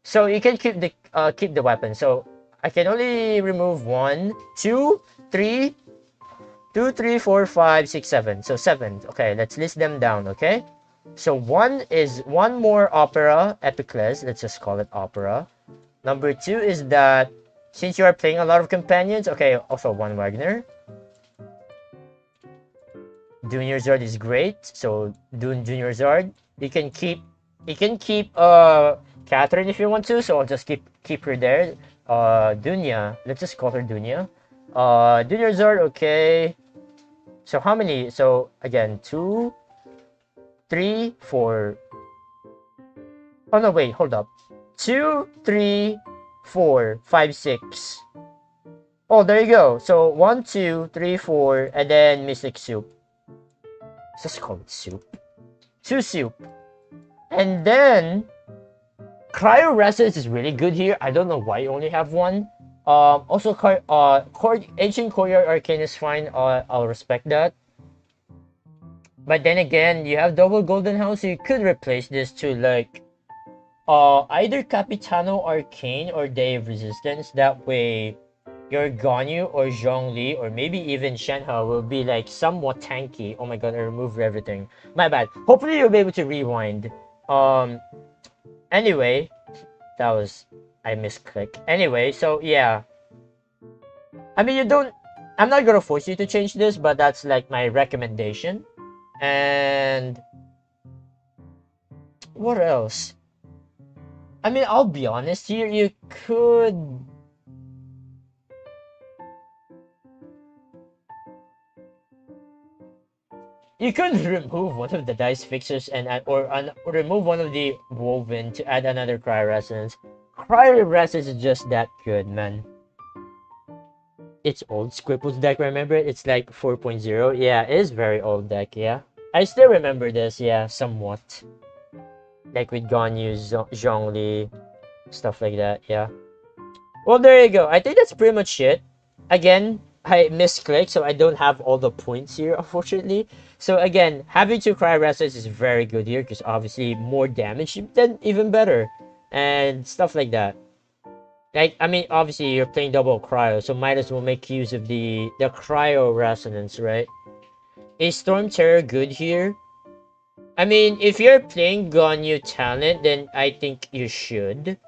So you can keep the weapon. So I can only remove 1, 2, 3, 2, 3, 4, 5, 6, 7. So 7. Okay, let's list them down, okay? So one is one more opera, epicles. Let's just call it opera. Number 2 is that since you are playing a lot of companions, okay, also one Wagner. Junior Zard is great. So Dune Junior Zard. You can keep Catherine if you want to, so I'll just keep her there. Dunya. Let's just call her Dunya. Junior Zard, okay. So how many? So again, 2, 3, 4. Oh no, wait, hold up. 2, 3, 4, 5, 6. Oh, there you go. So 1, 2, 3, 4, and then Mystic Soup. Let's just call it Soup. 2 Soup. And then Cryo Resonance is really good here. I don't know why you only have one. Also, Ancient Courtyard Arcane is fine. I'll respect that. But then again, you have double Golden House, so you could replace this to like either Capitano Arcane or Day of Resistance. That way, your Ganyu or Zhongli or maybe even Shenhe will be like somewhat tanky. Oh my god, I removed everything. My bad. Hopefully you'll be able to rewind. Anyway, that was I misclicked. Anyway, so yeah. I mean, I'm not gonna force you to change this, but that's like my recommendation. And what else? I mean, I'll be honest here. You could remove one of the dice fixers and or remove one of the woven to add another Cryo Resonance. Cryo Resonance is just that good, man. It's old Squipple's deck, remember it? It's like 4.0. Yeah, it is very old deck, yeah. I still remember this, yeah, somewhat. Like with Ganyu, Zhongli, stuff like that, yeah. Well, there you go. I think that's pretty much it. Again, I misclicked, so I don't have all the points here, unfortunately. So again, having 2 Cryo Resonance is very good here, because obviously more damage, then even better. And stuff like that. Like, I mean, obviously you're playing double Cryo, so might as well make use of the Cryo Resonance, right? Is Storm Terror good here? I mean, if you're playing Ganyu Talent, then I think you should.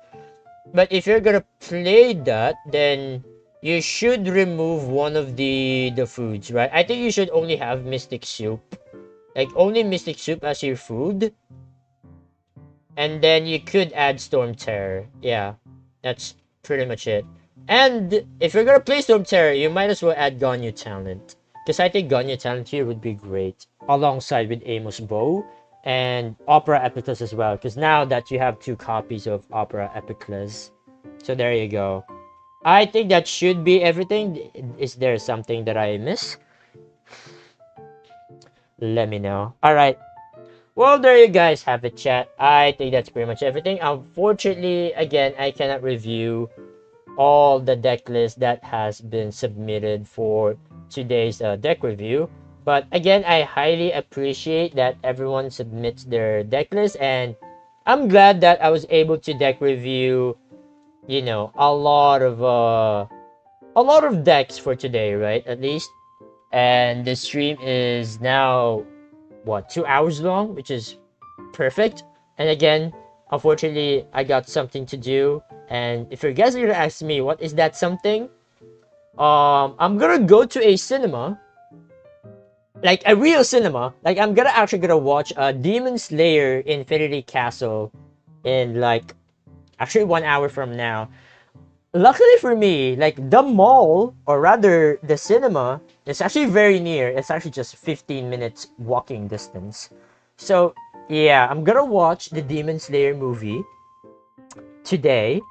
But if you're gonna play that, then you should remove one of the foods, right? I think you should only have Mystic Soup. Like, only Mystic Soup as your food. And then you could add Storm Terror. Yeah, that's pretty much it. And if you're gonna play Storm Terror, you might as well add Ganyu Talent. Because I think Ganyu Talent here would be great. Alongside with Amos Bow and Opera Epicles as well. Because now that you have 2 copies of Opera Epicles. So there you go. I think that should be everything. Is there something that I miss? Let me know. Alright. Well, there you guys have it, chat. I think that's pretty much everything. Unfortunately, again, I cannot review all the deck list that has been submitted for today's deck review. But again, I highly appreciate that everyone submits their deck list, and I'm glad that I was able to deck review, you know, a lot of decks for today, right? At least. And the stream is now what, 2 hours long, which is perfect. And again, unfortunately, I got something to do, and if you guys are gonna ask me what is that something, I'm gonna go to a cinema, like a real cinema. Like, I'm gonna watch Demon Slayer Infinity Castle in like actually 1 hour from now. Luckily for me, like, the mall, or rather the cinema, is actually very near. It's actually just 15 minutes walking distance. So yeah, I'm gonna watch the Demon Slayer movie today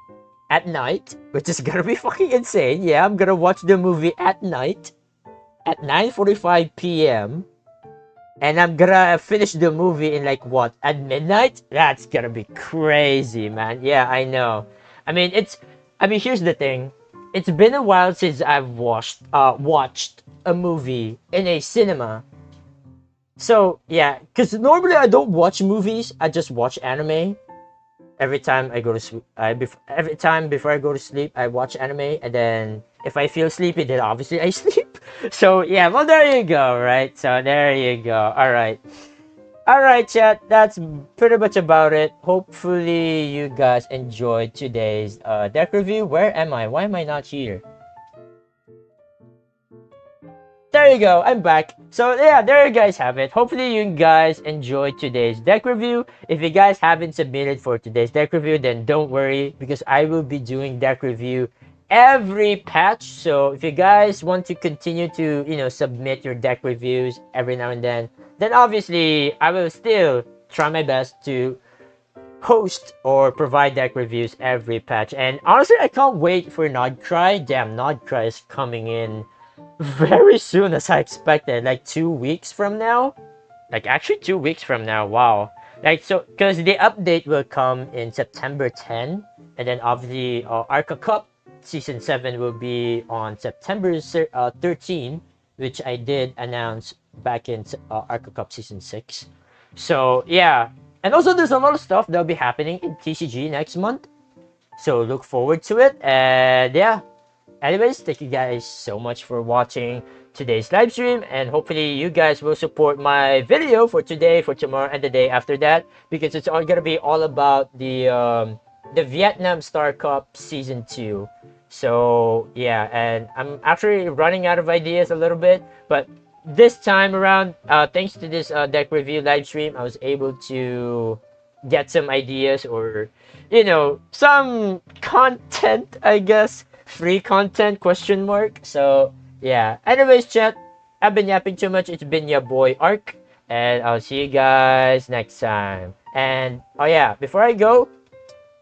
at night, which is gonna be fucking insane. Yeah, I'm gonna watch the movie at night at 9:45 p.m. and I'm gonna finish the movie in like what, at midnight? That's gonna be crazy, man. Yeah, I know. I mean, here's the thing. It's been a while since I've watched a movie in a cinema. So yeah, because normally I don't watch movies. I just watch anime. Every time I go to sleep, every time before I go to sleep, I watch anime, and then If I feel sleepy, then obviously I sleep. So yeah, well there you go, right? So there you go. Alright, chat. That's pretty much about it. Hopefully you guys enjoyed today's deck review. Where am I? Why am I not here? There you go, I'm back. So yeah, there you guys have it. Hopefully you guys enjoyed today's deck review. If you guys haven't submitted for today's deck review, then don't worry because I will be doing deck review every patch. So if you guys want to continue to, submit your deck reviews every now and then obviously I will still try my best to host or provide deck reviews every patch. And honestly, I can't wait for Nodcry. Damn, Nodcry is coming in very soon as I expected, like 2 weeks from now. Like actually 2 weeks from now. Wow. Like so, because the update will come in September 10, and then obviously Arca Cup Season 7 will be on September 13, which I did announce back in Arca Cup Season 6. So yeah, and also there's a lot of stuff that'll be happening in TCG next month. So look forward to it, and yeah. Anyways, thank you guys so much for watching today's live stream, and hopefully you guys will support my video for today, for tomorrow, and the day after that, because it's all gonna be all about the Vietnam Star Cup Season 2. So yeah, and I'm actually running out of ideas a little bit, but this time around, thanks to this deck review live stream, I was able to get some ideas, or some content, I guess. Free content, question mark. So yeah, anyways, chat, I've been yapping too much. It's been your boy Ark, and I'll see you guys next time. And oh yeah, before I go,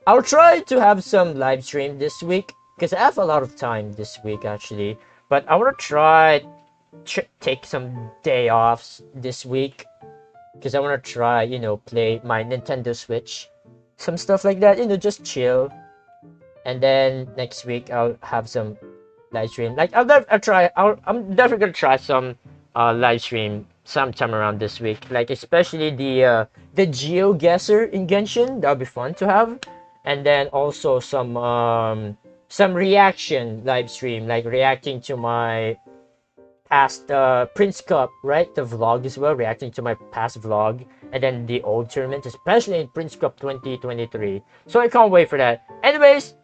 I'll try to have some live stream this week because I have a lot of time this week actually, but I want to try take some day offs this week because I want to try play my Nintendo Switch, some stuff like that, just chill. And then next week I'll have some live stream. Like I'm definitely gonna try some live stream sometime around this week. Like especially the GeoGuessr in Genshin. That'll be fun to have. And then also some reaction live stream, like reacting to my past Prince Cup, right? The vlog as well, reacting to my past vlog, and then the old tournament, especially in Prince Cup 2023. So I can't wait for that. Anyways,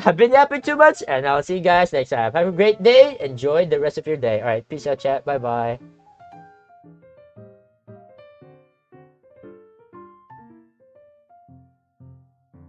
I've been yapping too much, and I'll see you guys next time. Have a great day. Enjoy the rest of your day. All right, peace out, chat. Bye bye.